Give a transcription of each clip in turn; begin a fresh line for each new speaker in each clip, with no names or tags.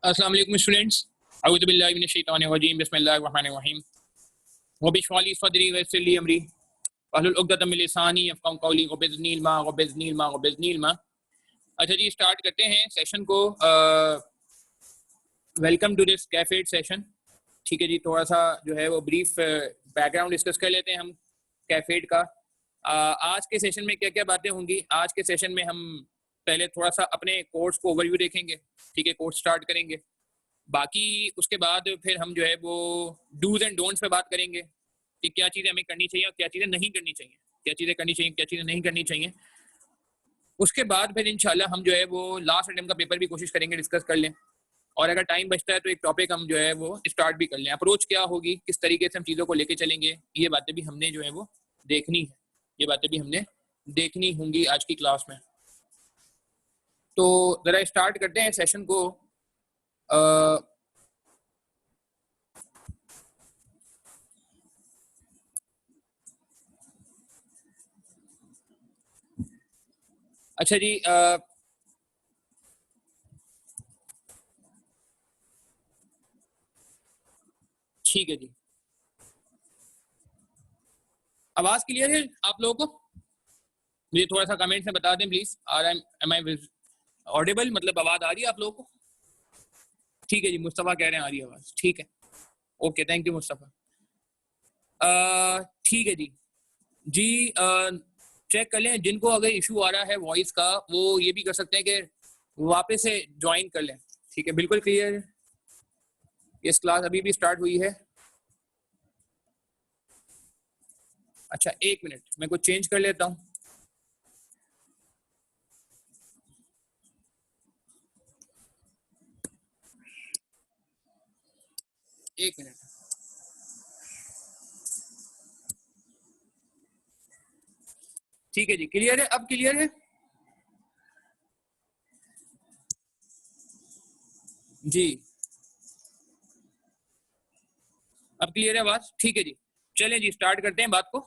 अस्सलाम वालेकुम स्टूडेंट्स। अऊज़ु बिल्लाहि मिनश शैतानिर रजीम। बिस्मिल्लाहिर रहमानिर रहीम। रब्बिश रह ली सदरी वयस्सिर ली अमरी वहलुल उक़दतम मिन लिसानी यफ़क़हू क़ौली रब्बिज़िदनी इल्मा। अच्छा जी, स्टार्ट करते हैं सेशन को। वेलकम टू दिस कैफेड सेशन। ठीक है जी, थोड़ा सा जो है वो ब्रीफ बैकग्राउंड डिस्कस कर लेते हैं हम कैफेड का। आज के सेशन में क्या क्या बातें होंगी। आज के सेशन में हम पहले थोड़ा सा अपने कोर्स को ओवरव्यू देखेंगे। ठीक है, कोर्स स्टार्ट करेंगे। बाकी उसके बाद फिर हम जो है वो डूज एंड डोंट्स पे बात करेंगे कि क्या चीज़ें हमें करनी चाहिए और क्या चीज़ें नहीं करनी चाहिए, क्या चीज़ें करनी चाहिए, क्या चीज़ें नहीं करनी चाहिए। उसके बाद फिर इंशाल्लाह हम जो है वो लास्ट अटेम्प्ट का पेपर भी कोशिश करेंगे डिस्कस कर लें, और अगर टाइम बचता है तो एक टॉपिक हम जो है वो स्टार्ट भी कर लें। अप्रोच क्या होगी, किस तरीके से हम चीज़ों को लेके चलेंगे, ये बातें भी हमने जो है वो देखनी है, ये बातें भी हमने देखनी होंगी आज की क्लास में। तो ज़रा स्टार्ट करते हैं सेशन को। अच्छा जी, ठीक है जी, आवाज क्लियर है आप लोगों को? मुझे थोड़ा सा कमेंट्स में बता दें प्लीज। एम आई ऑडिबल, मतलब आवाज आ रही है आप लोगों को? ठीक है जी, मुस्तफ़ा कह रहे हैं आ रही है आवाज। ठीक है, ओके, थैंक यू मुस्तफ़ा। ठीक है जी जी, चेक कर लें जिनको अगर इशू आ रहा है वॉइस का, वो ये भी कर सकते हैं कि वापस से ज्वाइन कर लें। ठीक है, बिल्कुल क्लियर। इस क्लास अभी भी स्टार्ट हुई है। अच्छा, एक मिनट, मैं कुछ चेंज कर लेता हूँ। एक मिनट। ठीक है जी, क्लियर है? अब क्लियर है जी? अब क्लियर है आवाज? ठीक है जी, चलें जी, स्टार्ट करते हैं बात को।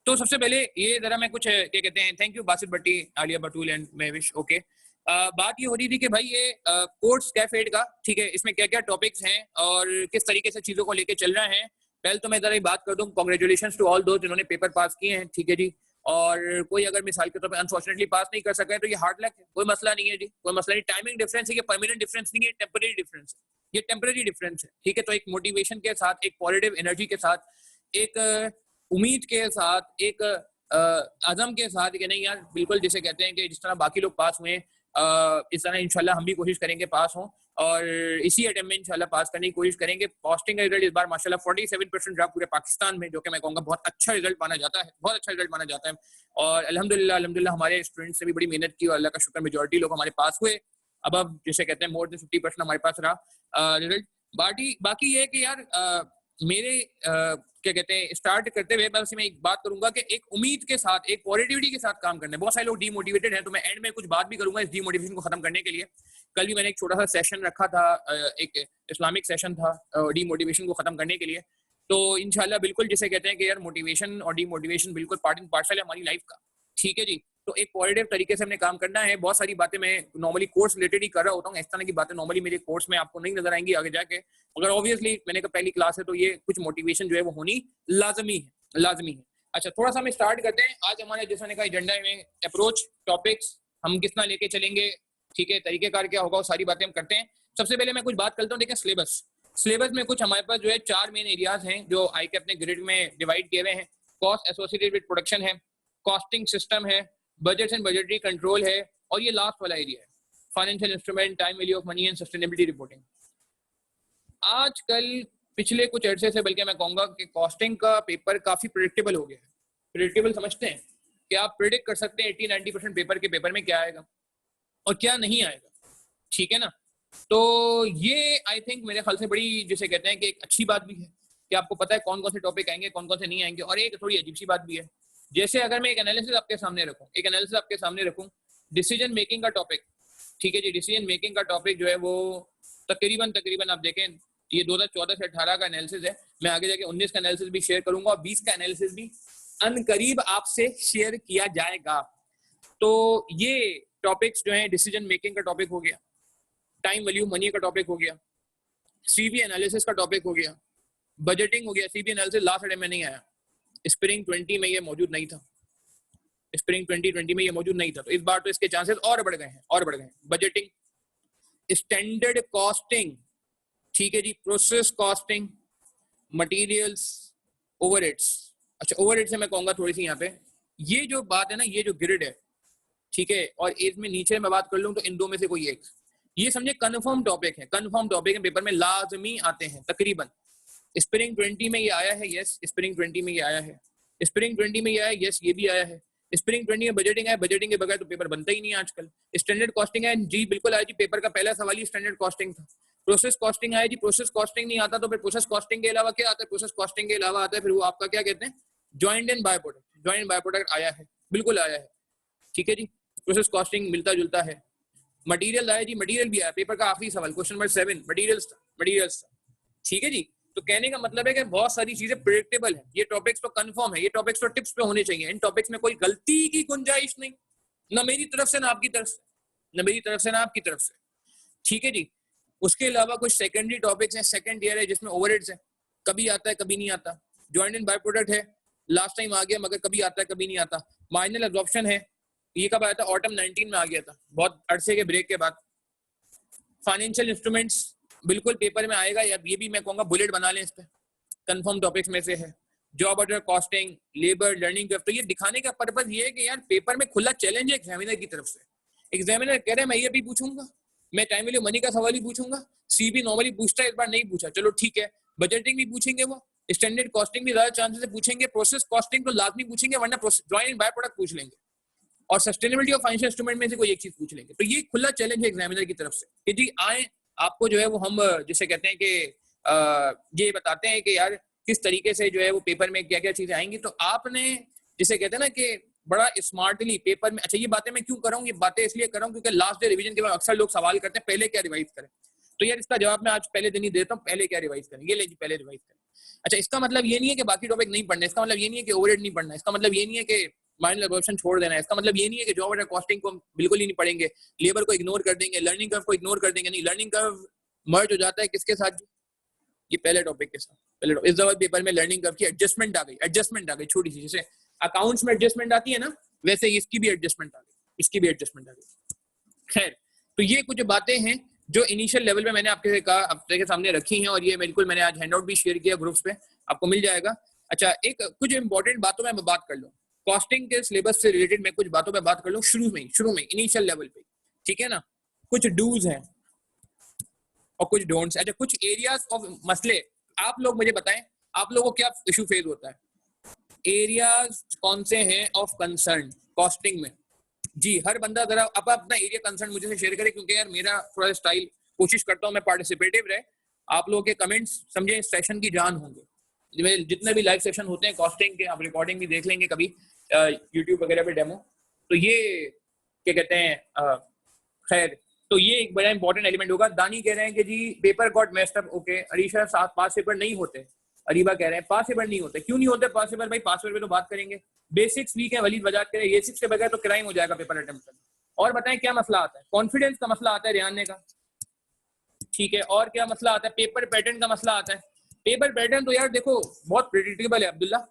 तो सबसे पहले ये जरा मैं कुछ क्या कहते हैं, thank you Basit Bhatti, Aliya Batool and Mahvish. Okay, बात ये हो रही थी कि भाई ये कोर्स कैफेड का, ठीक है, इसमें क्या क्या टॉपिक्स हैं और किस तरीके से चीजों को लेके चल रहे हैं। पहले तो मैं जरा बात कर दूं, कॉन्ग्रेचुलेशन टू ऑल दोस्त जिन्होंने पेपर पास किए हैं। ठीक है जी, और कोई अगर मिसाल के तौर पर अनफॉर्चुनेटली पास नहीं कर सका है तो ये हार्ड लक है, कोई मसला नहीं है जी, कोई मसला नहीं। टाइमिंग डिफरेंस है, ये परमानेंट डिफरेंस नहीं है, टेम्पररी डिफरेंस है, ये टेम्पररी डिफरेंस है। ठीक है, तो एक मोटिवेशन के साथ, एक पॉजिटिव एनर्जी के साथ, एक उम्मीद के साथ, एक अज़म के साथ कि नहीं यार बिल्कुल जिसे कहते हैं कि जिस तरह बाकी लोग पास हुए इस तरह इंशाल्लाह हम भी कोशिश करेंगे पास हों, और इसी अटेम्प्ट में इंशाल्लाह पास करने की कोशिश करेंगे। कॉस्टिंग का रिजल्ट इस बार माशाल्लाह 47% रहा पूरे पाकिस्तान में, जो कि मैं कहूँगा बहुत अच्छा रिजल्ट माना जाता है, बहुत अच्छा रिजल्ट माना जाता है। और अल्हम्दुलिल्लाह हमारे स्टूडेंट्स ने भी बड़ी मेहनत की और अल्लाह का शुक्र मेजॉरिटी लोग हमारे पास हुए। अब जिसे कहते हैं मोर देन 50% हमारे पास रहा रिजल्ट। बाकी ये है कि यार मेरे क्या कहते हैं, स्टार्ट करते हुए बस मैं एक बात करूंगा कि एक उम्मीद के साथ, एक पॉजिटिविटी के साथ काम करना है। बहुत सारे लोग डीमोटिवेटेड हैं, तो मैं एंड में कुछ बात भी करूंगा इस डीमोटिवेशन को खत्म करने के लिए। कल भी मैंने एक छोटा सा सेशन रखा था, एक इस्लामिक सेशन था डीमोटिवेशन को खत्म करने के लिए। तो इंशाल्लाह बिल्कुल जिसे कहते हैं कि यार मोटिवेशन और डीमोटिवेशन बिल्कुल पार्ट एंड पार्सल है हमारी लाइफ का। ठीक है जी, तो एक पॉजिटिव तरीके से हमने काम करना है। बहुत सारी बातें मैं नॉर्मली कोर्स रिलेटेड ही कर रहा होता हूँ, इस तरह की बातें नॉर्मली मेरे कोर्स में आपको नहीं नजर आएंगी आगे जाके, मगर ऑब्वियसली मैंने कहा पहली क्लास है तो ये कुछ मोटिवेशन जो है वो होनी लाजमी है, लाजमी है। अच्छा, थोड़ा सा हम स्टार्ट करते हैं। आज हमारे जैसा ने कहा एजेंडा में अप्रोच, टॉपिक्स हम किस तरह लेके चलेंगे, ठीक है, तरीकेकार क्या होगा, वो सारी बातें हम करते हैं। सबसे पहले मैं कुछ बात करता हूँ, देखें सिलेबस में कुछ हमारे पास जो है 4 मेन एरियाज हैं जो आई के अपने ग्रिड में डिवाइड किए हुए हैं। कॉस्ट एसोसिएटेड विद प्रोडक्शन है, कॉस्टिंग सिस्टम है, बजट एंड बजटरी कंट्रोल है, और ये लास्ट वाला एरिया है financial instrument, time value of money and sustainability reporting. आजकल पिछले कुछ अरसे से बल्कि मैं कहूंगा कि कॉस्टिंग का पेपर काफी प्रिडिक्टेबल हो गया है। प्रिडिक्टेबल समझते हैं कि आप प्रिडिक्ट कर सकते हैं 80-90% पेपर के पेपर में क्या आएगा और क्या नहीं आएगा। ठीक है ना, तो ये आई थिंक मेरे ख्याल से बड़ी जिसे कहते हैं कि एक अच्छी बात भी है कि आपको पता है कौन कौन से टॉपिक आएंगे, कौन कौन से नहीं आएंगे। और एक थोड़ी अजीब सी बात भी है, जैसे अगर मैं एक एनालिसिस आपके सामने रखूं, डिसीजन मेकिंग का टॉपिक। ठीक है जी, डिसीजन मेकिंग का टॉपिक जो है वो तकरीबन आप देखें, ये 2014 से 18 का एनालिसिस है। मैं आगे जाके 19 का एनालिसिस भी शेयर करूंगा और 20 का एनालिसिस भी अनकरीब आपसे शेयर किया जाएगा। तो ये टॉपिक्स जो है डिसीजन मेकिंग का टॉपिक हो गया। टाइम वैल्यू मनी का टॉपिक हो गया, सीबी एनालिसिस का टॉपिक हो गया, बजटिंग हो गया। सीबी एनालिसिस लास्ट अटेम्प्ट में नहीं आया, स्प्रिंग 20 में ये मौजूद नहीं था, स्प्रिंग 2020 में ये मौजूद नहीं था, तो इस बार तो इसके चांसेस और बढ़ गए हैं, और बढ़ गए हैं। बजटिंग, स्टैंडर्ड कॉस्टिंग, ठीक है जी, प्रोसेस कॉस्टिंग, मटेरियल्स, ओवरहेड्स। अच्छा, ओवरहेड से मैं कहूंगा थोड़ी सी यहाँ पे, ये जो बात है ना, ये जो ग्रिड है, ठीक है, और इसमें नीचे मैं बात कर लूँ तो इन दो में से कोई एक, ये समझे कंफर्म टॉपिक है, कंफर्म टॉपिक है, पेपर में लाजमी आते हैं तकरीबन। स्प्रिंग 20 में ये आया है, यस, स्प्रिंग 20 में ये आया है, स्प्रिंग 20 में ये आया है, यस, ये भी आया है। स्प्रिंग 20 में बजटिंग है, बजटिंग के बगैर तो पेपर बनता ही नहीं है आजकल। स्टैंडर्ड कॉस्टिंग है जी, बिल्कुल आया जी, पेपर का पहला सवाल ही स्टैंडर्ड कॉस्टिंग था। प्रोसेस कॉस्टिंग आया जी, प्रोसेस कॉस्टिंग नहीं आता तो फिर प्रोसेस कॉस्टिंग के अलावा क्या आता है? प्रोसेस कॉस्टिंग के अलावा आता है फिर वो आपका क्या कहते हैं, joint and by product. Joint and by product आया है, बिल्कुल आया है, ठीक है जी। प्रोसेस कॉस्टिंग मिलता जुलता है। मटेरियल आया जी, मटेरियल भी आया, पेपर का आखिरी सवाल क्वेश्चन नंबर 7 मटेरियल्स, मटेरियल्स, ठीक है जी। तो कहने का मतलब है कि बहुत सारी चीजें प्रेडिक्टेबल है, ये टॉपिक्स तो कंफर्म है, ये टॉपिक्स तो टिप्स पे होने चाहिए, इन टॉपिक्स में कोई गलती की गुंजाइश नहीं, ना मेरी तरफ से ना आपकी तरफ से, ना मेरी तरफ से ना आपकी तरफ से, ठीक है जी। उसके अलावा कुछ सेकेंडरी टॉपिक्स हैं, सेकंड ईयर है जिसमें ओवरहेड्स है, कभी आता है कभी नहीं आता। जॉइंट एंड बाय प्रोडक्ट है, लास्ट टाइम आ गया मगर कभी आता है कभी नहीं आता। मार्जिनल एब्जॉर्प्शन है, ये कब आया था? ऑटम 19 में आ गया था, बहुत अरसे के ब्रेक के बाद। फाइनेंशियल इंस्ट्रूमेंट्स बिल्कुल पेपर में आएगा, ये भी मैं कहूँगा बुलेट बना लें, इस पे कंफर्म टॉपिक्स में से है। Job order, costing, labour, learning curve. तो ये दिखाने का पर्पस ये है कि यार पेपर में खुला चैलेंज है एग्जामिनर की तरफ से। एग्जामिनर कह रहे हैं मैं ये भी पूछूंगा, मैं टाइम वैल्यू मनी का सवाल ही पूछूंगा, सीबी नॉर्मली पूछता है, इस बार नहीं पूछा, चलो ठीक है। बजटिंग भी पूछेंगे वो, स्टैंडर्ड कॉस्टिंग भी ज्यादा चांसेस से पूछेंगे, प्रोसेस कॉस्टिंग तो लाजमी पूछेंगे, वरना जॉइंट एंड बाय प्रोडक्ट पूछ लेंगे, और सस्टेनेबिलिटी ऑफ फाइनेंशियल इंस्ट्रूमेंट में से कोई एक चीज पूछ लेंगे। तो ये खुला चैलेंज है एग्जामिनर की तरफ से कि जी आए, आपको जो है वो हम जिसे कहते हैं कि ये बताते हैं कि यार किस तरीके से जो है वो पेपर में क्या क्या चीजें आएंगी। तो आपने जिसे कहते हैं ना कि बड़ा स्मार्टली पेपर में, अच्छा ये बातें मैं क्यों कर रहा हूँ, ये बातें इसलिए कर रहा हूँ क्योंकि लास्ट डे रिवीजन के बाद अक्सर लोग सवाल करते हैं पहले क्या रिवाइज करें, तो यार इसका जवाब मैं आज पहले दिन ही देता हूँ, पहले क्या रिवाइज करें, ये ले जी पहले रिवाइज करें। अच्छा, इसका मतलब ये नहीं है कि बाकी टॉपिक नहीं पढ़ना, इसका मतलब ये नहीं है कि ओवरहेड नहीं पढ़ना, इसका मतलब ये नहीं है कि मार्जिनल एब्जॉर्प्शन छोड़ देना है, इसका मतलब ये नहीं है कि जॉब ऑर्डर कॉस्टिंग को बिल्कुल ही नहीं पढ़ेंगे, लेबर को इग्नोर कर देंगे, लर्निंग कर्व को इग्नोर कर देंगे, नहीं, लर्निंग कर्व मर्ज हो जाता है किसके साथ? ये पहले टॉपिक के साथ। पहले इस दफा पेपर में लर्निंग कर्व की एडजस्टमेंट आ गई, एडजस्टमेंट आ गई छोटी सी, जैसे अकाउंट्स में एडजस्टमेंट आती है ना, वैसे इसकी भी एडजस्टमेंट आ गई, इसकी भी एडजस्टमेंट आ गई। खैर, तो ये कुछ बातें हैं जो इनिशियल लेवल में मैंने आपके कहा, आपके सामने रखी हैं, और ये बिल्कुल मैंने आज हैंडआउट भी शेयर किया ग्रुप्स पे, आपको मिल जाएगा। अच्छा, एक कुछ इंपॉर्टेंट बातों में मैं बात कर लूँ, कॉस्टिंग के सिलेबस से रिलेटेड मैं कुछ बातों में बात कर लूँ शुरू में इनिशियल लेवल पे, ठीक है ना। कुछ डूज हैं और कुछ डोंट्स। अच्छा, कुछ एरियाज ऑफ मसले आप लोग मुझे बताएं, आप लोगों को क्या इशू फेस होता है, एरियाज कौन से हैं ऑफ कंसर्न कॉस्टिंग में? जी, हर बंदा जरा अपना एरिया कंसर्न मुझे से शेयर करे, क्योंकि यार मेरा थोड़ा स्टाइल, कोशिश करता हूँ मैं पार्टिसिपेटिव रहे, आप लोगों के कमेंट्स समझे इस सेशन की जान होंगे। जितने भी लाइव सेशन होते हैं कॉस्टिंग के, आप रिकॉर्डिंग भी देख लेंगे कभी यूट्यूब वगैरह पे डेमो, तो ये क्या कहते हैं, खैर, तो ये एक बड़ा इंपॉर्टेंट एलिमेंट होगा। दानी कह रहे हैं कि जी paper got messed up, okay. Arisha साथ पास पेपर नहीं होते, अरीबा कह रहे हैं पास पेपर नहीं होते, क्यों नहीं होते पास पेपर? भाई पास पेपर पे तो बात करेंगे, बेसिक्स वीक है, वलीद वजात कह रहे हैं बेसिक्स के बगैर तो क्राइम हो जाएगा पेपर अटेम्प्ट करना। और बताएं क्या मसला आता है? कॉन्फिडेंस का मसला आता है रियाने का, ठीक है। और क्या मसला आता है? पेपर पैटर्न का मसला आता है। पेपर पैटर्न तो यार देखो बहुत प्रेडिक्टेबल है अब्दुल्ला,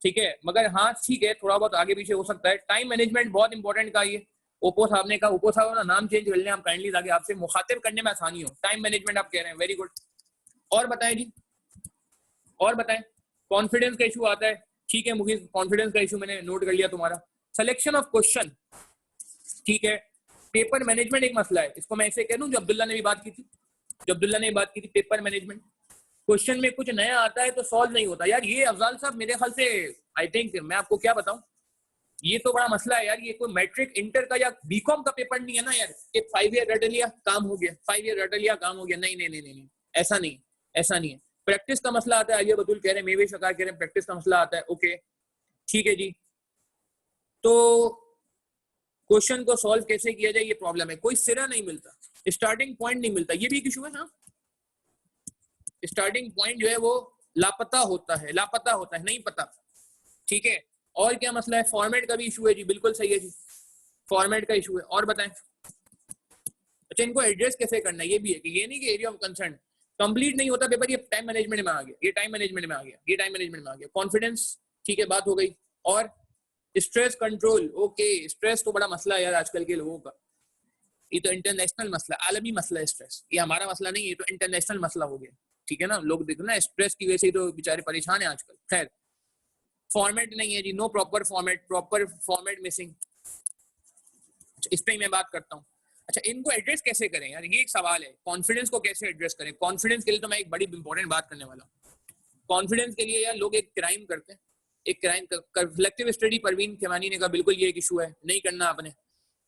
ठीक है, मगर हाँ ठीक है थोड़ा बहुत आगे पीछे हो सकता है। टाइम मैनेजमेंट बहुत इंपॉर्टेंट का, ये ओपो साहब ने कहा, ओपो साहब ना नाम चेंज कर लें आप काइंडली, ताकि आपसे मुखातिब करने में आसानी हो। टाइम मैनेजमेंट आप कह रहे हैं, वेरी गुड। और बताएं जी, और बताएं। कॉन्फिडेंस का इशू आता है, ठीक है मुखिस, कॉन्फिडेंस का इशू मैंने नोट कर लिया तुम्हारा। सिलेक्शन ऑफ क्वेश्चन, ठीक है। पेपर मैनेजमेंट एक मसला है, इसको मैं ऐसे कह दूं जो अब्दुल्ला ने भी बात की थी, पेपर मैनेजमेंट। क्वेश्चन में कुछ नया आता है तो सॉल्व नहीं होता यार, ये अफजाल साहब मेरे ख्याल से, आई थिंक मैं आपको क्या बताऊं, ये तो बड़ा मसला है यार। ये कोई मैट्रिक इंटर का या बीकॉम का पेपर नहीं है ना यार, कि 5 ईयर रट लिया काम हो गया, 5 ईयर रट लिया काम हो गया, नहीं नहीं नहीं नहीं, ऐसा नहीं, ऐसा नहीं है। प्रैक्टिस का मसला आता है, आलिया बतूल कह रहे हैं, मेवे शकार कह रहे हैं प्रैक्टिस का मसला आता है, ओके ठीक है जी। तो क्वेश्चन को सॉल्व कैसे किया जाए ये प्रॉब्लम है, कोई सिरा नहीं मिलता, स्टार्टिंग पॉइंट नहीं मिलता, ये भी एक इशू है ना। स्टार्टिंग पॉइंट जो है वो लापता होता है, नहीं पता, ठीक है। और क्या मसला है? फॉर्मेट का भी इशू है जी, बिल्कुल सही है जी, फॉर्मेट का इशू है। और बताएं। अच्छा इनको एड्रेस कैसे करना है ये भी है कि ये नहीं कि एरिया ऑफ कंसर्न कंप्लीट नहीं होता पेपर, ये टाइम मैनेजमेंट में आ गया, ये टाइम मैनेजमेंट में आ गया, ये टाइम मैनेजमेंट में आ गया। कॉन्फिडेंस ठीक है, बात हो गई। और स्ट्रेस कंट्रोल, ओके स्ट्रेस तो बड़ा मसला है यार आजकल के लोगों का, ये तो इंटरनेशनल मसला, आलमी मसला है स्ट्रेस, ये हमारा मसला नहीं, ये तो इंटरनेशनल मसला हो गया, ठीक है ना। लोग देखो ना स्ट्रेस की वजह से तो बेचारे परेशान है आजकल। खैर फॉर्मेट नहीं है जी, नो प्रॉपर फॉर्मेट मिसिंग, इस पे ही मैं बात करता हूँ। अच्छा इनको एड्रेस कैसे करें यार, ये एक सवाल है, कॉन्फिडेंस को कैसे एड्रेस करें। कॉन्फिडेंस के लिए तो मैं एक बड़ी इंपॉर्टेंट बात करने वाला हूँ। कॉन्फिडेंस के लिए यार लोग एक क्राइम करते हैं, एक crime collective study, Parveen Khemani ने कहा बिल्कुल ये एक इशू है, नहीं करना आपने।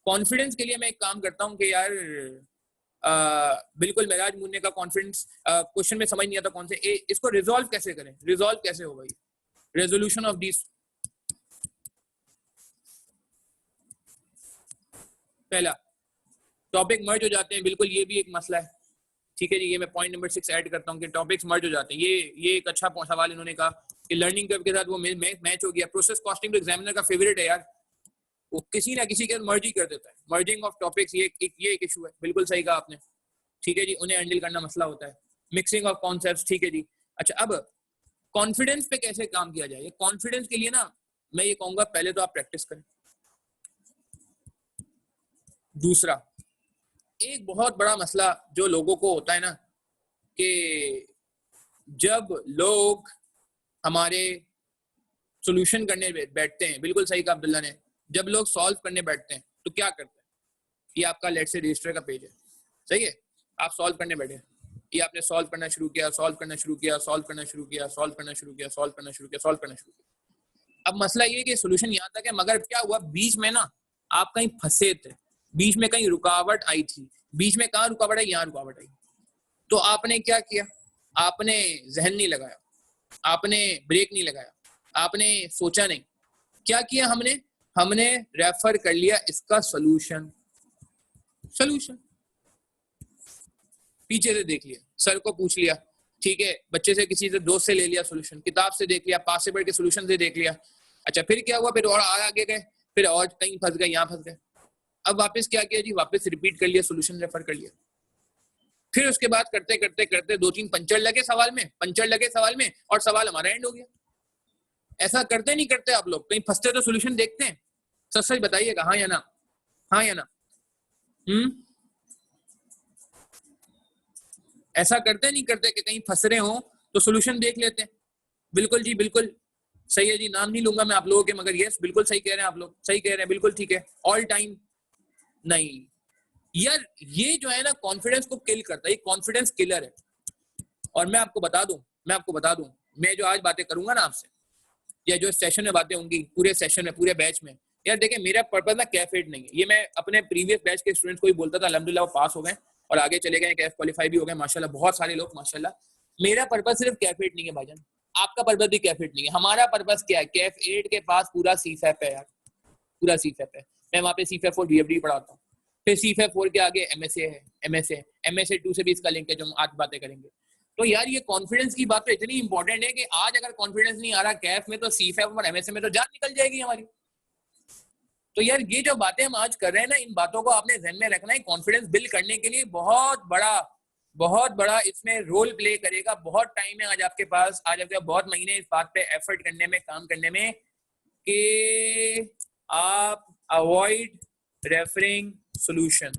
कॉन्फिडेंस के लिए मैं एक काम करता हूँ कि यार बिल्कुल महराज मुन्ने का कॉन्फिडेंस क्वेश्चन में समझ नहीं आता कौन से इसको रिजॉल्व कैसे करें, रिजॉल्व कैसे होगा ये, रेजोल्यूशन ऑफ दिस। पहला टॉपिक मर्ज हो जाते हैं, बिल्कुल ये भी एक मसला है, ठीक है जी। ये मैं पॉइंट नंबर 6 ऐड करता हूँ कि टॉपिक्स मर्ज हो जाते हैं। ये एक अच्छा सवाल इन्होंने कहा कि लर्निंग कर्व के साथ वो मैच हो गया। प्रोसेस कॉस्टिंग तो एग्जामिनर का फेवरेट है यार, वो किसी ना किसी के मर्ज ही कर देता है, मर्जिंग ऑफ टॉपिक्स, ये एक इशू है, बिल्कुल सही कहा आपने, ठीक है जी। उन्हें हैंडल करना मसला होता है। मिक्सिंग ऑफ कॉन्सेप्ट्स, ठीक है जी। अच्छा अब कॉन्फिडेंस पे कैसे काम किया जाए, कॉन्फिडेंस के लिए ना मैं ये कहूंगा पहले तो आप प्रैक्टिस करें। दूसरा एक बहुत बड़ा मसला जो लोगों को होता है ना कि जब लोग हमारे सॉल्यूशन करने बैठते हैं, बिल्कुल सही कहा अब्दुल्ला ने, जब लोग सॉल्व करने बैठते हैं तो क्या करते हैं, ये आपका लेट्स से रजिस्टर का पेज है, सही है, आप सॉल्व करने बैठे, ये आपने सॉल्व करना शुरू किया, सॉल्व करना शुरू किया, सॉल्व करना शुरू किया, सॉल्व करना शुरू किया, सॉल्व करना शुरू किया, सॉल्व करना शुरू किया। अब मसला ये कि सॉल्यूशन यहाँ तक है, मगर क्या हुआ बीच में ना आप कहीं फंसे थे, बीच में कहीं रुकावट आई थी, बीच में कहाँ रुकावट आई, यहाँ रुकावट आई, तो आपने क्या किया, आपने जहन नहीं लगाया, आपने ब्रेक नहीं लगाया, आपने सोचा नहीं, क्या किया हमने रेफर कर लिया इसका सॉल्यूशन, पीछे से देख लिया, सर को पूछ लिया, ठीक है, बच्चे से किसी से दोस्त से ले लिया सॉल्यूशन, किताब से देख लिया, पास से बैठ के सॉल्यूशन से देख लिया। अच्छा फिर क्या हुआ, फिर और आगे गए, फिर और कहीं फंस गए, यहाँ फंस गए। अब वापस क्या किया जी, वापस रिपीट कर लिया, सॉल्यूशन रेफर कर लिया। फिर उसके बाद करते करते करते 2-3 पंचर लगे सवाल में और सवाल हमारा एंड हो गया। ऐसा करते नहीं करते आप लोग, कहीं फंसते तो सॉल्यूशन देखते हैं, सच बताइएगा, हाँ या ना, हाँ या ना। ऐसा करते नहीं करते कि कहीं फंस रहे हो तो सॉल्यूशन देख लेते हैं। बिल्कुल जी बिल्कुल सही है जी, नाम नहीं लूंगा मैं आप लोगों के, मगर यस बिल्कुल सही कह रहे हैं आप लोग, सही कह रहे हैं, बिल्कुल ठीक है। ऑल टाइम नहीं यार, ये जो है ना कॉन्फिडेंस को किल करता है, ये कॉन्फिडेंस किलर है। और मैं आपको बता दूं, मैं जो आज बातें करूंगा ना आपसे, या जो सेशन में बातें होंगी, पूरे सेशन में, पूरे बैच में, यार देखिए मेरा पर्पस ना कैफेट नहीं है, ये मैं अपने प्रीवियस बैच के स्टूडेंट्स को ही बोलता था, अल्हम्दुलिल्लाह वो पास हो गए और आगे चले गए, कैफ क्वालिफाई भी हो गए माशाल्लाह, बहुत सारे लोग माशाल्लाह। मेरा पर्पस सिर्फ कैफेट नहीं है भाईजान, आपका पर्पस भी कैफेट नहीं है। हमारा पर्पस क्या है, कैफ 8 के पास पूरा सीफैप है यार, पूरा सीफैप है, मैं वहाँ पे सीफैप 4 डीएफडी पढ़ाता हूँ, फिर सीफैप 4 के आगे एमएसए है, एमएसए 2 से भी इसका लिंक है जो हम आज बातें करेंगे। तो यार ये कॉन्फिडेंस की बात तो इतनी इंपॉर्टेंट है कि आज अगर कॉन्फिडेंस नहीं आ रहा कैफ में, तो सीफैप और एमएसए में तो जान निकल जाएगी हमारी। तो यार ये जो बातें हम आज कर रहे हैं ना, इन बातों को आपने ध्यान में रखना है, कॉन्फिडेंस बिल्ड करने के लिए बहुत बड़ा इसमें रोल प्ले करेगा। बहुत टाइम है आज आपके पास, आज आपके बहुत महीने इस बात पे एफर्ट करने में, काम करने में, कि आप avoid referring solution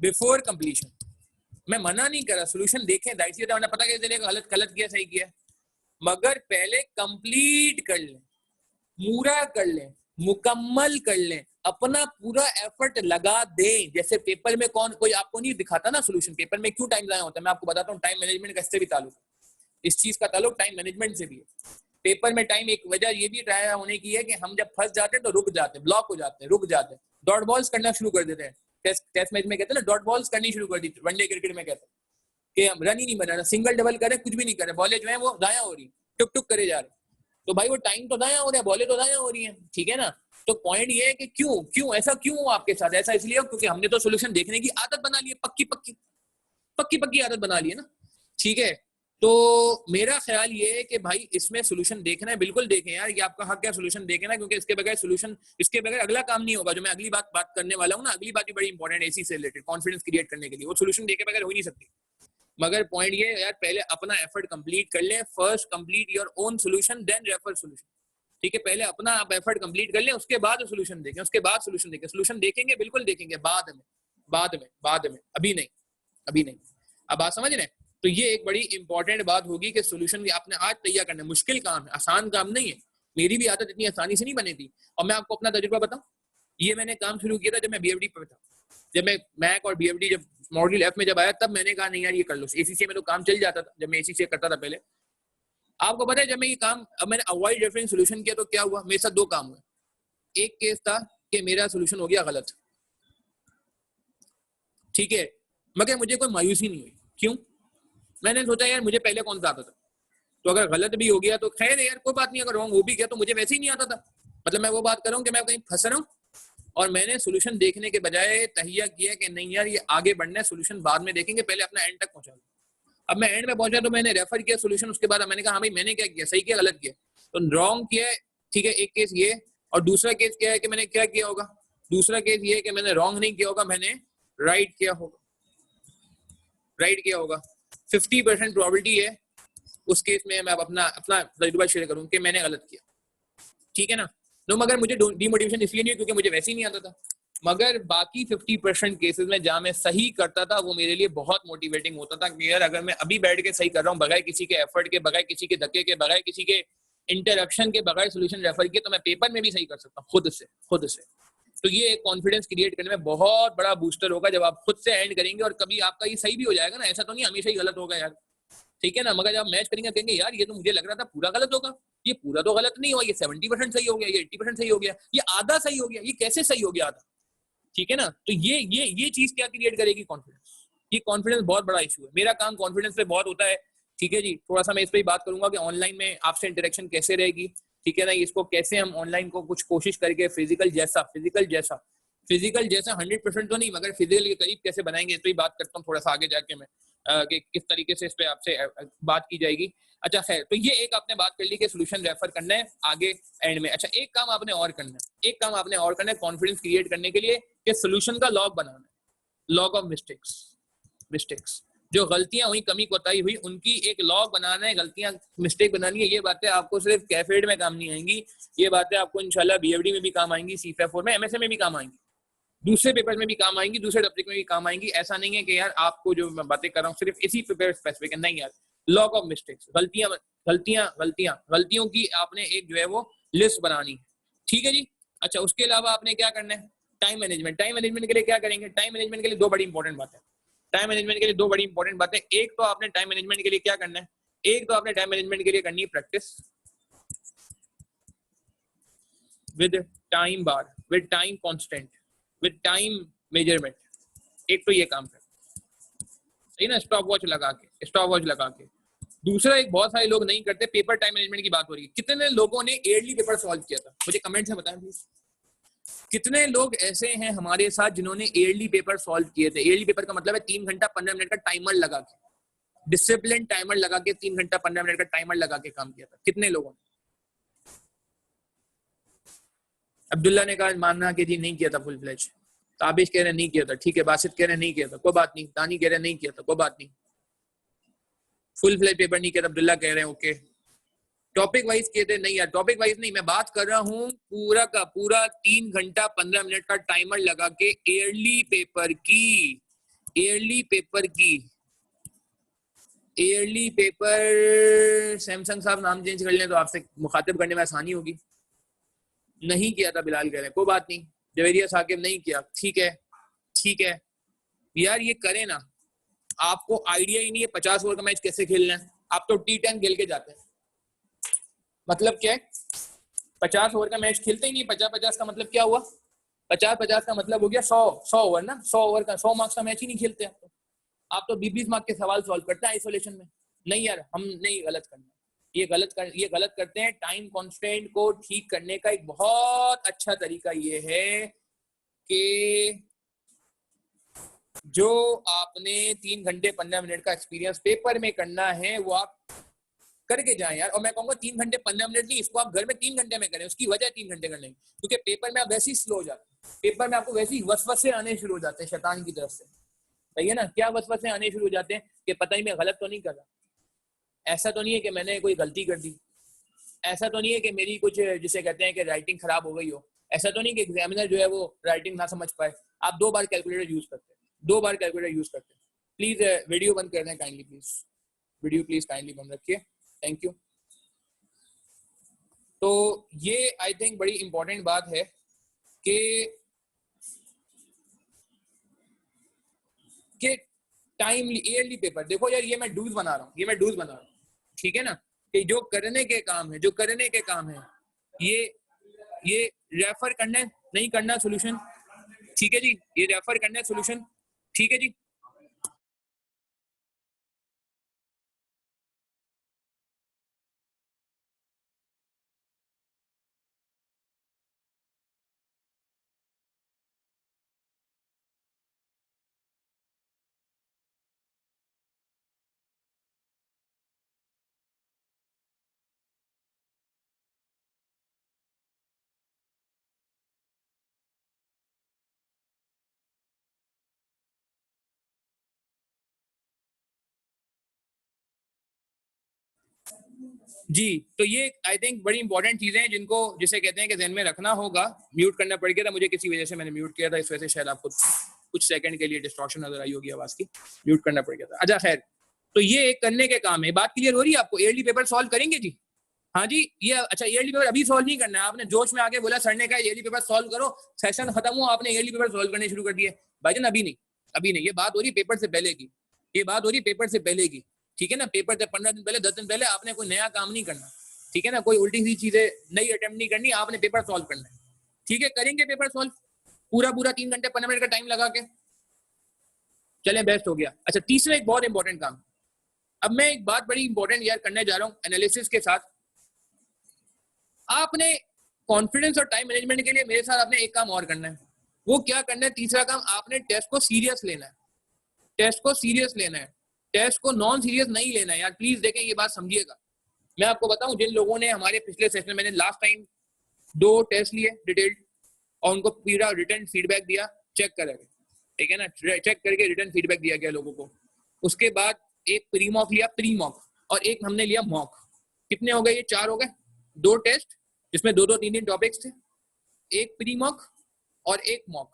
before completion. मैं मना नहीं कर रहा, सॉल्यूशन देखें, दाइसी होता पता कैसे चलेगा गलत किया सही किया, मगर पहले कंप्लीट कर लें, पूरा कर लें, मुकम्मल कर लें, अपना पूरा एफर्ट लगा दें। जैसे पेपर में कोई आपको नहीं दिखाता ना सॉल्यूशन, पेपर में क्यों टाइम जाया होता है, मैं आपको बताता हूँ, टाइम मैनेजमेंट का इससे भी ताल्लुक है, इस चीज का ताल्लुक टाइम मैनेजमेंट से भी है। पेपर में टाइम एक वजह ये भी ट्राई होने की है कि हम जब फंस जाते हैं तो रुक जाते हैं, ब्लॉक हो जाते हैं, रुक जाते हैं, डॉट बॉल्स करना शुरू कर देते हैं। टेस्ट मैच में कहते हैं ना, डॉट बॉल्स करनी शुरू कर दी, वनडे क्रिकेट में कहते हैं कि हम रन ही नहीं बनाना, सिंगल डबल करें, कुछ भी नहीं करें, बॉलें जो है वो दाया हो रही, टुक टुक करे जा रहे, तो भाई वो टाइम तो दाया हो रहा है, बॉलें तो दाया हो रही है, ठीक है ना। तो पॉइंट ये है कि क्यों ऐसा क्यों हो आपके साथ, ऐसा इसलिए क्योंकि हमने तो सॉल्यूशन देखने की आदत बना ली है, पक्की आदत बना ली है ना, ठीक है। तो मेरा ख्याल ये है कि भाई इसमें सोल्यूशन देखना है, बिल्कुल देखें यार, ये आपका हक है सोल्यूशन देखना, क्योंकि इसके बगैर सोल्यूशन, इसके बगैर अगला काम नहीं होगा। जो मैं अगली बात करने वाला हूँ ना, अगली बात भी बड़ी इंपॉर्टेंट है इसी से रिलेटेड, कॉन्फिडेंस क्रिएट करने के लिए, वो सोल्यूशन देखे बगैर हो ही नहीं सकती। मगर पॉइंट ये यार, पहले अपना एफर्ट कंप्लीट कर लें, first complete your own solution then refer solution, ठीक है। पहले अपना आप एफर्ट कंप्लीट कर लें, उसके बाद सोल्यूशन देखें, उसके बाद सोल्यूशन देखें। सोल्यूशन देखेंगे, बिल्कुल देखेंगे, बाद में, अभी नहीं, अभी नहीं। अब बात समझ रहे हैं? तो ये एक बड़ी इंपॉर्टेंट बात होगी कि सोल्यूशन आपने आज तैयार करना है। मुश्किल काम है, आसान काम नहीं है। मेरी भी आदत इतनी आसानी से नहीं बनी थी। और मैं आपको अपना तजुर्बा बताऊं, ये मैंने काम शुरू किया था जब मैं बीएफडी पे था। जब मैं मैक और बीएफडी जब मॉड्यूल एफ में जब आया, तब मैंने कहा नहीं यार ये कर लो। एसीसी में तो काम चल जाता था जब मैं एसीसी करता था पहले। आपको पता है जब मैं ये काम, अब मैंने अवॉइड रेफरेंस सोल्यूशन किया तो क्या हुआ मेरे साथ? दो काम हुए। एक केस था कि मेरा सोल्यूशन हो गया गलत, ठीक है, मगर मुझे कोई मायूसी नहीं हुई। क्यों? मैंने सोचा यार मुझे पहले कौन सा आता था, तो अगर गलत भी हो गया तो खैर यार कोई बात नहीं, अगर रॉन्ग हो भी गया तो मुझे वैसे ही नहीं आता था। मतलब मैं वो बात कर रहा हूँ कि मैं कहीं फंस रहा हूँ, और मैंने सोल्यूशन देखने के बजाय तहिया किया कि नहीं यार ये आगे बढ़ना है, सोल्यूशन बाद में देखेंगे, पहले अपना एंड तक पहुंचा। अब मैं एंड में पहुंचा तो मैंने रेफर किया सोल्यूशन, उसके बाद मैंने कहा हाँ भाई मैंने क्या किया, सही किया गलत किया, तो रॉन्ग किया है, ठीक है, एक केस ये। और दूसरा केस क्या है कि मैंने क्या किया होगा, दूसरा केस ये है कि मैंने रॉन्ग नहीं किया होगा, मैंने राइट किया होगा, राइट किया होगा। 50% प्रोबेबिलिटी है उस केस में मैं अपना तजुर्बा शेयर करूं कि मैंने गलत किया, ठीक है ना। नो, मगर मुझे डिमोटिवेशन इसलिए नहीं क्योंकि मुझे वैसे ही नहीं आता था, मगर बाकी 50% केसेस में जहां मैं सही करता था वो मेरे लिए बहुत मोटिवेटिंग होता था कि यार अगर मैं अभी बैठ के सही कर रहा हूँ बगैर किसी के एफर्ट के, बगैर किसी के धक्के के, बगैर किसी के इंटरप्शन के, बगैर सोल्यूशन रेफर किए, तो मैं पेपर में भी सही कर सकता हूँ खुद से। तो ये एक कॉन्फिडेंस क्रिएट करने में बहुत बड़ा बूस्टर होगा जब आप खुद से एंड करेंगे, और कभी आपका ये सही भी हो जाएगा ना, ऐसा तो नहीं हमेशा ही गलत होगा यार, ठीक है ना। मगर जब मैच करेंगे कहेंगे यार ये तो मुझे लग रहा था पूरा गलत होगा, ये पूरा तो गलत नहीं हुआ, ये 70% सही हो गया, ये 80% सही हो गया, ये आधा सही हो गया, ये कैसे सही हो गया आधा, ठीक है ना। तो ये चीज क्या क्रिएट करेगी? कॉन्फिडेंस। ये कॉन्फिडेंस बहुत बड़ा इशू है। मेरा काम कॉन्फिडेंस पे बहुत होता है, ठीक है जी। थोड़ा सा मैं इस पे ही बात करूंगा कि ऑनलाइन में आपसे इंटरेक्शन कैसे रहेगी, ठीक है ना, इसको कैसे हम ऑनलाइन को कुछ कोशिश करके फिजिकल जैसा 100% तो नहीं मगर फिजिकल के करीब कैसे बनाएंगे, इस पे ही बात करता हूँ थोड़ा सा आगे जाके मैं, कि किस तरीके से इस पे आपसे बात की जाएगी। अच्छा खैर, तो ये एक आपने बात कर ली कि सोल्यूशन रेफर करना है आगे एंड में। अच्छा, एक काम आपने और करना है कॉन्फिडेंस क्रिएट करने के लिए, कि सोल्यूशन का लॉग बनाना है, लॉग ऑफ मिस्टेक्स, जो गलतियां हुई, कमी कोताही हुई, उनकी एक लॉग बनाना है, गलतियां मिस्टेक बनानी है। ये बातें आपको सिर्फ कैफेड में काम नहीं आएंगी, ये बातें आपको इंशाल्लाह बीएफडी में भी काम आएंगी, C-FA4 में, एमएसए में भी काम आएंगी, दूसरे पेपर में भी काम आएंगी, दूसरे टॉपिक में भी काम आएंगी। ऐसा नहीं है कि यार आपको जो मैं बातें कर रहा हूँ सिर्फ इसी पेपर स्पेसिफिक है, नहीं यार। लॉग ऑफ मिस्टेक्स, गलतियों की आपने एक जो है वो लिस्ट बनानी है, ठीक है जी। अच्छा, उसके अलावा आपने क्या करना है? टाइम मैनेजमेंट के लिए क्या करेंगे? टाइम मैनेजमेंट के लिए दो बड़ी इंपॉर्टेंट बातें, एक तो आपने टाइम मैनेजमेंट के लिए क्या करना है, एक तो आपने टाइम मैनेजमेंट के लिए करनी है practice with time bar, with time constant, with time measurement. एक तो ये काम कर, सही ना, स्टॉप वॉच लगा के। दूसरा, एक बहुत सारे लोग नहीं करते, पेपर टाइम मैनेजमेंट की बात हो रही है, कितने लोगों ने ईयरली पेपर सॉल्व किया था? मुझे कमेंट से बताएं प्लीज, कितने लोग ऐसे हैं हमारे साथ जिन्होंने ईयरली पेपर सॉल्व किए थे? ईयरली पेपर का मतलब है 3 घंटा 15 मिनट का टाइमर लगा के, डिसिप्लिन टाइमर लगा के 3 घंटा 15 मिनट का टाइमर लगा के काम किया था। कितने लोगों ने? अब्दुल्ला ने कहा मानना कि जी नहीं किया था फुल फ्लेज, ताबिश कह रहे नहीं किया था, ठीक है, बासित कह रहे नहीं किया था, कोई बात नहीं, दानी कह रहे नहीं किया था, कोई बात नहीं, फुल फ्लेज पेपर नहीं किया था, अब्दुल्ला कह रहे हैं ओके। टॉपिक वाइज किए थे? नहीं यार, टॉपिक वाइज नहीं, मैं बात कर रहा हूँ पूरा का पूरा 3 घंटा 15 मिनट का टाइमर लगा के ईयरली पेपर सैमसंग साहब नाम चेंज कर लें तो आपसे मुखातिब करने में आसानी होगी। नहीं किया था, बिलाल कह रहे हैं, कोई बात नहीं, जवेरिया साकिब नहीं किया, ठीक है यार, ये करें ना, आपको आइडिया ही नहीं है 50 ओवर का मैच कैसे खेलना है। आप तो T10 खेल के जाते हैं, मतलब क्या है, 50 ओवर का मैच खेलते ही नहीं। 50-50 का मतलब क्या हुआ? 50-50 का मतलब हो गया 100 ओवर ना, 100 ओवर का 100 मार्क्स का मैच ही नहीं खेलते आप तो 20-20 मार्क्स के सवाल सॉल्व करते हैं आइसोलेशन में। नहीं यार, हम नहीं, गलत करना, ये गलत करते हैं। टाइम कांस्टेंट को ठीक करने का एक बहुत अच्छा तरीका ये है कि जो आपने 3 घंटे 15 मिनट का एक्सपीरियंस पेपर में करना है वो आप करके जाएं यार। और मैं कहूंगा 3 घंटे 15 मिनट नहीं, इसको आप घर में 3 घंटे में करें। उसकी वजह 3 घंटे करने की, क्योंकि पेपर में आप वैसे ही स्लो हो जाते हैं, पेपर में आपको वैसे ही वसवसे आने शुरू हो जाते हैं शैतान की तरफ से, सही है ना। क्या वसवसे आने शुरू हो जाते हैं कि पता नहीं मैं गलत तो नहीं कर रहा, ऐसा तो नहीं है कि मैंने कोई गलती कर दी, ऐसा तो नहीं है कि मेरी कुछ जिसे कहते हैं कि राइटिंग खराब हो गई हो, ऐसा तो नहीं कि एग्जामिनर जो है वो राइटिंग ना समझ पाए। आप 2 बार कैलकुलेटर यूज करते हैं, 2 बार कैलकुलेटर यूज करते हैं। प्लीज वीडियो बंद कर दें kindly, please video please kindly बंद रखिए, थैंक यू। तो ये आई थिंक बड़ी इंपॉर्टेंट बात है कि टाइमली ईयरली पेपर। देखो यार, ये मैं डूज बना रहा हूँ, ये मैं डूज बना रहा हूँ, ठीक है ना, कि जो करने के काम है, जो करने के काम है, ये रेफर करना है, नहीं करना सोल्यूशन, ठीक है जी, ये रेफर करना है सोल्यूशन, ठीक है जी। जी, तो ये आई थिंक बड़ी इंपॉर्टेंट चीजें हैं जिनको जिसे कहते हैं कि ध्यान में रखना होगा। म्यूट करना पड़ गया था मुझे, किसी वजह से मैंने म्यूट किया था, इस वजह से शायद आपको कुछ सेकंड के लिए डिस्टॉर्शन नजर आई होगी आवाज की, म्यूट करना पड़ गया था। अच्छा खैर, तो ये एक करने के काम है। बात क्लियर हो रही है आपको? ईयरली पेपर सॉल्व करेंगे जी? हाँ जी, ये अच्छा ईयरली पेपर अभी सॉल्व नहीं करना है, आपने जोश में आके बोला सर ने कहा ईयरली पेपर सॉल्व करो, सेशन खत्म हुआ आपने ईयरली पेपर सॉल्व करने शुरू कर दिए। भाईजान अभी नहीं, अभी नहीं, ये बात हो रही पेपर से पहले की, ये बात हो रही पेपर से पहले की, ठीक है ना। पेपर से 15 दिन पहले 10 दिन पहले आपने कोई नया काम नहीं करना, ठीक है ना, कोई उल्टी सी चीजें नई अटेम्प्ट नहीं करनी, आपने पेपर सॉल्व करना है, ठीक है। करेंगे पेपर सॉल्व पूरा पूरा 3 घंटे 15 मिनट का टाइम लगा के, चले बेस्ट हो गया। अच्छा, तीसरा एक बहुत इंपॉर्टेंट काम, अब मैं एक बात बड़ी इंपॉर्टेंट यार करने जा रहा हूँ एनालिसिस के साथ। आपने कॉन्फिडेंस और टाइम मैनेजमेंट के लिए मेरे साथ आपने एक काम और करना है। वो क्या करना है? तीसरा काम, आपने टेस्ट को सीरियस लेना है, टेस्ट को सीरियस लेना है, टेस्ट को नॉन सीरियस नहीं लेना है यार, प्लीज देखें ये बात समझिएगा। मैं आपको बताऊं, जिन लोगों ने हमारे पिछले सेशन, मैंने लास्ट टाइम 2 टेस्ट लिए डिटेल्ड और उनको पूरा रिटर्न फीडबैक दिया, चेक करेंगे, ठीक है ना, चेक करके रिटर्न फीडबैक दिया गया लोगों को। उसके बाद एक प्री मॉक लिया, प्री मॉक, और एक हमने लिया मॉक। कितने हो गए? ये 4 हो गए। 2 टेस्ट जिसमें 2-2 3-3 टॉपिक्स थे, एक प्री मॉक और एक मॉक,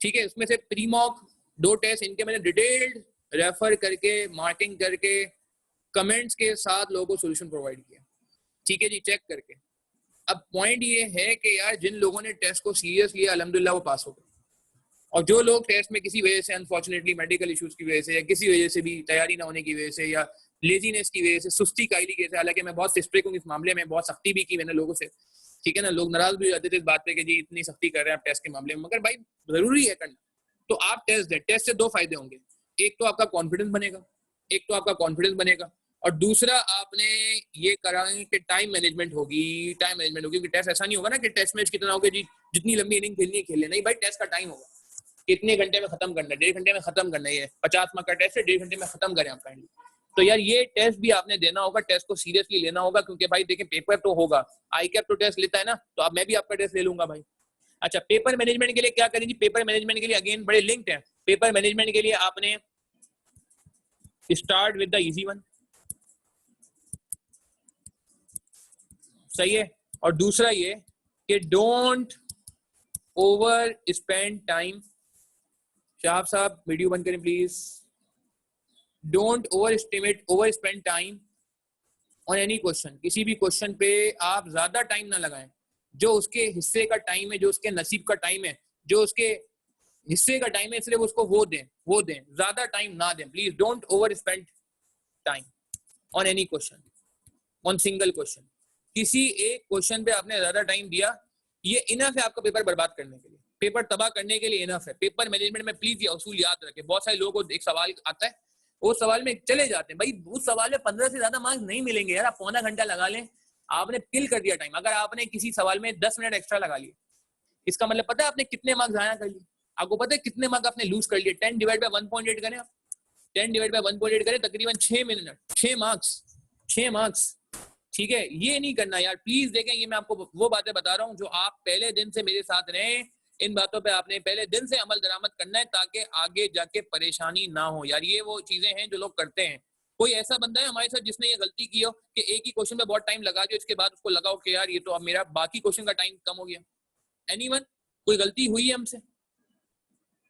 ठीक है। उसमें से प्री मॉक 2 टेस्ट, इनके मैंने डिटेल्ड रेफर करके, मार्किंग करके, कमेंट्स के साथ लोगों को सॉल्यूशन प्रोवाइड किया, ठीक है जी, चेक करके। अब पॉइंट ये है कि यार जिन लोगों ने टेस्ट को सीरियस लिया अल्हम्दुलिल्लाह वो पास हो गए, और जो लोग टेस्ट में किसी वजह से, अनफॉर्चुनेटली मेडिकल इश्यूज की वजह से या किसी वजह से भी, तैयारी ना होने की वजह से या लेजीनेस की वजह से, सुस्ती कायली की वजह से, हालांकि मैं बहुत स्ट्रिक्ट हूँ इस मामले में, बहुत सख्ती भी की मैंने लोगों से, ठीक है ना। लोग नाराज भी हो जाते थे इस बात पे कि जी इतनी सख्ती कर रहे हैं आप टेस्ट के मामले में, मगर भाई जरूरी है करना। तो आप टेस्ट दें, टेस्ट से 2 फायदे होंगे, एक तो आपका कॉन्फिडेंस बनेगा, एक तो आपका कॉन्फिडेंस बनेगा, और दूसरा आपने ये करा कि टाइम मैनेजमेंट होगी, टाइम मैनेजमेंट होगी। टेस्ट ऐसा नहीं होगा ना कि टेस्ट मैच कितना होगा जी, जितनी लंबी इनिंग खेलनी है खेलने, नहीं भाई, टेस्ट का टाइम होगा, कितने घंटे में खत्म करना है, 1.5 घंटे में खत्म करना है, 50 मार्क का टेस्ट है, 1.5 घंटे में खत्म करें आप काइंडली। तो यार ये टेस्ट भी आपने देना होगा, टेस्ट को सीरियसली लेना होगा, क्योंकि भाई देखें पेपर तो होगा, आई कैप तो टेस्ट लेता है ना, तो अब मैं भी आपका टेस्ट ले लूंगा भाई। अच्छा, पेपर मैनेजमेंट के लिए क्या करें जी? पेपर मैनेजमेंट के लिए अगेन बड़े लिंक्ड हैं। पेपर मैनेजमेंट के लिए आपने start with the easy one, सही है। और दूसरा ये कि don't over spend time, Shah साहब वीडियो बंद करें please. Don't over spend time on any question, किसी भी क्वेश्चन पे आप ज्यादा टाइम ना लगाएं, जो उसके हिस्से का टाइम है, जो उसके नसीब का टाइम है, जो उसके हिस्से का टाइम है, सिर्फ उसको वो दें, ज्यादा टाइम ना दें please. Don't over spend time on any question, on single question. किसी एक क्वेश्चन पे आपने ज्यादा टाइम दिया, ये इनफ है आपका पेपर बर्बाद करने के लिए, पेपर तबाह करने के लिए इनफ है। पेपर मैनेजमेंट में प्लीज ये असूल याद रखें। बहुत सारे लोगों को एक सवाल आता है, वो सवाल में चले जाते हैं, भाई उस सवाल में 15 से ज्यादा मार्क्स नहीं मिलेंगे यार, आप पौना घंटा लगा लें, आपने किल कर दिया टाइम। अगर आपने किसी सवाल में 10 मिनट एक्स्ट्रा लगा लिए, इसका मतलब पता है आपने कितने मार्क्स जाया कर लिए? आपको पता है कितने मार्क आपने लूज कर लिए? 10 डिवाइड बाय 1.8 करें आप, 10 डिवाइड बाय 1.8 करें, तकरीबन 6 मिनट, 6 मार्क्स, 6 मार्क्स। ठीक है, ये नहीं करना यार प्लीज। देखें, ये मैं आपको वो बातें बता रहा हूँ जो आप पहले दिन से मेरे साथ रहे, इन बातों पे आपने पहले दिन से अमल दरामद करना है ताकि आगे जाके परेशानी ना हो यार। ये वो चीजें हैं जो लोग करते हैं। कोई ऐसा बंदा है हमारे साथ जिसने ये गलती की हो कि एक ही क्वेश्चन पे बहुत टाइम लगा दिया, इसके बाद उसको लगा हो कि यार ये तो अब मेरा बाकी क्वेश्चन का टाइम कम हो गया? एनीवन? कोई गलती हुई है हमसे?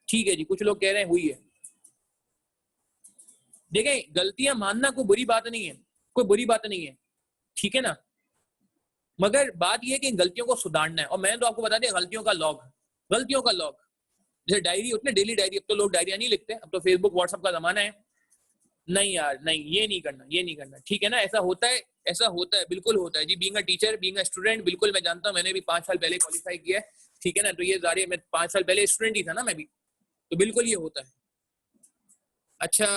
ठीक है जी, कुछ लोग कह रहे हैं हुई है। देखें, गलतियां मानना कोई बुरी बात नहीं है, कोई बुरी बात नहीं है, ठीक है ना, मगर बात यह है कि इन गलतियों को सुधारना है। और मैंने तो आपको बता दिया गलतियों का लॉग, गलतियों का लॉग। जैसे डायरी होती है, डेली डायरी, अब तो लोग डायरिया नहीं लिखते, अब तो फेसबुक व्हाट्सएप का जमाना है। नहीं यार नहीं, ये नहीं करना, ये नहीं करना, ठीक है ना। ऐसा होता है, ऐसा होता है, बिल्कुल होता है जी। Being a teacher, being a student, बिल्कुल मैं जानता हूँ, मैंने भी 5 साल पहले क्वालिफाई किया है, ठीक है ना। तो ये जारी है, मैं 5 साल पहले स्टूडेंट ही था ना मैं भी, तो बिल्कुल ये होता है। अच्छा,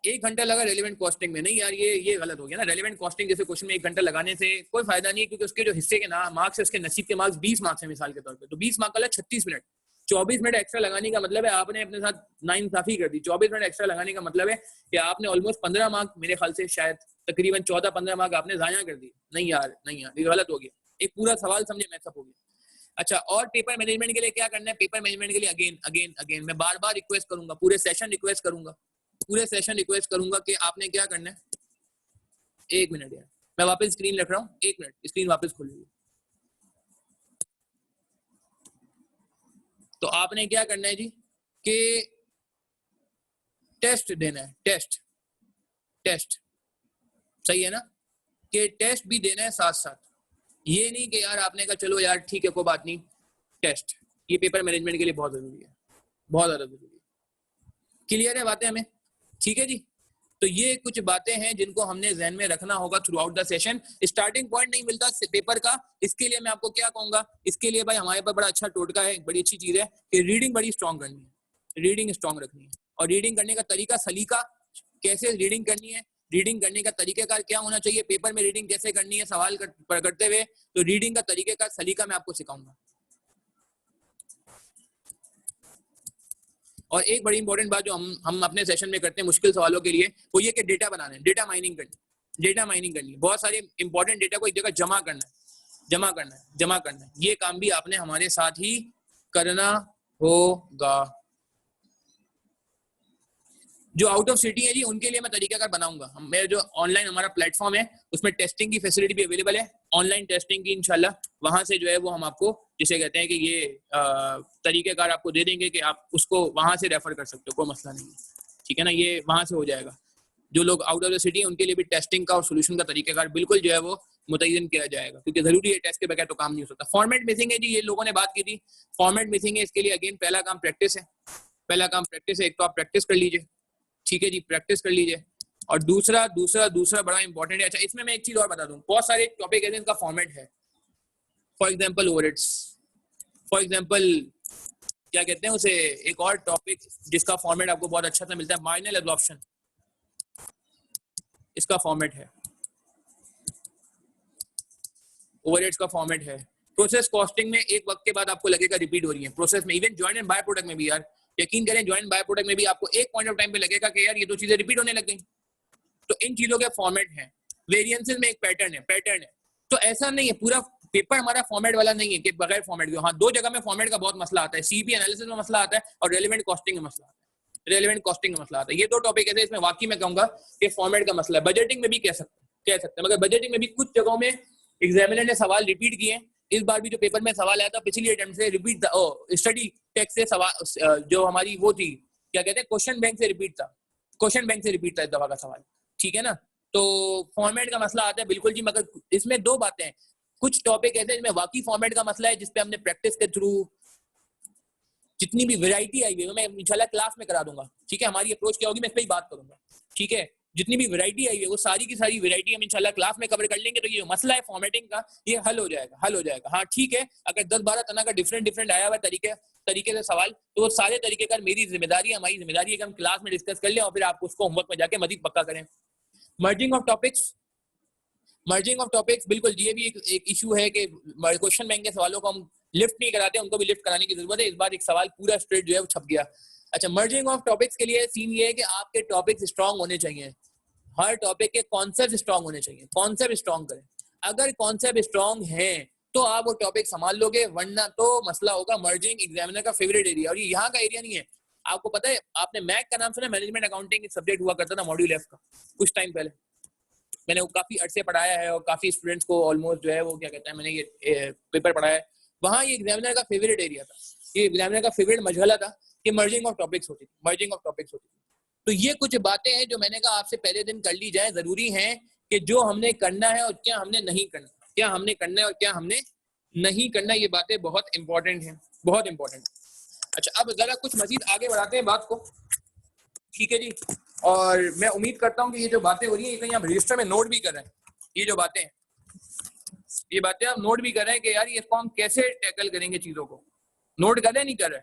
1 घंटा लगा रेलिवेंट कॉस्टिंग में? नहीं यार, ये गलत हो गया ना। रेलिवेंट कॉस्टिंग जैसे क्वेश्चन में 1 घंटा लगाने से कोई फायदा नहीं है, क्योंकि उसके जो हिस्से के ना मार्क्स है, उसके नसीब के मार्क्स 20 मार्क्स है मिसाल के तौर पे, तो 20 मार्क का 36 मिनट, 24 मिनट एक्स्ट्रा लगाने का मतलब है आपने अपने साथ नाइंसाफी कर दी। 24 मिनट एक्स्ट्रा लगाने का मतलब है कि आपने ऑलमोस्ट 15 मार्क, मेरे ख्याल से शायद तकरीबन 14-15 मार्क आपने जाया कर दी। नहीं यार, नहीं यार, ये गलत हो गया, एक पूरा सवाल समझे मैसअप हो गया। अच्छा, और पेपर मैनेजमेंट के लिए क्या करना है? पेपर मैनेजमेंट के लिए अगेन अगेन अगेन मैं बार बार रिक्वेस्ट करूंगा, पूरे सेशन रिक्वेस्ट करूंगा, पूरे सेशन रिक्वेस्ट करूंगा कि आपने क्या करना है। 1 मिनट यार, मैं वापस स्क्रीन रख रहा हूँ, 1 मिनट, स्क्रीन वापस खोल लीजिए। तो आपने क्या करना है जी कि टेस्ट देना है, टेस्ट, टेस्ट, सही है ना, कि टेस्ट भी देना है साथ साथ। ये नहीं कि यार आपने कहा चलो यार ठीक है कोई बात नहीं, टेस्ट, ये पेपर मैनेजमेंट के लिए बहुत जरूरी है, बहुत ज्यादा जरूरी है। क्लियर है बातें हमें? ठीक है जी। तो ये कुछ बातें हैं जिनको हमने ध्यान में रखना होगा through out the session. Starting point नहीं मिलता पेपर का, इसके लिए मैं आपको क्या कहूंगा, इसके लिए भाई हमारे पास बड़ा अच्छा टोटका है, बड़ी अच्छी चीज है कि रीडिंग बड़ी स्ट्रांग करनी है, रीडिंग स्ट्रांग रखनी है। और रीडिंग करने का तरीका, सलीका, कैसे रीडिंग करनी है, रीडिंग करने का तरीकेकार क्या होना चाहिए, पेपर में रीडिंग कैसे करनी है सवाल करते हुए, तो रीडिंग का तरीकेकार, सलीका मैं आपको सिखाऊंगा। और एक बड़ी इंपॉर्टेंट बात जो हम अपने सेशन में करते हैं मुश्किल सवालों के लिए, वो ये कि डेटा बनाना है, डेटा माइनिंग करनी, डेटा माइनिंग करनी है, बहुत सारे इंपॉर्टेंट डेटा को एक जगह जमा करना है, जमा करना है, जमा करना है। ये काम भी आपने हमारे साथ ही करना होगा। जो आउट ऑफ सिटी है जी, उनके लिए मैं तरीकाकार बनाऊंगा। मेरा जो ऑनलाइन हमारा प्लेटफॉर्म है उसमें टेस्टिंग की फैसिलिटी भी अवेलेबल है, ऑनलाइन टेस्टिंग की इंशाल्लाह। वहां से जो है वो हम आपको जिसे कहते हैं कि ये तरीकेकार आपको दे देंगे कि आप उसको वहां से रेफर कर सकते हो, कोई मसला नहीं है, ठीक है ना, ये वहां से हो जाएगा। जो लोग आउट ऑफ द सिटी उनके लिए भी टेस्टिंग का और सोल्यूशन का तरीकेकार बिल्कुल जो है वो मुतय्यन किया जाएगा, क्योंकि जरूरी है, टेस्ट के बगैर तो काम नहीं हो सकता। फॉर्मेट मिसिंग है जी, ये लोगों ने बात की थी, फॉर्मेट मिसिंग है, इसके लिए अगेन पहला काम प्रैक्टिस है, पहला काम प्रैक्टिस है। एक तो आप प्रैक्टिस कर लीजिए, ठीक है जी, प्रैक्टिस कर लीजिए। और दूसरा दूसरा दूसरा बड़ा इंपॉर्टेंट है। अच्छा, इसमें मैं एक चीज और बता दूं, बहुत सारे टॉपिक ऐसे इनका फॉर्मेट है, for example overheads, for example क्या कहते हैं उसे, एक और टॉपिक जिसका फॉर्मेट आपको बहुत अच्छा सा मिलता है, मार्जिनल एब्जॉर्प्शन, इसका फॉर्मेट है, ओवरहेड्स का फॉर्मेट है। प्रोसेस कॉस्टिंग में एक वक्त के बाद आपको लगेगा रिपीट हो रही है प्रोसेस में, even joint and by product में भी यार, यकीन करें जॉइंट बाय प्रोडक्ट में भी आपको एक पॉइंट ऑफ टाइम पे लगेगा कि यार ये दो चीजें रिपीट होने लग गई। तो इन चीजों के फॉर्मेट है, वेरिएंसेस में एक पैटर्न है, पैटर्न है। तो ऐसा नहीं है पूरा पेपर हमारा फॉर्मेट वाला नहीं है कि बगैर फॉर्मेट के। हाँ, 2 जगह में फॉर्मेट का बहुत मसला आता है, सीपी एनालिसिस में मसला आता है और रेलेवेंट कॉस्टिंग में मसला आता है, रेलेवेंट कॉस्टिंग में मसला आता है। ये 2 टॉपिक ऐसे इसमें वाकई में कहूंगा कि फॉर्मेट का मसला है। बजटिंग में भी कह सकते हैं, मगर बजटिंग में भी कुछ जगहों में एग्जामिनर ने सवाल रिपीट किए। इस बार भी जो पेपर में सवाल आया था पिछली अटेम्प्ट से रिपीट था, स्टडी टेक्स्ट से सवाल, जो हमारी वो थी क्या कहते हैं क्वेश्चन बैंक से रिपीट था, क्वेश्चन बैंक से रिपीट था इस दफा का सवाल, ठीक है ना। तो फॉर्मेट का मसला आता है बिल्कुल जी, मगर इसमें 2 बातें हैं, कुछ टॉपिक ऐसे जिसमें वाकई फॉर्मेट का मसला है, जिसपे हमने प्रैक्टिस के थ्रू जितनी भी वैरायटी आई है मैं इंशाल्लाह क्लास में करा दूंगा, ठीक है। हमारी अप्रोच क्या होगी मैं इस पे ही बात करूंगा, ठीक है। जितनी भी वैरायटी आई है वो सारी की सारी वैरायटी हम इंशाल्लाह क्लास में कवर कर लेंगे, तो ये मसला है फॉर्मेटिंग का ये हल हो जाएगा, हल हो जाएगा। हाँ ठीक है, अगर 10-12 तरह का डिफरेंट आया हुआ तरीके से सवाल, तो वो सारे तरीके का मेरी जिम्मेदारी है, हमारी जिम्मेदारी है कि हम क्लास में डिस्कस कर लें और फिर आप उसको होमवर्क में जाके मजीद पक्का करें। Merging of topics, merging of topics बिल्कुल ये भी एक इशू है कि क्वेश्चन बैंक के सवालों को हम लिफ्ट नहीं कराते उनको भी लिफ्ट कराने की जरूरत है। इस बार एक सवाल पूरा स्ट्रेट जो है वो छप गया। अच्छा, मर्जिंग ऑफ टॉपिक्स के लिए सीन ये है कि आपके टॉपिक्स स्ट्रांग होने चाहिए, हर टॉपिक के कॉन्सेप्ट स्ट्रांग होने चाहिए, कॉन्सेप्ट स्ट्रांग करें। अगर कॉन्सेप्ट स्ट्रांग है तो आप वो टॉपिक संभाल लोगे, वरना तो मसला होगा। मर्जिंग एग्जामिनर का फेवरेट एरिया, और ये यहाँ का एरिया नहीं है। आपको पता है, आपने मैक का नाम सुना? मैनेजमेंट अकाउंटिंग एक सब्जेक्ट हुआ करता था मॉड्यूल एफ का, कुछ टाइम पहले। मैंने वो काफी अरसे पढ़ाया है और काफी स्टूडेंट्स को ऑलमोस्ट जो है वो क्या कहते हैं, मैंने ये पेपर पढ़ाया है। वहाँ ये एग्जामिनर का फेवरेट एरिया था, ये एग्जामिनर का फेवरेट मशगला था कि मर्जिंग ऑफ टॉपिक्स होती थी, मर्जिंग ऑफ टॉपिक्स होती थी। तो ये कुछ बातें हैं जो मैंने कहा आपसे पहले दिन कर ली जाए। जरूरी है कि जो हमने करना है और क्या हमने नहीं करना, क्या हमने करना है और क्या हमने नहीं करना, ये बातें बहुत इंपॉर्टेंट हैं, बहुत इंपॉर्टेंट। अच्छा, अब जरा कुछ मजीद आगे बढ़ाते हैं बात को, ठीक है जी। और मैं उम्मीद करता हूँ कि ये जो बातें हो रही है, ये कहीं आप रजिस्टर में नोट भी कर रहे हैं। ये जो बातें हैं, ये बातें आप नोट भी कर रहे हैं कि यार ये इसको हम कैसे टैकल करेंगे, चीजों को नोट कर रहे हैं, नहीं कर रहे?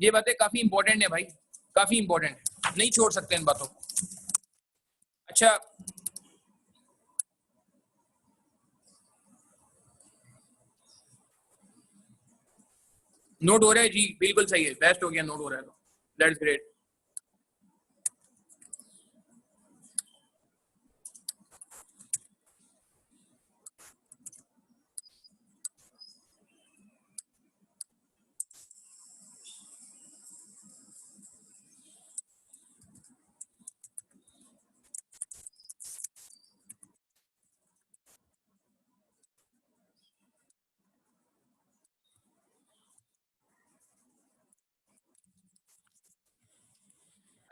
ये बातें काफी इंपॉर्टेंट है भाई, काफी इंपॉर्टेंट है, नहीं छोड़ सकते इन बातों को। अच्छा, नोट हो रहा है जी, बिल्कुल सही है, बेस्ट हो गया, नोट हो रहा है तो दैट्स ग्रेट।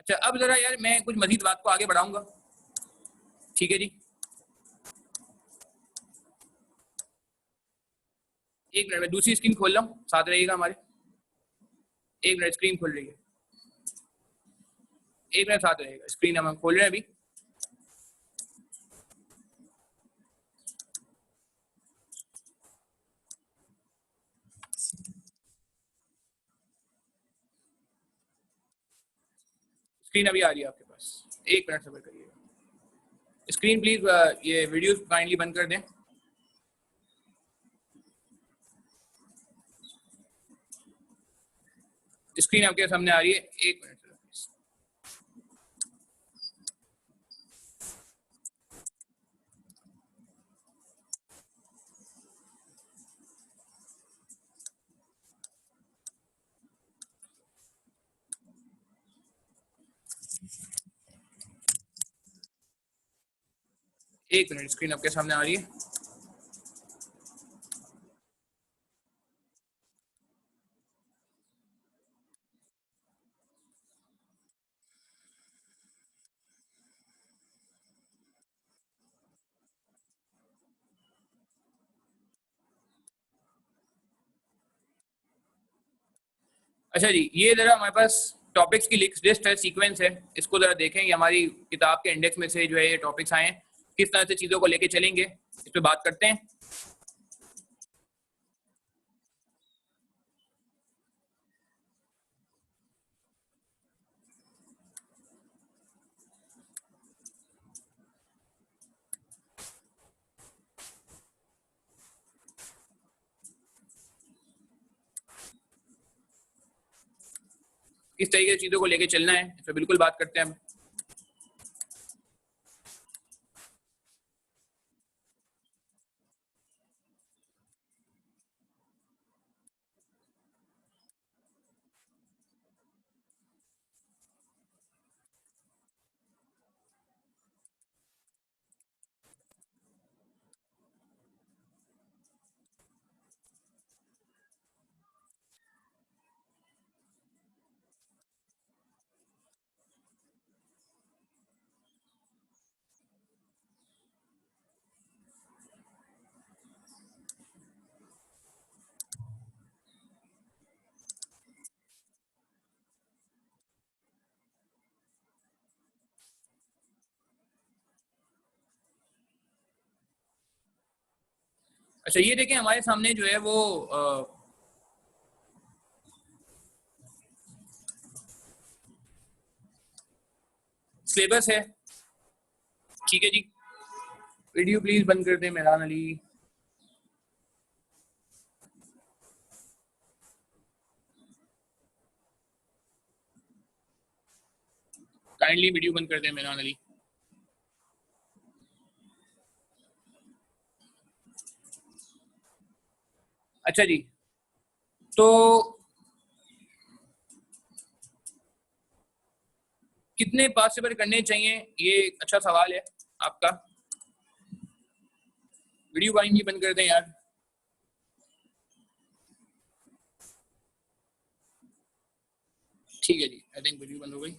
अच्छा, अब जरा यार मैं कुछ मजीद बात को आगे बढ़ाऊंगा, ठीक है जी। एक मिनट में दूसरी स्क्रीन खोल रहा हूँ, साथ रहिएगा हमारे। एक मिनट, स्क्रीन खोल रही है, एक मिनट साथ रहेगा, स्क्रीन हम खोल रहे हैं अभी। स्क्रीन अभी आ रही है आपके पास, एक मिनट सब्र करिएगा। स्क्रीन प्लीज ये वीडियो काइंडली बंद कर दें। स्क्रीन आपके सामने आ रही है, एक मिनट। एक मिनट, स्क्रीन आपके सामने आ रही है। अच्छा जी, ये जरा हमारे पास टॉपिक्स की लिस्ट है, सीक्वेंस है, इसको जरा देखें। ये हमारी किताब के इंडेक्स में से जो है ये टॉपिक्स आए हैं, किस तरह से चीजों को लेके चलेंगे इस पे बात करते हैं। किस तरीके से चीजों को लेके चलना है, इस पे बिल्कुल बात करते हैं हम। अच्छा, ये देखें हमारे सामने जो है वो सिलेबस है। ठीक है जी, वीडियो प्लीज बंद कर दें मेहरान अली। काइंडली वीडियो बंद कर दें मेहरान अली। अच्छा जी, तो कितने पास पेपर करने चाहिए, ये अच्छा सवाल है आपका। वीडियो काइंडली बंद कर दें यार। ठीक है जी, आई थिंक वीडियो बंद हो गई।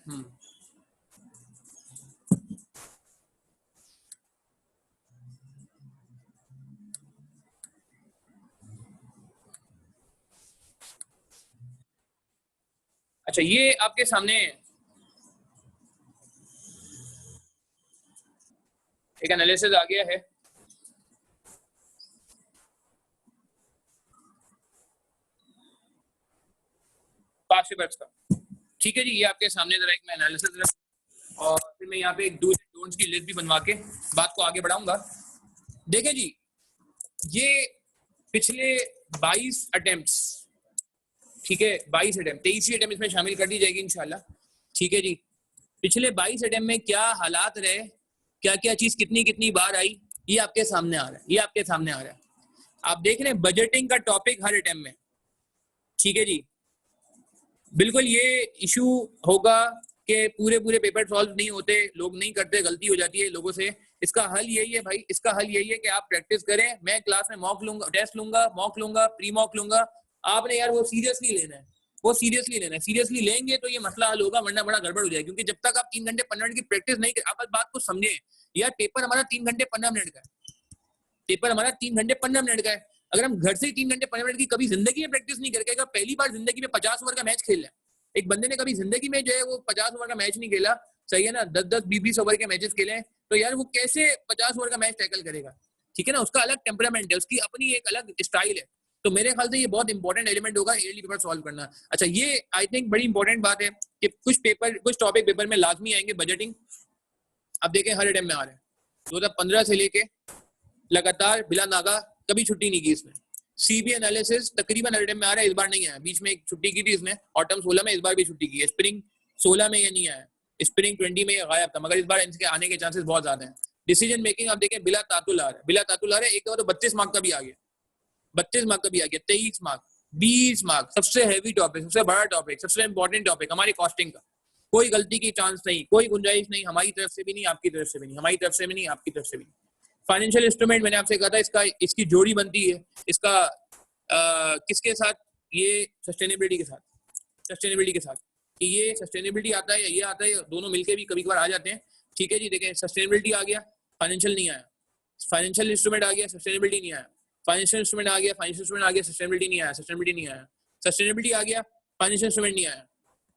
अच्छा, ये आपके सामने एक एनालिसिस आ गया है। पास पेपर्स का, ठीक है जी, ये आपके सामने जरा एक मैं एनालिसिस और फिर मैं यहाँ पे एक डूज एंड डोंट्स की लिस्ट भी बनवा के बात को आगे बढ़ाऊंगा। देखिए जी, ये पिछले 22 अटेम्प्ट्स, ठीक है 22 अटेम्प्ट, 23वीं अटेम्प्ट इसमें शामिल कर दी जाएगी इंशाल्लाह। ठीक है जी, पिछले 22 अटेम्प्ट में क्या हालात रहे, क्या क्या चीज कितनी कितनी बार आई, ये आपके सामने आ रहा है, ये आपके सामने आ रहा है। आप देख रहे हैं बजटिंग का टॉपिक हर अटेम्प्ट में। ठीक है जी, बिल्कुल ये इशू होगा कि पूरे पूरे पेपर सॉल्व नहीं होते, लोग नहीं करते, गलती हो जाती है लोगों से। इसका हल यही है भाई, इसका हल यही है कि आप प्रैक्टिस करें। मैं क्लास में मॉक लूंगा, टेस्ट लूंगा, मॉक लूंगा, प्री मॉक लूंगा। आपने यार वो सीरियसली लेना है, वो सीरियसली लेना है। सीरियसली लेंगे तो ये मसला हल होगा, वरना बड़ा गड़बड़ हो जाएगा। क्योंकि जब तक आप 3 घंटे 15 मिनट की प्रैक्टिस नहीं कर, आप बस बात को समझे यार, पेपर हमारा 3 घंटे 15 मिनट का है। पेपर हमारा 3 घंटे 15 मिनट का है। अगर हम घर से ही 3 घंटे 15 मिनट की कभी जिंदगी में प्रैक्टिस नहीं करके, अगर पहली बार जिंदगी में 50 ओवर का मैच खेल रहे हैं, एक बंदे ने कभी जिंदगी में जो है वो 50 ओवर का मैच नहीं खेला, सही है ना, 10-10 20-20 ओवर के मैचेस खेले, तो यार वो कैसे 50 ओवर का मैच टैकल करेगा। ठीक है ना, उसका अलग टेम्परामेंट है, उसकी अपनी एक अलग स्टाइल है। तो मेरे ख्याल से ये बहुत इंपॉर्टेंट एलिमेंट होगा ईयरली पेपर सॉल्व करना। अच्छा, ये आई थिंक बड़ी इंपॉर्टेंट बात है कि कुछ टॉपिक पेपर में लाजमी आएंगे। बजटिंग अब देखें हर टाइम में आ रहे हैं, 2015 से लेके लगातार बिला नागा कभी छुट्टी नहीं की इसने। सीबी एनालिसिस तकरीबन हर टाइम में आ रहा है, इस बार नहीं आया, बीच में एक छुट्टी की थी इसने ऑटम 16 में, इस बार भी छुट्टी की है। स्प्रिंग 16 में ये नहीं आया, स्प्रिंग 20 में ये गायब था, मगर इस बार इनके आने के चांसेस बहुत ज्यादा हैं। डिसीजन मेकिंग आप देखें बिला तातुल आ रहा है, बिला तातुल आ रहा है। एक तो 32 मार्क का भी आ गया, 32 मार्क का भी आ गया, 23 मार्क, 20 मार्क। सबसे हैवी टॉपिक, सबसे बड़ा टॉपिक, सबसे इंपॉर्टेंट टॉपिक हमारी कॉस्टिंग का। कोई गलती की चांस नहीं, कोई गुंजाइश नहीं, हमारी तरफ से भी नहीं, आपकी तरफ से भी नहीं, हमारी तरफ से भी नहीं, आपकी तरफ से भी नहीं। फाइनेंशियल इंस्ट्रूमेंट मैंने आपसे कहा था, इसकी जोड़ी बनती है इसका किसके साथ, ये सस्टेनेबिलिटी के साथ, सस्टेनेबिलिटी के साथ, कि ये सस्टेनेबिलिटी आता है या ये आता है, दोनों मिलके भी कभी कभार आ जाते हैं। ठीक है जी, देखें सस्टेनेबिलिटी आ गया, फाइनेंशियल नहीं आया, फाइनेंशियल इंस्ट्रूमेंट आ गया, सस्टेनेबिलिटी नहीं आया, फाइनेंशियल इंस्ट्रूमेंट आ गया, फाइनेंशियल इंस्ट्रूमेंट आ गया, सस्टेनेबिलिटी नहीं आया, सस्टेनेबिलिटी नहीं आया, सस्टेनेबिलिटी आ गया, फाइनेंशियल इंस्ट्रूमेंट नहीं आया।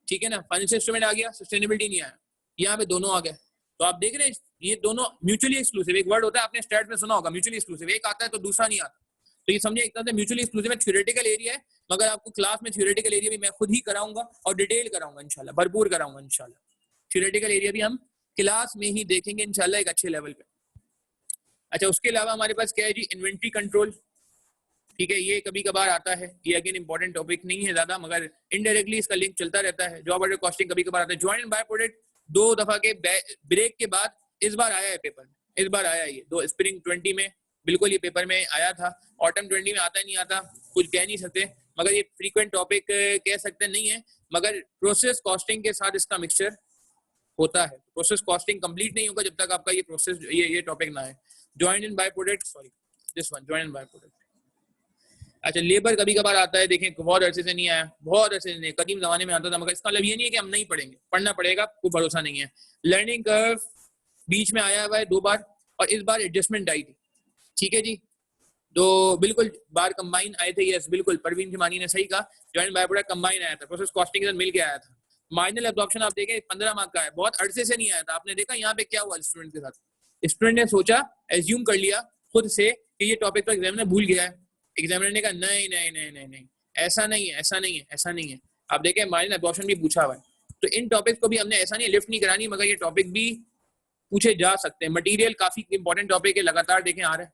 ठीक है ना, फाइनेंशियल इंस्ट्रूमेंट आ गया, सस्टेनेबिलिटी नहीं आया, यहाँ पे दोनों आ गए। तो आप देख रहे हैं ये दोनों म्यूचुअली एक्सक्लूसिव, एक वर्ड होता है आपने स्टैट में सुना होगा, म्यूचुअली एक्सक्लूसिव, एक आता है तो दूसरा नहीं आता। तो ये समझिए एक तरह से म्यूचुअली एक्सक्लूसिव में थ्योरेटिकल एरिया है, मगर आपको क्लास में थ्योरेटिकल एरिया भी मैं खुद ही कराऊंगा और डिटेल कराऊंगा इंशाल्लाह, भरपूर कराऊंगा इंशाल्लाह। थ्योरेटिकल एरिया भी हम क्लास में ही देखेंगे इंशाल्लाह एक अच्छे लेवल पे। अच्छा, उसके अलावा हमारे पास क्या है जी, इन्वेंट्री कंट्रोल। ठीक है, ये कभी कभार आता है, ये अगेन इंपॉर्टेंट टॉपिक नहीं है ज्यादा, मगर इनडायरेक्टली इसका लिंक चलता रहता है। जॉब ऑर्डर कॉस्टिंग कभी कभार आता है। ज्वाइंट एंड बाय प्रोडक्ट 2 दफा के ब्रेक के बाद इस बार आया है पेपर में, इस बार आया है ये, दो स्प्रिंग 20 में बिल्कुल ये पेपर में आया था, ऑटम 20 में आता नहीं आता कुछ कह नहीं सकते, मगर ये फ्रीक्वेंट टॉपिक कह सकते नहीं है। मगर प्रोसेस कॉस्टिंग के साथ इसका मिक्सचर होता है। प्रोसेस कॉस्टिंग कंप्लीट नहीं होगा जब तक आपका ये प्रोसेस ये टॉपिक ना है। Joint and by product, sorry this one, joint and by product. अच्छा, लेबर कभी कभार आता है, देखें बहुत अरसे से नहीं आया, बहुत अरसे से नहीं, कदीम जमाने में आता था, मगर इसका मतलब ये नहीं है कि हम नहीं पढ़ेंगे, पढ़ना पड़ेगा, कोई भरोसा नहीं है। लर्निंग कर्व बीच में आया हुआ है 2 बार, और इस बार एडजस्टमेंट आई थी। ठीक है जी, तो बिल्कुल बार कंबाइन आए थे, यस बिल्कुल परवीन हिमानी ने सही कहा, ज्वाइंट बाय प्रोडक्ट कंबाइन आया था, प्रोसेस कॉस्टिंग के साथ मिल के आया था। माइनर एब्जॉर्प्शन आप देखें 15 मार्क का है, बहुत अरसे से नहीं आया था। आपने देखा यहाँ पे क्या हुआ स्टूडेंट के साथ, स्टूडेंट ने सोचा, एज्यूम कर लिया खुद से कि ये टॉपिक तो एग्जामिनर भूल गया है। एग्जामिनर ने कहा नहीं नहीं नहीं नहीं नहीं, ऐसा नहीं है, ऐसा नहीं है, ऐसा नहीं है। आप देखें माइनर एब्जॉर्प्शन भी पूछा हुआ है, तो इन टॉपिक को भी हमने ऐसा नहीं लिफ्ट नहीं करानी, मगर ये टॉपिक भी पूछे जा सकते हैं। मटेरियल काफी इंपॉर्टेंट टॉपिक है, लगातार देखें आ रहा है,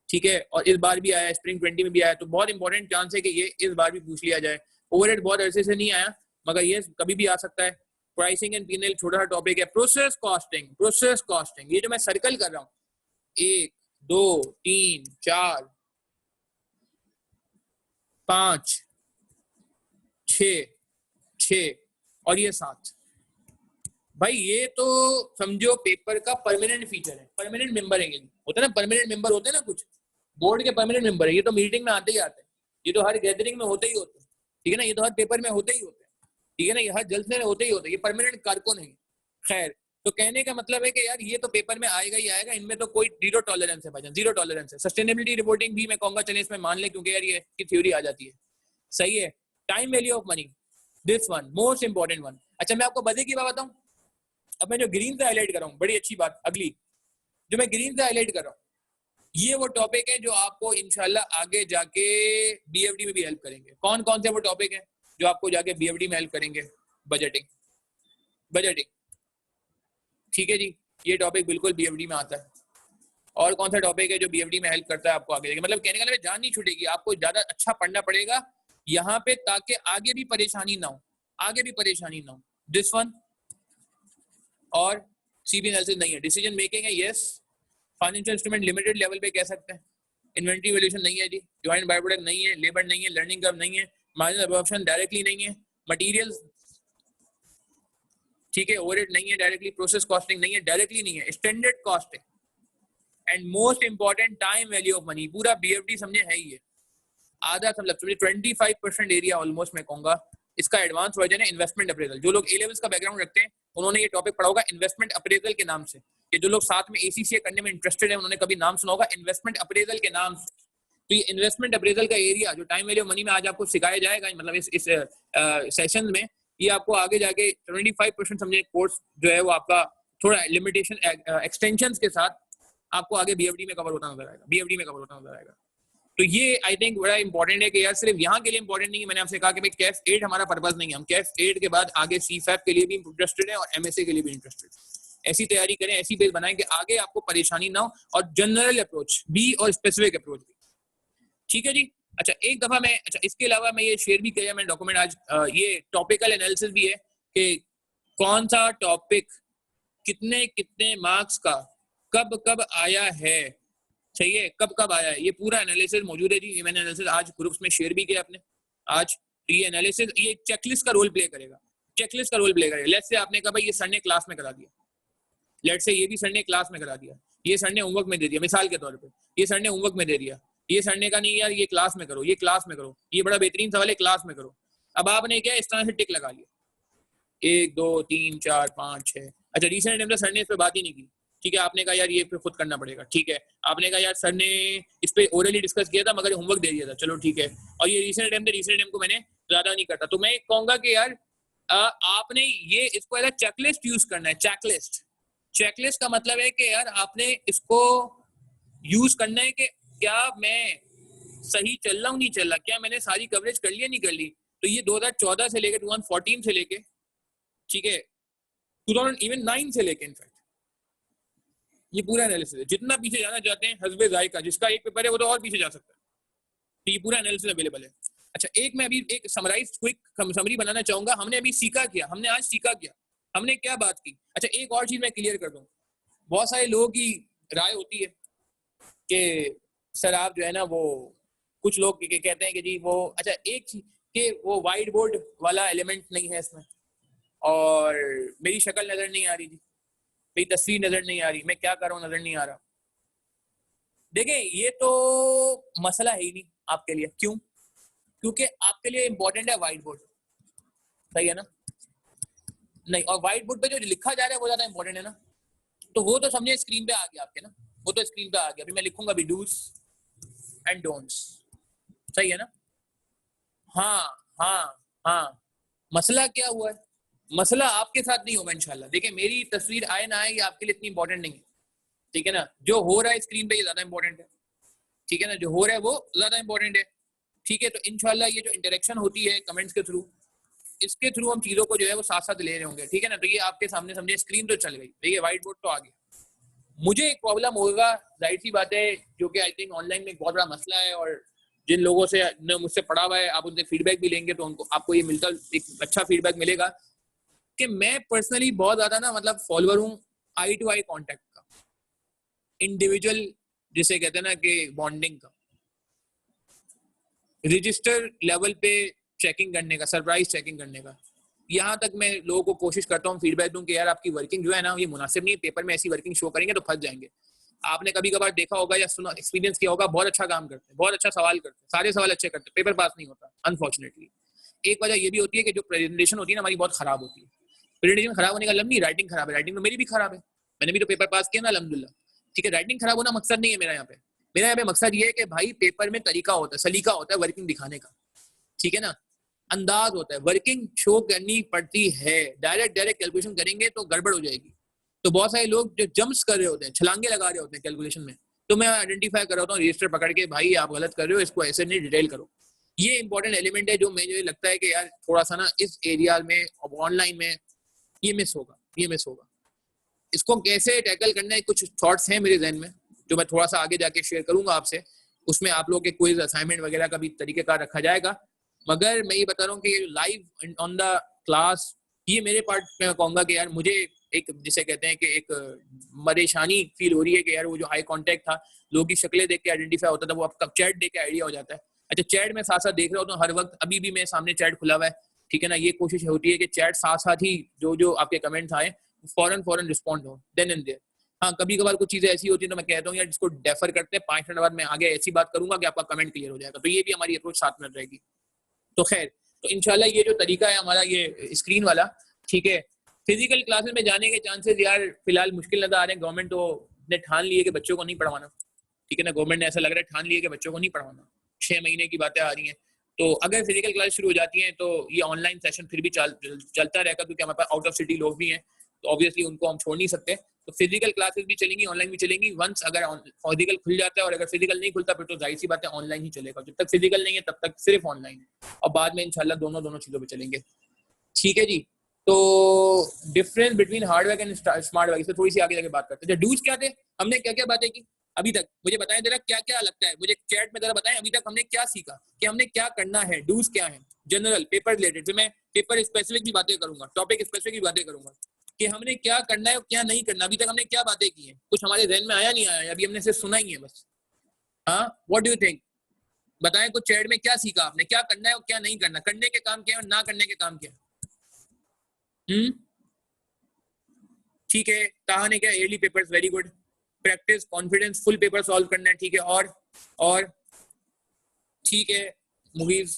ठीक है, और इस बार भी आया, स्प्रिंग 20 में भी आया, तो बहुत इंपॉर्टेंट चांस है कि ये इस बार भी पूछ लिया जाए। ओवरहेड बहुत अरसे से नहीं आया, मगर ये कभी भी आ सकता है। प्राइसिंग एंड P&L छोटा सा टॉपिक है। प्रोसेस कॉस्टिंग, ये जो मैं सर्कल कर रहा हूँ, 1 2 3 4 5 6 और ये 7, भाई ये तो समझो पेपर का परमानेंट फीचर है, परमानेंट मेंबर है। होता है ना परमानेंट मेंबर, होते हैं ना कुछ बोर्ड के परमानेंट मेंबर है। ये तो मीटिंग में आते ही आते हैं, ये तो हर गैदरिंग में होते ही होते हैं, ठीक है ना, ये तो हर पेपर में होते ही होते हैं, ठीक है ना, ये हर जलसे में होते ही होते हैं, ये परमानेंट कारकुन है। खैर, तो कहने का मतलब है कि यार ये तो पेपर में आएगा ही आएगा, इनमें तो कोई जीरो टॉलरेंस है भाईजान, जीरो टॉलरेंस है। सस्टेनेबिलिटी रिपोर्टिंग भी मैं कहूंगा चले इसमें मान ले, क्योंकि यार ये की थ्योरी आ जाती है, सही है। Time value of money, this one most important one. अच्छा, मैं आपको मजे की बात बताऊं, अब मैं जो ग्रीन से हाईलाइट कर रहा हूँ, बड़ी अच्छी बात, अगली जो मैं ग्रीन से हाईलाइट कर रहा हूँ, ये वो टॉपिक है जो आपको इंशाल्लाह आगे जाके BFD में भी हेल्प करेंगे। कौन कौन से वो टॉपिक है जो आपको जाके BFD में हेल्प करेंगे? बजटिंग, ठीक है जी, ये टॉपिक बिल्कुल BFD में आता है। और कौन सा टॉपिक है जो BFD में हेल्प करता है आपको आगे जाके? मतलब कहने का मतलब जान नहीं छूटेगी, आपको ज्यादा अच्छा पढ़ना पड़ेगा यहाँ पे, ताकि आगे भी परेशानी ना हो, दिस वन। और CB एनालिसिस नहीं है, डिसीजन मेकिंग है, yes. Financial instrument limited level पे कह सकते हैं। इन्वेंटरी वैल्यूएशन नहीं है जी, जॉइंट बाय प्रोडक्ट नहीं है, लेबर नहीं है, लर्निंग कर्व नहीं है, मार्जिनल एब्जॉर्प्शन डायरेक्टली नहीं है, मटेरियल्स, ठीक है, ओवरहेड नहीं है डायरेक्टली, प्रोसेस कॉस्टिंग नहीं है डायरेक्टली, नहीं है standard costing, and most important time value of money. पूरा BFD समझे है ही है, आधा मतलब 25% एरिया ऑलमोस्ट मैं कहूंगा। इसका एडवांस वर्जन है इन्वेस्टमेंट अप्रेजल। जो लोग A-levels का बैकग्राउंड रखते हैं उन्होंने ये टॉपिक पढ़ा होगा इन्वेस्टमेंट अप्रेजल के नाम से। ये जो लोग साथ में ACCA करने में इंटरेस्टेड है उन्होंने कभी नाम सुना होगा इन्वेस्टमेंट अप्रेजल के नाम से। तो ये इन्वेस्टमेंट अप्रेजल का एरिया जो टाइम वैल्यू मनी में आज आपको सिखाया जाएगा, मतलब इस सेशन में, ये आपको आगे जाके 25% समझे कोर्स जो है वो आपका थोड़ा लिमिटेशन एक्सटेंशंस के साथ आपको आगे BFD में कवर होता नजर आएगा। तो ये आई थिंक बड़ा इंपॉर्टेंट है कि यार सिर्फ यहाँ के लिए इंपॉर्टेंट नहीं है। मैंने आपसे कहा कि भाई कैफ 8 हमारा पर्पस नहीं है, हम कैफ 8 के बाद आगे CFAP के लिए भी इंटरेस्टेड है और MSA के लिए भी इंटरेस्टेड। ऐसी तैयारी करें, ऐसी बेस बनाएं कि आगे आपको परेशानी ना हो, और जनरल अप्रोच भी और स्पेसिफिक अप्रोच भी, ठीक है जी। अच्छा, एक दफा मैं, अच्छा इसके अलावा मैं ये शेयर भी किया मैंने डॉक्यूमेंट आज, ये टॉपिकल एनालिसिस भी है कि कौन सा टॉपिक कितने कितने मार्क्स का कब कब आया है, सही है, कब कब आया है, ये पूरा एनालिसिस मौजूद है जी। ये मैंने एनालिसिस आज ग्रुप्स में शेयर भी किया आपने आज। तो ये एनालिसिस ये चेकलिस्ट का रोल प्ले करेगा, लेट्स से आपने कहा भाई ये सर ने क्लास में करा दिया, लेट्स से ये भी सर ने क्लास में करा दिया, ये सर ने होमवर्क में दे दिया, मिसाल के तौर पे ये सर ने होमवर्क में दे दिया, ये सर ने कहा नहीं यार ये क्लास में करो, ये बड़ा बेहतरीन सवाल है, क्लास में करो। अब आपने क्या इस तरह से टिक लगा लिया, 1 2 3 4 5 6। अच्छा, रिसेंट टाइम सर ने इस पर बात ही नहीं की, ठीक है, आपने कहा यार ये पे खुद करना पड़ेगा, ठीक है, आपने कहा यार सर ने इस पे ओरली डिस्कस किया था मगर होमवर्क दे दिया था, चलो ठीक है, और ये रिसेंट टाइम को मैंने ज्यादा नहीं करता। तो मैं कहूंगा कि यार आपने ये इसको एज चेकलिस्ट यूज करना है। चेकलिस्ट का मतलब है कि यार आपने इसको यूज करना है कि क्या मैं सही चल रहा हूँ नहीं चल रहा, क्या मैंने सारी कवरेज कर ली नहीं कर ली। तो ये 2014 से लेके 2014 से लेके, ठीक है, 2009 से लेके इनफैक्ट ये पूरा एनालिसिस है। जितना पीछे जाना चाहते हैं हस्बे जायका, जिसका एक पेपर है वो तो और पीछे जा सकता है, तो ये पूरा एनालिसिस अवेलेबल है। अच्छा, एक मैं अभी एक समराइज क्विक समरी बनाना चाहूंगा। हमने अभी सीखा किया, हमने आज सीखा किया, हमने क्या बात की। अच्छा, एक और चीज मैं क्लियर कर दूं, बहुत सारे लोगों की राय होती है कि सर आप जो है ना वो, कुछ लोग कहते हैं कि जी वो, अच्छा एक चीज कि वो व्हाइट बोर्ड वाला एलिमेंट नहीं है इसमें, और मेरी शक्ल नजर नहीं आ रही थी, मेरी तस्वीर नजर नहीं आ रही, मैं क्या कर रहा हूँ नजर नहीं आ रहा। देखें, ये तो मसला है ही नहीं आपके लिए। क्यों? क्योंकि आपके लिए इंपॉर्टेंट है व्हाइट बोर्ड, सही है ना? नहीं, और व्हाइट बोर्ड पे जो लिखा जा रहा है वो ज्यादा इंपॉर्टेंट है ना। तो वो तो समझे स्क्रीन पे आ गया आपके ना, वो तो स्क्रीन पे आ गया। अभी मैं लिखूंगा भी डूज एंड डोंट्स, सही है ना? हाँ, मसला क्या हुआ है? मसला आपके साथ नहीं होगा इंशाल्लाह। देखिए, मेरी तस्वीर आए ना आए ये आपके लिए इतनी इंपॉर्टेंट नहीं है, ठीक है ना। जो हो रहा है स्क्रीन पे ये ज्यादा इंपॉर्टेंट है, ठीक है ना, जो हो रहा है वो ज्यादा इंपॉर्टेंट है, ठीक है। तो इंशाल्लाह ये जो इंटरेक्शन होती है कमेंट्स के थ्रू, इसके थ्रू हम चीजों को जो है वो साथ साथ ले रहे होंगे, ठीक है ना। तो ये आपके सामने समझे स्क्रीन तो चल गई, देखिए व्हाइट बोर्ड तो आ गया, मुझे एक प्रॉब्लम होगा, जाहिर सी बात है, जो कि आई थिंक ऑनलाइन में एक बहुत बड़ा मसला है, और जिन लोगों से ने मुझसे पढ़ा हुआ है आप उनसे फीडबैक भी लेंगे तो उनको आपको ये मिलता एक अच्छा फीडबैक मिलेगा कि मैं पर्सनली बहुत ज्यादा ना मतलब फॉलोअर हूँ आई टू आई कांटेक्ट का, इंडिविजुअल जिसे कहते हैं ना कि बॉन्डिंग का, रजिस्टर लेवल पे चेकिंग करने का, सरप्राइज चेकिंग करने का। यहाँ तक मैं लोगों को कोशिश करता हूँ फीडबैक दूं कि यार आपकी वर्किंग जो है ना ये मुनासिब नहीं है, पेपर में ऐसी वर्किंग शो करेंगे तो फंस जाएंगे। आपने कभी कभार देखा होगा या सुना एक्सपीरियंस किया होगा, बहुत अच्छा काम करते हैं, बहुत अच्छा सवाल करते हैं, सारे सवाल अच्छे करते हैं, पेपर पास नहीं होता अनफॉर्चुनेटली। एक वजह ये भी होती है कि जो प्रेजेंटेशन होती है ना हमारी बहुत खराब होती है। प्रेजेंटेशन खराब होने का मतलब नहीं राइटिंग खराब है, राइटिंग तो मेरी भी खराब है, मैंने भी तो पेपर पास किया ना अल्हम्दुलिल्लाह, ठीक है। राइटिंग खराब होना मकसद नहीं है मेरा यहाँ पे। मेरा यहाँ पे मकसद ये है कि भाई पेपर में तरीका होता है, सलीका होता है वर्किंग दिखाने का, ठीक है ना, अंदाज होता है, वर्किंग शो करनी पड़ती है। डायरेक्ट डायरेक्ट कैलकुलेशन करेंगे तो गड़बड़ हो जाएगी। तो बहुत सारे लोग जो जंप्स कर रहे होते हैं, छलांगे लगा रहे होते हैं कैलकुलेशन में, तो मैं आइडेंटिफाई कर रहा हूँ रजिस्टर पकड़ के, भाई आप गलत कर रहे हो, इसको ऐसे नहीं डिटेल करो। ये इंपॉर्टेंट एलिमेंट है जो मुझे लगता है कि यार थोड़ा सा ना इस एरिया में ऑनलाइन में ये मिस होगा, ये मिस होगा। इसको कैसे टैकल करना है, कुछ थॉट्स हैं मेरे जहन में जो मैं थोड़ा सा आगे जाके शेयर करूंगा आपसे। उसमें आप लोगों के क्विज असाइनमेंट वगैरह का भी तरीकेकार रखा जाएगा। मगर मैं ये बता रहा हूँ कि लाइव ऑन द क्लास ये मेरे पार्ट में कहूँगा कि यार मुझे एक जिसे कहते हैं कि एक परेशानी फील हो रही है कि यार वो जो आई कांटेक्ट था, लोगों की शक्लें देख के आइडेंटिफाई होता था, वो अब चैट देख के आइडिया हो जाता है। अच्छा चैट में साथ साथ देख रहा होता हूँ हर वक्त, अभी भी मेरे सामने चैट खुला हुआ है, ठीक है ना। ये कोशिश होती है कि चैट साथ साथ ही जो जो आपके कमेंट्स आए फौरन रिस्पॉन्ड हो देन एंड देयर। हाँ कभी कभार कुछ चीजें ऐसी होती है तो मैं कहता हूँ यार जिसको डेफर करते हैं, 5 मिनट बाद मैं आगे ऐसी बात करूंगा कि आपका कमेंट क्लियर हो जाएगा। तो ये भी हमारी अप्रोच साथ में रहेगी। तो खैर, तो इंशाल्लाह ये जो तरीका है हमारा ये स्क्रीन वाला, ठीक है। फिजिकल क्लासेस में जाने के चांसेस यार फिलहाल मुश्किल नजर आ रहे हैं। गवर्नमेंट तो ने ठान ली है कि बच्चों को नहीं पढ़वाना, ठीक है ना। गवर्नमेंट ने ऐसा लग रहा है ठान ली है कि बच्चों को नहीं पढ़वाना, 6 महीने की बातें आ रही हैं। तो अगर फिजिकल क्लास शुरू हो जाती हैं तो ये ऑनलाइन सेशन फिर भी चलता रहेगा, क्योंकि हमारे पास आउट ऑफ सिटी लोग भी हैं, तो ऑब्वियसली उनको हम छोड़ नहीं सकते। तो फिजिकल क्लासेस भी चलेंगी, ऑनलाइन भी चलेंगी। वंस अगर फिजिकल खुल जाता है, और अगर फिजिकल नहीं खुलता फिर तो जाहिर सी बात है ऑनलाइन ही चलेगा। जब तक फिजिकल नहीं है तब तक सिर्फ ऑनलाइन है, और बाद में इंशाल्लाह दोनों चीजों पे चलेंगे, ठीक है जी। तो difference between hardware and smart work, इससे थोड़ी सी आगे जाके बात करते हैं। डूज क्या थे, हमने क्या क्या बातें की अभी तक, मुझे बताएं जरा क्या क्या लगता है, मुझे चैट में जरा बताएं अभी तक हमने क्या सीखा, कि हमने क्या करना है, डूज क्या है जनरल पेपर रिलेटेड। फिर मैं पेपर स्पेसिफिक भी बातें करूंगा, टॉपिक स्पेसिफिक भी बातें करूंगा कि हमने क्या करना है और क्या नहीं करना। अभी तक हमने क्या बातें की हैं, कुछ हमारे जहन में आया नहीं आया, अभी हमने सिर्फ सुना ही है बस। हाँ व्हाट डू यू थिंक, बताएं कुछ चैट में क्या सीखा आपने, क्या करना है और क्या नहीं करना, करने के काम क्या है और ना करने के काम क्या है। ठीक है, ताहा ने क्या, early papers very good, practice confidence, full paper solve करना है, ठीक है। और ठीक है मुगीज,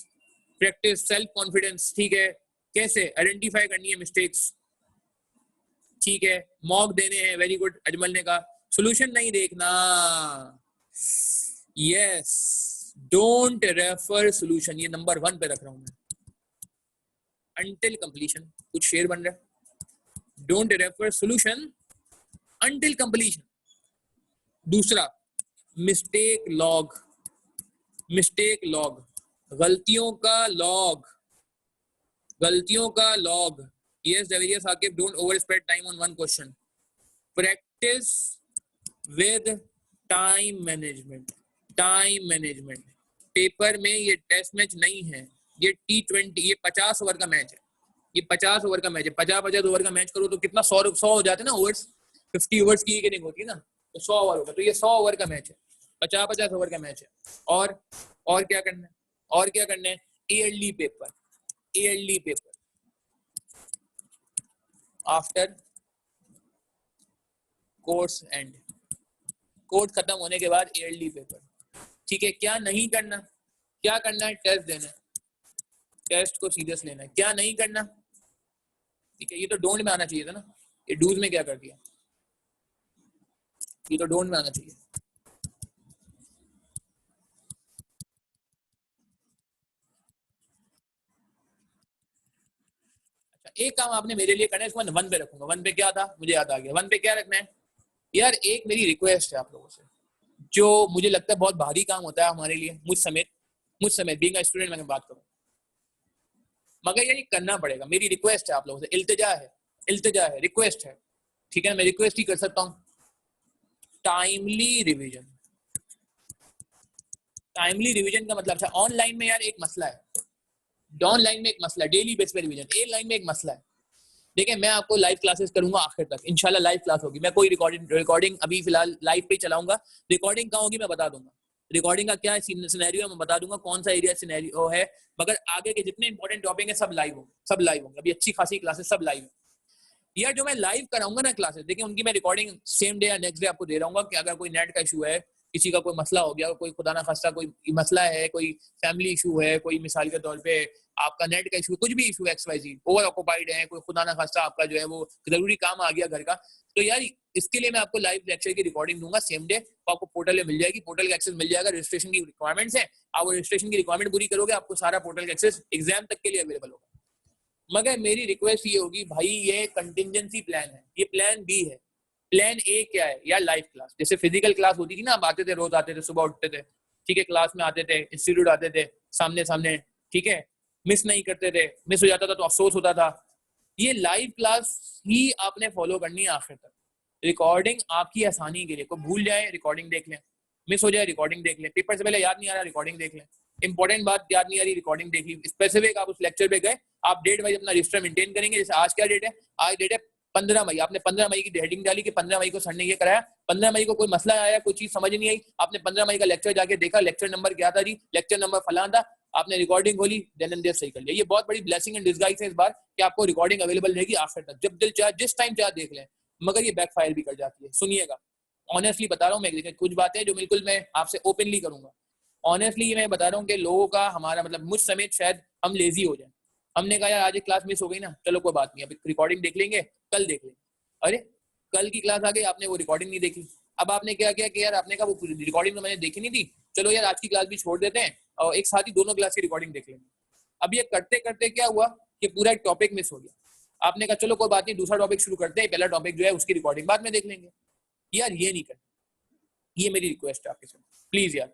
प्रैक्टिस सेल्फ कॉन्फिडेंस, ठीक है। कैसे आइडेंटिफाई करनी है मिस्टेक्स, ठीक है। मॉक देने हैं, वेरी गुड। अजमल ने कहा सॉल्यूशन नहीं देखना, यस, डोंट रेफर सॉल्यूशन, ये नंबर 1 पे रख रहा हूं मैं, अंटिल कंप्लीशन। कुछ शेर बन रहा है, don't refer solution until completion. दूसरा मिस्टेक लॉग, मिस्टेक लॉग, गलतियों का लॉग, गलतियों का log. Yes Javeria Saqib, don't over spend time on one question, practice with time management, time management. Paper में ये टेस्ट मैच नहीं है, ये T20, ये 50 ओवर का मैच है, ये 50 ओवर का मैच है। 50 ओवर का मैच करो तो कितना 100 हो जाते हैं ना ओवर्स, 50 ओवर्स की इनिंग होती है ना, तो 100 ओवर होगा, तो ये 100 ओवर का मैच है, 50 ओवर का मैच है। और क्या करना है, और क्या करना है, yearly paper, yearly paper after course and, course खत्म होने के बाद ईयरली पेपर, ठीक है। क्या नहीं करना, क्या करना है, टेस्ट देना है, टेस्ट को सीरियस लेना है। क्या नहीं करना, ठीक है, ये तो डोंट में आना चाहिए था ना, ये डूज में क्या कर दिया, ये तो डोंट में आना चाहिए। अच्छा एक काम आपने मेरे लिए करना है, इसको मैं 1 पे रखूंगा। 1 पे क्या था, मुझे याद आ गया। 1 पे क्या रखना है यार, एक मेरी रिक्वेस्ट है आप लोगों से, जो मुझे लगता है बहुत भारी काम होता है हमारे लिए, मुझ समेत बीइंग अ स्टूडेंट मैं बात करूं, मगर यार ये करना पड़ेगा। मेरी रिक्वेस्ट है आप लोगों से, इल्तिजा है, रिक्वेस्ट है, ठीक है। मैं रिक्वेस्ट ही कर सकता हूँ। Timely revision. टाइमली रिवीजन का मतलब ऑनलाइन में यार एक मसला है, ऑनलाइन में एक मसला है, डेली बेस पे रिवीजन, एक लाइन में एक मसला है। देखिए मैं आपको लाइव क्लासेस करूंगा आखिर तक, इंशाल्लाह लाइव क्लास होगी, मैं कोई रिकॉर्डिंग अभी फिलहाल लाइव पे चलाऊंगा, रिकॉर्डिंग कहाँ होगी मैं बता दूंगा, रिकॉर्डिंग का क्या सिनेरियो है मैं बता दूंगा, कौन सा एरिया सिनेरियो है, मगर आगे के जितने इंपॉर्टेंट टॉपिक है सब लाइव होंगे, सब लाइव होंगे, अभी अच्छी खासी क्लासेस सब लाइव है। यार जो मैं लाइव कराऊंगा ना क्लासेस, देखिए उनकी मैं रिकॉर्डिंग सेम डे या नेक्स्ट डे आपको दे रहा हूँ कि अगर कोई नेट का इशू है, किसी का कोई मसला हो गया, कोई खुदा ना खास्ता कोई मसला है, कोई फैमिली इशू है, कोई मिसाल के तौर पे आपका नेट का इशू, कुछ भी इशू XYZ, ओवर ऑक्यूपाइड है, कोई खुदा ना खास्ता आपका जो है वो जरूरी काम आ गया घर का, तो यार इसके लिए मैं आपको लाइव लेक्चर की रिकॉर्डिंग दूंगा सेम डे, तो आपको पोर्टल में मिल जाएगी, पोर्टल का एक्सेस मिल जाएगा, रजिस्ट्रेशन की रिक्वायरमेंट्स है, आप रजिस्ट्रेशन की रिक्वायरमेंट पूरी करोगे, आपको सारा पोर्टल का एक्सेस एग्जाम तक के लिए अवेलेबल होगा। मगर मेरी रिक्वेस्ट ये होगी भाई, ये कंटिजेंसी प्लान है, ये प्लान बी है। प्लान ए क्या है यार, लाइव क्लास, जैसे फिजिकल क्लास होती थी ना, आप आते थे, रोज आते थे, सुबह उठते थे, ठीक है, क्लास में आते थे, इंस्टीट्यूट आते थे, सामने सामने, ठीक है, मिस नहीं करते थे, मिस हो जाता था तो अफसोस होता था, ये लाइव क्लास ही आपने फॉलो करनी है आखिर तक। रिकॉर्डिंग आपकी आसानी के लिए, कोई भूल जाए रिकॉर्डिंग देख लें, मिस हो जाए रिकॉर्डिंग देख लें, पेपर से पहले याद नहीं आ रहा रिकॉर्डिंग देख लें, इंपॉर्टेंट बात याद नहीं आ रही रिकॉर्डिंग देख ली, स्पेसिफिक आप उस लेक्चर पे गए, आप डेट वाइज अपना रजिस्टर मेंटेन करेंगे, जैसे आज क्या डेट है, आज डेट है 15 मई, आपने 15 मई की हेडिंग डाली कि 15 मई को सर ने ये कराया, 15 मई को कोई मसला आया, कोई चीज समझ नहीं आई, आपने 15 मई का लेक्चर जाके देखा, लेक्चर नंबर क्या था जी, लेक्चर नंबर फलाना था, आपने रिकॉर्डिंग खोली, देन एंड देयर सही कर लिया। ये बहुत बड़ी ब्लेसिंग एंड डिस्गाइज है इस बार कि आपको रिकॉर्डिंग अवेलेबल रहेगी आखिर तक, जब दिल चाहे जिस टाइम चाहे देख लें, मगर ये बैकफायर भी कर जाती है। सुनिएगा, ऑनेस्टली बता रहा हूँ मैं, कुछ बातें जो बिल्कुल मैं आपसे ओपनली करूंगा, ऑनेस्टली ये मैं बता रहा हूँ कि लोगों का, हमारा मतलब मुझ समेत शायद हम लेजी हो जाए, हमने कहा यार आज एक क्लास मिस हो गई ना, चलो कोई बात नहीं, अभी रिकॉर्डिंग देख लेंगे, कल देख लेंगे, अरे कल की क्लास आ गई, आपने वो रिकॉर्डिंग नहीं देखी, अब आपने क्या किया कि यार आपने कहा वो रिकॉर्डिंग तो मैंने देखी नहीं थी, चलो यार आज की क्लास भी छोड़ देते हैं और एक साथ ही दोनों क्लास की रिकॉर्डिंग देख लेंगे। अब ये करते करते क्या हुआ कि पूरा एक टॉपिक मिस हो गया, आपने कहा चलो कोई बात नहीं, दूसरा टॉपिक शुरू करते हैं, पहला टॉपिक जो है उसकी रिकॉर्डिंग बाद में देख लेंगे। यार ये नहीं करना, ये मेरी रिक्वेस्ट है आपके साथ, प्लीज यार,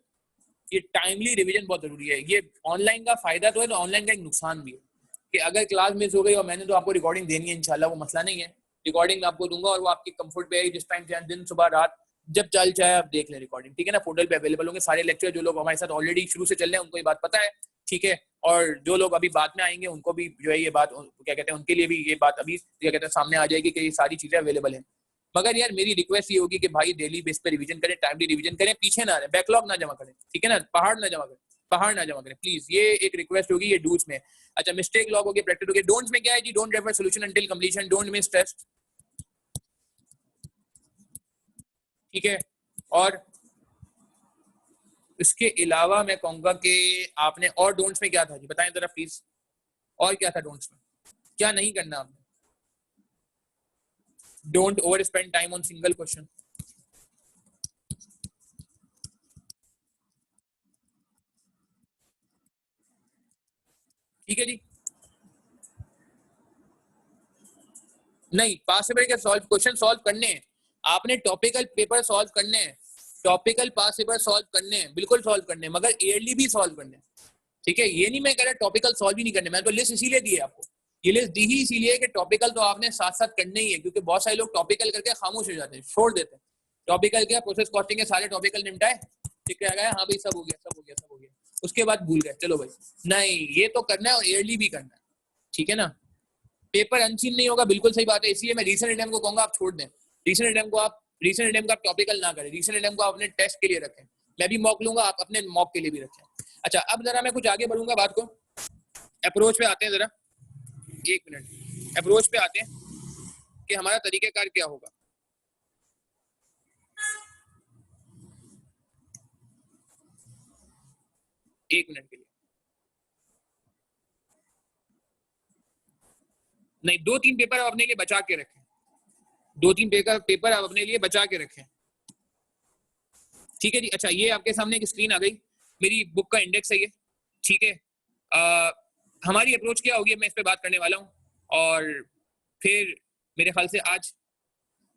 ये टाइमली रिवीजन बहुत जरूरी है। ये ऑनलाइन का फायदा तो है, तो ऑनलाइन का एक नुकसान भी है कि अगर क्लास मिस हो गई और मैंने तो आपको रिकॉर्डिंग देनी है इंशाल्लाह, वो मसला नहीं है, रिकॉर्डिंग मैं आपको दूंगा और वो आपके कंफर्ट पे है, जिस टाइम चाहे दिन सुबह रात जब चल चाहे आप देख लें रिकॉर्डिंग, ठीक है ना, पोर्टल पे अवेलेबल होंगे सारे लेक्चर, जो लोग हमारे साथ ऑलरेडी शुरू से चल रहे हैं उनको ये बात पता है, ठीक है, और जो लोग अभी बाद में आएंगे उनको भी जो है ये बात क्या कहते हैं, उनके लिए भी ये बात अभी क्या कहते हैं सामने आ जाएगी कि ये सारी चीजें अवेलेबल है। मगर यार मेरी रिक्वेस्ट ये होगी कि भाई डेली बेस पे रिवीजन करें, टाइमली रिवीजन करें, पीछे ना रहे, बैकलॉग ना जमा करें, ठीक है ना, पहाड़ ना जमा करें प्लीज, ये एक रिक्वेस्ट होगी, ये डूज में। अच्छा, मिस्टेक लॉग हो गया, प्रैक्टिस हो गया, डोंट्स में क्या है जी, don't refer solution until completion, don't miss test, ठीक है। और इसके अलावा मैं कहूंगा कि आपने और डोंट्स में क्या था जी, बताएं जरा प्लीज, और क्या था डोंट्स में, क्या नहीं करना आपने, don't over spend time on single question, ठीक है जी। नहीं, पास पेपर के सॉल्व क्वेश्चन सॉल्व करने हैं आपने, टॉपिकल पेपर सॉल्व करने हैं, टॉपिकल पास पेपर सॉल्व करने हैं, बिल्कुल सॉल्व करने हैं, मगर ईयरली भी सॉल्व करने हैं, ठीक है। ये नहीं मैं कह रहा टॉपिकल सॉल्व ही नहीं करने, मैंने तो लिस्ट इसीलिए दी है आपको, ये लिस्ट दी ही इसीलिए कि टॉपिकल तो आपने साथ साथ करने ही है, क्योंकि बहुत सारे लोग टॉपिकल करके खामोश हो जाते हैं, छोड़ देते हैं, टॉपिकल क्या प्रोसेस कॉस्टिंग के सारे टॉपिकल निपटाए, ठीक है, हाँ भाई सब हो गया, उसके बाद भूल गए, चलो भाई, नहीं ये तो करना है और ईयरली भी करना है, ठीक है ना। पेपर अनसीन नहीं होगा, बिल्कुल सही बात है, इसलिए मैं रीसेंट एग्जाम को कहूंगा आप छोड़ दें, रीसेंट एग्जाम को आप टॉपिकल ना करें, रीसेंट एग्जाम को आप अपने टेस्ट के लिए रखें, मैं भी मॉक लूंगा, आप अपने मॉक के लिए भी रखें। अच्छा, अब जरा मैं कुछ आगे बढ़ूंगा बात को, अप्रोच पे आते हैं जरा, एक मिनट, अप्रोच पे आते हैं कि हमारा तरीकेकार क्या होगा। एक मिनट के लिए, नहीं 2-3 पेपर आप अपने लिए बचा के रखें, 2-3 पेपर आप अपने लिए बचा के रखें, ठीक है जी। अच्छा, ये आपके सामने एक स्क्रीन आ गई, मेरी बुक का इंडेक्स है ये, ठीक है। हमारी अप्रोच क्या होगी मैं इस पे बात करने वाला हूँ, और फिर मेरे ख्याल से आज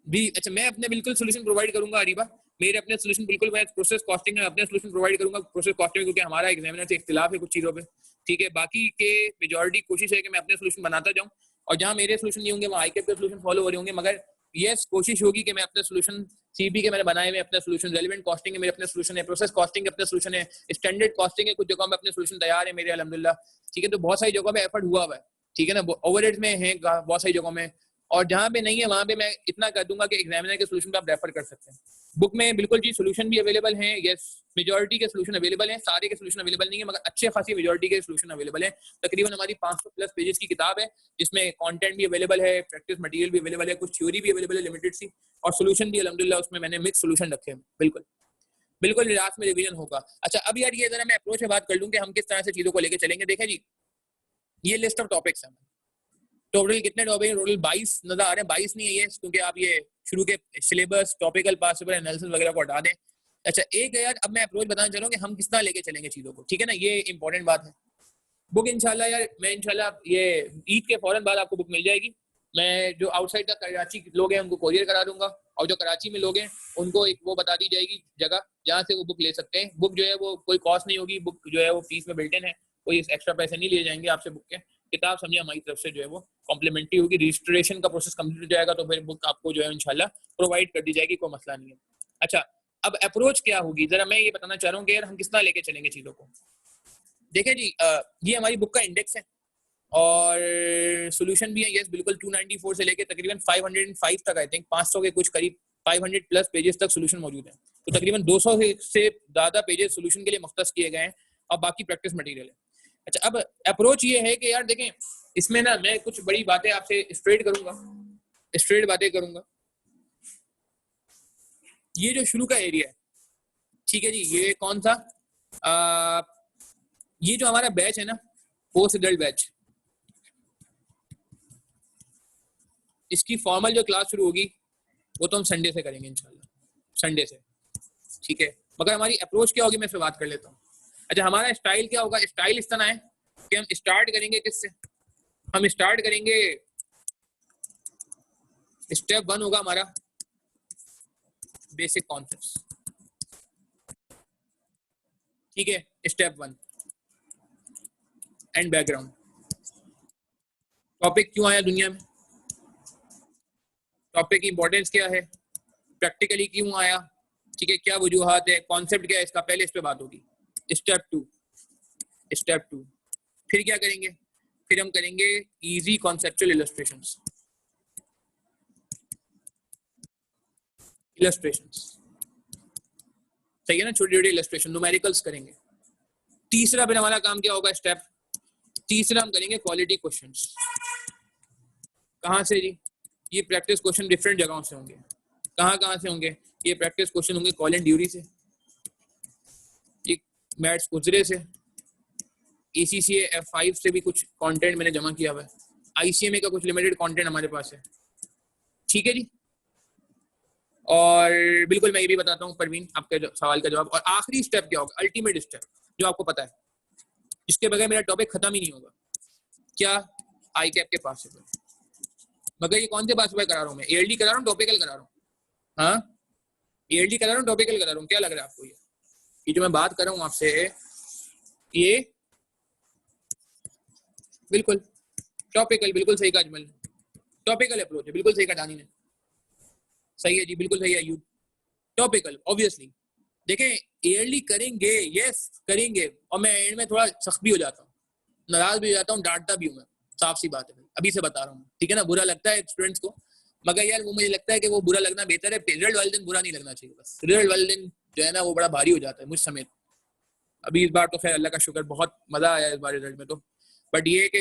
भी, अच्छा मैं अपने बिल्कुल सोल्यूशन प्रोवाइड करूंगा अरीबा, मेरे अपने सोल्यूशन बिल्कुल, मैं प्रोसेस कॉस्टिंग में अपने सोल्यूशन प्रोवाइड करूंगा, प्रोसेस कॉस्टिंग क्योंकि हमारा एग्जामिनर से इख्तिलाफ है कुछ चीज़ों पे, ठीक है, बाकी के मेजॉरिटी कोशिश है कि मैं अपने सोल्यूशन बनाता जाऊँ, और जहाँ मेरे सोल्यूशन नहीं होंगे वहाँ आईकेप के सोल्यूशन फॉलो हो रहे होंगे, मगर यस कोशिश होगी कि मैं अपने सोल्यूशन सीपी के मैंने बनाए हुए अपने सोल्यूशन, रेलेवेंट कॉस्टिंग है मेरे अपने सोल्यूशन है, प्रोसेस कॉस्टिंग अपने सोल्यूशन है, स्टैंडर्ड कॉस्टिंग है, कुछ जगहों में अपने सोल्यूशन तैयार है मेरे अल्हम्दुलिल्लाह, ठीक है। तो बहुत सारी जगहों में एफर्ट हुआ हुआ है, ठीक है ना, ओवरहेड्स में है बहुत सारी जगहों में, और जहाँ पे नहीं है वहाँ पे मैं इतना कर दूंगा कि एग्जामिनर के सोल्यूशन पे आप रेफर कर सकते हैं। बुक में बिल्कुल जी सोल्यूशन भी अवेलेबल हैं, यस मेजॉरिटी के सोल्यूशन अवेलेबल हैं, सारे के सोल्यूशन अवेलेबल नहीं है मगर अच्छे खासी मेजॉरिटी के सोल्यूशन अवेलेबल है। तकरीबन हमारी 500 प्लस पेजेस की किताब है जिसमें कंटेंट भी अवेलेबल है, प्रैक्टिस मटेरियल भी अवेलेबल है, कुछ थ्योरी भी अवेलेबल है लिमिटेड सी, और सोल्यूशन भी अल्हम्दुलिल्लाह उसमें मैंने मिक्स सोल्यूशन रखे हैं। बिल्कुल बिल्कुल लास्ट में रिवीजन होगा। अच्छा अब यार ये जरा मैं अप्रोच में बात कर लूँ कि हम किस तरह से चीजों को लेकर चलेंगे। देखें जी ये लिस्ट ऑफ टॉपिक्स है, टोटल कितने टॉपिक हैं, टोटल 22 नजर आ रहे हैं, 22 नहीं है ये क्योंकि आप ये शुरू के सिलेबस टॉपिकल पास पेपर एनालिसिस वगैरह को हटा दें। अच्छा एक यार अब मैं अप्रोच बताना चाह रहा हूँ कि हम किस तरह लेके चलेंगे चीजों को, ठीक है ना, ये इंपॉर्टेंट बात है। बुक इंशाल्लाह यार मैं इंशाल्लाह ये ईद के फौरन बाद आपको बुक मिल जाएगी। मैं जो आउटसाइड का कराची के लोग हैं उनको कोरियर करा दूंगा, और जो कराची में लोग हैं उनको एक वो बता दी जाएगी जगह जहाँ से वो बुक ले सकते हैं। बुक जो है वो कोई कॉस्ट नहीं होगी, बुक जो है वो फीस में बिल्ट इन है, कोई एक्स्ट्रा पैसे नहीं लिए जाएंगे आपसे बुक के। किताब समझिए हमारी तरफ से जो है वो कॉम्प्लीमेंट्री होगी, रजिस्ट्रेशन का प्रोसेस कंप्लीट हो जाएगा तो फिर बुक आपको जो है इंशाल्लाह प्रोवाइड कर दी जाएगी, कोई मसला नहीं है। अच्छा अब अप्रोच क्या होगी जरा मैं ये बताना चाह रहा हूँ कि यार हम किस तरह लेके चलेंगे चीजों को। देखें जी ये हमारी बुक का इंडेक्स है और सॉल्यूशन भी है, यस बिल्कुल 294 से लेके तकरीबन 505 तक, आई थिंक 500 के कुछ करीब 500 प्लस पेजेस तक सॉल्यूशन मौजूद है। तो तकरीबन 200 से ज्यादा पेजेस सॉल्यूशन के लिए मुख्तस किए गए हैं और बाकी प्रैक्टिस मटेरियल है। अच्छा अब अप्रोच ये है कि यार देखें इसमें ना मैं कुछ बड़ी बातें आपसे स्ट्रेट बातें करूंगा। ये जो शुरू का एरिया है, ठीक है जी, ये कौन सा ये जो हमारा बैच है ना पोस्ट रिजल्ट बैच, इसकी फॉर्मल जो क्लास शुरू होगी वो तो हम संडे से करेंगे इंशाल्लाह, संडे से, ठीक है। मगर हमारी अप्रोच क्या होगी मैं इस पर बात कर लेता हूँ। अच्छा हमारा स्टाइल क्या होगा, स्टाइल इस तरह है कि हम स्टार्ट करेंगे किससे, हम स्टार्ट करेंगे स्टेप 1 होगा हमारा बेसिक कॉन्सेप्ट्स, ठीक है, स्टेप 1 एंड बैकग्राउंड, टॉपिक क्यों आया दुनिया में, टॉपिक की इंपॉर्टेंस क्या है, प्रैक्टिकली क्यों आया, ठीक है, क्या वजूहात है, कॉन्सेप्ट क्या है इसका, पहले इस पे बात होगी। स्टेप टू फिर क्या करेंगे, फिर हम करेंगे इजी कॉन्सेप्चुअल इलस्ट्रेशंस, सही है ना, छोटे छोटे इलस्ट्रेशन न्यूमेरिकल्स करेंगे। तीसरा फिर हमारा काम क्या होगा, स्टेप तीसरा हम करेंगे क्वालिटी क्वेश्चंस। कहाँ से जी, ये प्रैक्टिस क्वेश्चन डिफरेंट जगहों से होंगे। कहाँ से होंगे, ये प्रैक्टिस क्वेश्चन होंगे कॉलिन ड्यूरी से, ये मैथ्स उजरे से, ACCA F5 से भी कुछ कंटेंट मैंने जमा किया हुआ है, ICMA का कुछ लिमिटेड कंटेंट हमारे पास है, ठीक है जी। और बिल्कुल मैं ये भी बताता हूँ परवीन आपके सवाल का जवाब। और आखिरी स्टेप क्या होगा, अल्टीमेट स्टेप जो आपको पता है, जिसके बगैर मेरा टॉपिक खत्म ही नहीं होगा, क्या, ICAP के पास है। मगर ये कौन से पास करा रहा हूँ मैं, ALD करा रहा हूँ टॉपिकल करा रहा हूँ, हाँ ALD करा रहा हूँ टॉपिकल करा रहा हूँ, क्या लग रहा है आपको ये जो मैं बात कर रहा हूँ आपसे, ये बिल्कुल टॉपिकल, बिल्कुल सही कहा अजमल, टॉपिकल अप्रोच है, बिल्कुल सही कहा दानी ने, सही है जी, बिल्कुल सही है यू, टॉपिकल ऑब्वियसली। देखें ALD करेंगे, यस करेंगे, और मैं एंड में थोड़ा सख्त भी हो जाता हूँ, नाराज भी हो जाता हूँ, डांटता भी हूँ मैं, साफ सी बात है अभी से बता रहा हूँ, ठीक है ना, बुरा लगता है स्टूडेंट्स को, मगर यार वो मुझे लगता है कि वो बुरा लगना बेहतर है, रिजल्ट वाले दिन बुरा नहीं लगना चाहिए, बस रिजल्ट वाले दिन जो है ना वो बड़ा भारी हो जाता है मुझ समेत। अभी इस बार तो खैर अल्लाह का शुक्र बहुत मजा आया इस बार रिजल्ट में तो, बट ये कि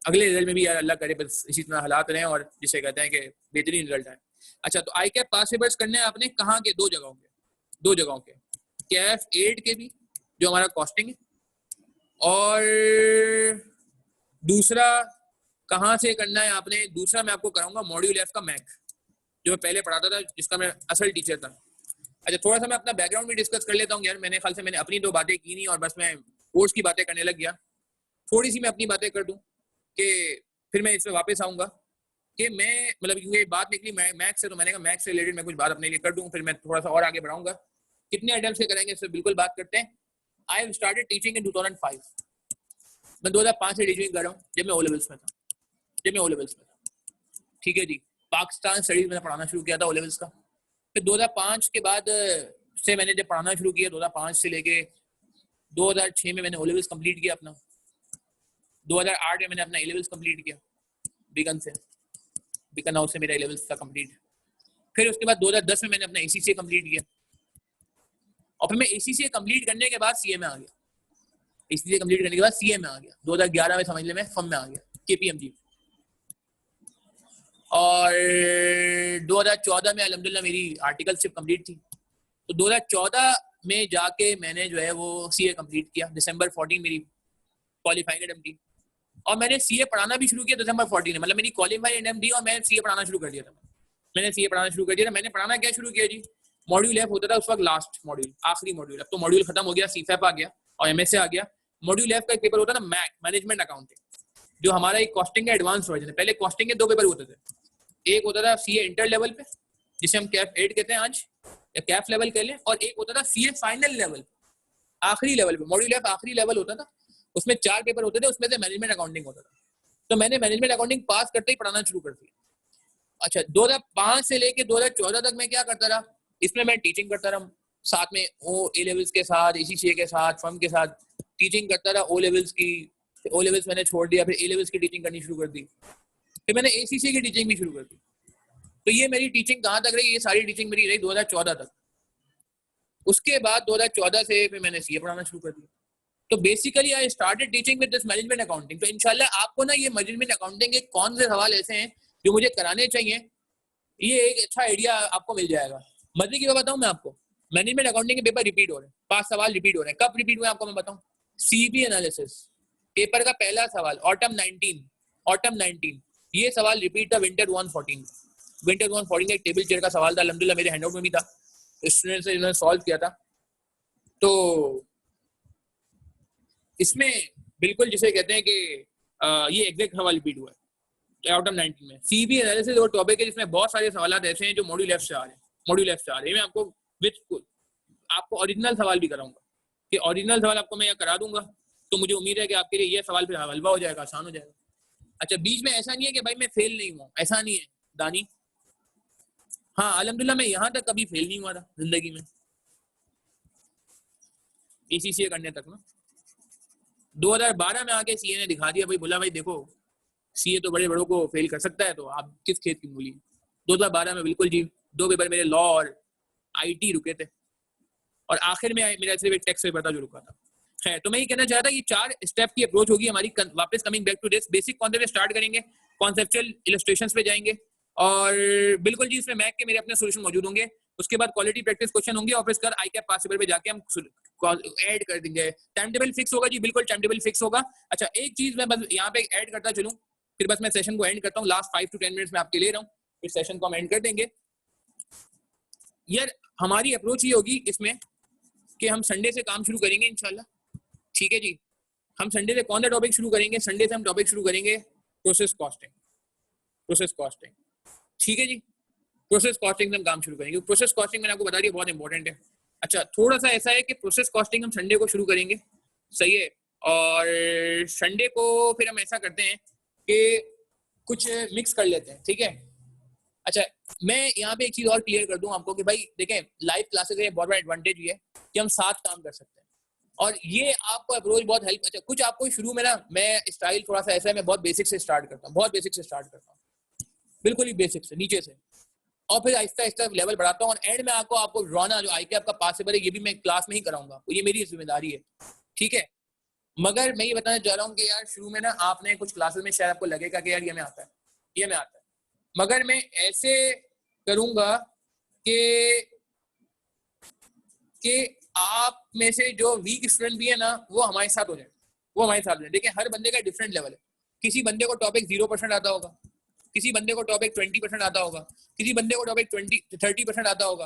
अगले रिजल्ट में भी यार अल्लाह करे बस इसी तरह हालात रहें और जिसे कहते हैं कि बेहतरीन रिजल्ट आए। अच्छा तो ICAP पास पेपर्स करने हैं आपने कहाँ के, दो जगहों के CAF 8 के भी जो हमारा कॉस्टिंग है, और दूसरा कहाँ से करना है आपने, दूसरा मैं आपको कराऊंगा मॉड्यूल F का मैक जो मैं पहले पढ़ाता था जिसका मैं असल टीचर था। अच्छा थोड़ा सा मैं अपना बैकग्राउंड भी डिस्कस कर लेता हूँ यार, मैंने ख्याल से मैंने अपनी दो बातें की नहीं और बस मैं कोर्स की बातें करने लग गया। थोड़ी सी मैं अपनी बातें कर दूं कि फिर मैं इस पर वापस आऊंगा कि मैं मतलब ये बात निकली मैथ्स से, तो मैंने कहा मैथ्स से रिलेटेड मैं कुछ बात अपने लिए कर दूं, फिर मैं थोड़ा सा और आगे बढ़ाऊंगा। कितने अटेम्प्ट से करेंगे इससे बिल्कुल बात करते हैं। I have started teaching in 2005, मैं 2005 से टीचिंग कर रहा हूँ, जब मैं ओ लेवल्स में था, ठीक है जी। पाकिस्तान स्टडीज मैंने पढ़ाना शुरू किया था ओ लेवल्स का। फिर 2005 के बाद से मैंने जब पढ़ाना शुरू किया, 2005 से लेके 2006 में मैंने ओ लेवल्स कंप्लीट किया अपना। 2008 में मैंने अपना ए लेवल्स कंप्लीट किया बिगन से, बिगन हाउस से मेरा ए लेवल्स था कंप्लीट। फिर उसके बाद 2010 में मैंने अपना एसीसीए कंप्लीट किया, और फिर मैं एसीसीए कंप्लीट करने के बाद सीए में आ गया। एसीसीए कंप्लीट करने के बाद सीए में आ गया 2011 में, समझ ले मैं फर्म में आ गया केपीएमजी। और 2014 में अल्हम्दुलिल्लाह मेरी आर्टिकलशिप कंप्लीट थी, तो 2014 में जाके मैंने जो है वो सीए कंप्लीट किया। दिसंबर 14 मेरी क्वालिफाइंग एडम थी, और मैंने सीए पढ़ाना भी शुरू किया दिसंबर 14 में, मतलब मेरी क्वालिफाइड एडम थी और मैंने सीए पढ़ाना शुरू कर दिया था। मैंने सीए पढ़ाना शुरू कर दिया था। मैंने पढ़ाना क्या शुरू किया जी, मॉड्यूल एफ होता था उस वक्त, लास्ट मॉड्यूल, आखिरी मॉड्यूल। अब तो मॉड्यूल खत्म हो गया, सीफएप आ गया और एमएसए आ गया। मॉड्यूल एफ का एक पेपर होता था मैक, मैनेजमेंट अकाउंटिंग, जो हमारा एक कॉस्टिंग का एडवांस वर्जन है। पहले कॉस्टिंग के 2 पेपर होते थे, एक होता था सीए इंटर लेवल पे जिसे हम कैफ 8 कहते हैं आज, या कैफ लेवल कह लें, और एक होता था सीए फाइनल लेवल, आखिरी लेवल पे। मॉड्यूल एफ आखिरी लेवल होता था, उसमें 4 पेपर होते थे, उसमें से मैनेजमेंट अकाउंटिंग होता था। तो मैंने मैनेजमेंट अकाउंटिंग पास करते ही पढ़ाना शुरू कर दिया। अच्छा, 2005 से लेके 2014 तक मैं क्या करता रहा, इसमें मैं टीचिंग करता रहा, साथ में ओ ए लेवल्स के साथ, एसीसीए के साथ, फर्म के साथ टीचिंग करता रहा। ओ लेवल्स की, ओ लेवल्स मैंने छोड़ दिया, फिर ए लेवल्स की टीचिंग करनी शुरू कर दी, फिर मैंने एसीसीए की टीचिंग भी शुरू कर दी। तो ये मेरी टीचिंग कहाँ तक रही, ये सारी टीचिंग मेरी रही 2014 तक। उसके बाद 2014 से फिर मैंने सीए पढ़ाना शुरू कर दिया। तो basically I started teaching with this management accounting. तो इंशाल्लाह आपको ना ये मैनेजमेंट अकाउंटिंग के कौन से सवाल ऐसे हैं जो मुझे कराने चाहिए, ये एक अच्छा आइडिया आपको मिल जाएगा। मजे की बात बताऊं मैं आपको, मैनेजमेंट अकाउंटिंग के पेपर रिपीट हो रहे हैं, 5 सवाल रिपीट हो रहे हैं। कब रिपीट हुए आपको मैं बताऊं, सीबी एनालिसिस पेपर का पहला सवाल ऑटम 19, ये सवाल रिपीट था विंटर 114। विंटर 114 का एक टेबल चेयर का सवाल था, अल्हम्दुलिल्लाह मेरे हैंडआउट में भी था, स्टूडेंट्स ने इन्होंने सॉल्व किया था। तो इसमें बिल्कुल जिसे कहते हैं कि ये एग्जैक्ट सवाल रिपीट हुआ है आउट ऑफ 19 में। सीबी एनालिसिस और टॉपिक है जिसमें बहुत सारे सवाल ऐसे हैं जो मॉड्यूल एफ से आ रहे हैं, मॉड्यूल एफ से आ रहे हैं। मैं आपको आपको ओरिजिनल सवाल भी कराऊंगा, कि ओरिजिनल सवाल आपको मैं करा दूंगा, तो मुझे उम्मीद है कि आपके लिए ये सवाल फिर हलवा हो जाएगा, आसान हो जाएगा। अच्छा, बीच में ऐसा नहीं है कि भाई मैं फेल नहीं हुआ, ऐसा नहीं है दानी। हाँ अल्हम्दुलिल्लाह मैं यहाँ तक कभी फेल नहीं हुआ था जिंदगी में, एसीसीए करने तक ना। 2012 में आके सीए ने दिखा दिया, भाई बोला भाई देखो सीए तो बड़े बड़ों को फेल कर सकता है, तो आप किस खेत की मूली। 2012 में बिल्कुल जी 2 पेपर मेरे लॉ और आईटी रुके थे, और आखिर में मेरा सिर्फ एक टैक्स पेपर था जो रुका था। खैर, तो मैं ये कहना चाहता कि 4 स्टेप की अप्रोच होगी हमारी। वापस coming back to this, basic concept start करेंगे, कॉन्सेप्चुअल इलस्ट्रेशंस पे जाएंगे, और बिल्कुल जी इसमें मैथ के मेरे अपने सोल्यूशन मौजूद होंगे। उसके बाद क्वालिटी प्रैक्टिस क्वेश्चन होंगे, और फिर इसका आई कैप पास पेपर पे जाके हम ऐड कर देंगे। टाइम टेबल फिक्स होगा जी, बिल्कुल टाइम टेबल फिक्स होगा। अच्छा, एक चीज मैं बस यहाँ पे ऐड करता चलूं, फिर बस मैं सेशन को एंड करता हूँ। लास्ट 5 to 10 मिनट्स में आपके ले रहा हूँ, फिर सेशन को हम एंड कर देंगे। यार हमारी अप्रोच ये होगी इसमें कि हम संडे से काम शुरू करेंगे इंशाल्लाह, ठीक है जी। हम संडे से कौन सा टॉपिक शुरू करेंगे, संडे से हम टॉपिक शुरू करेंगे प्रोसेस कॉस्टिंग, प्रोसेस कॉस्टिंग, ठीक है जी। प्रोसेस कॉस्टिंग से हम काम शुरू करेंगे। प्रोसेस कॉस्टिंग मैंने आपको बता दिया बहुत इंपॉर्टेंट है। अच्छा, थोड़ा सा ऐसा है कि प्रोसेस कॉस्टिंग हम संडे को शुरू करेंगे, सही है, और संडे को फिर हम ऐसा करते हैं कि कुछ मिक्स कर लेते हैं, ठीक है। अच्छा, मैं यहाँ पे एक चीज और क्लियर कर दूं आपको कि भाई देखें, लाइव क्लासेस में बहुत बड़ा एडवांटेज ये है कि हम साथ काम कर सकते हैं, और ये आपको अप्रोच बहुत हेल्प। अच्छा, कुछ आपको शुरू में ना, मैं स्टाइल थोड़ा सा ऐसा है, मैं बहुत बेसिक से स्टार्ट करता हूँ, बहुत बेसिक से स्टार्ट करता हूँ, बिल्कुल ही बेसिक से नीचे से, और फिर आहिस्ता आहिस्ता लेवल बढ़ाता हूँ, और एंड में आपको रोना जो आई कैप का पास पेपर है ये भी मैं क्लास में ही कराऊंगा, ये मेरी जिम्मेदारी है, ठीक है। मगर मैं ये बताना चाह रहा हूँ कि यार शुरू में ना आपने कुछ क्लासेस में शायद आपको लगेगा कि यार ये में आता है, ये में आता है, मगर मैं ऐसे करूंगा कि आप में से जो वीक स्टूडेंट भी है ना वो हमारे साथ हो जाए, वो हमारे साथ हो जाए। देखिए हर बंदे का डिफरेंट लेवल है, किसी बंदे को टॉपिक 0% आता होगा, किसी बंदे को टॉपिक 20% आता होगा, किसी बंदे को टॉपिक 30% आता होगा,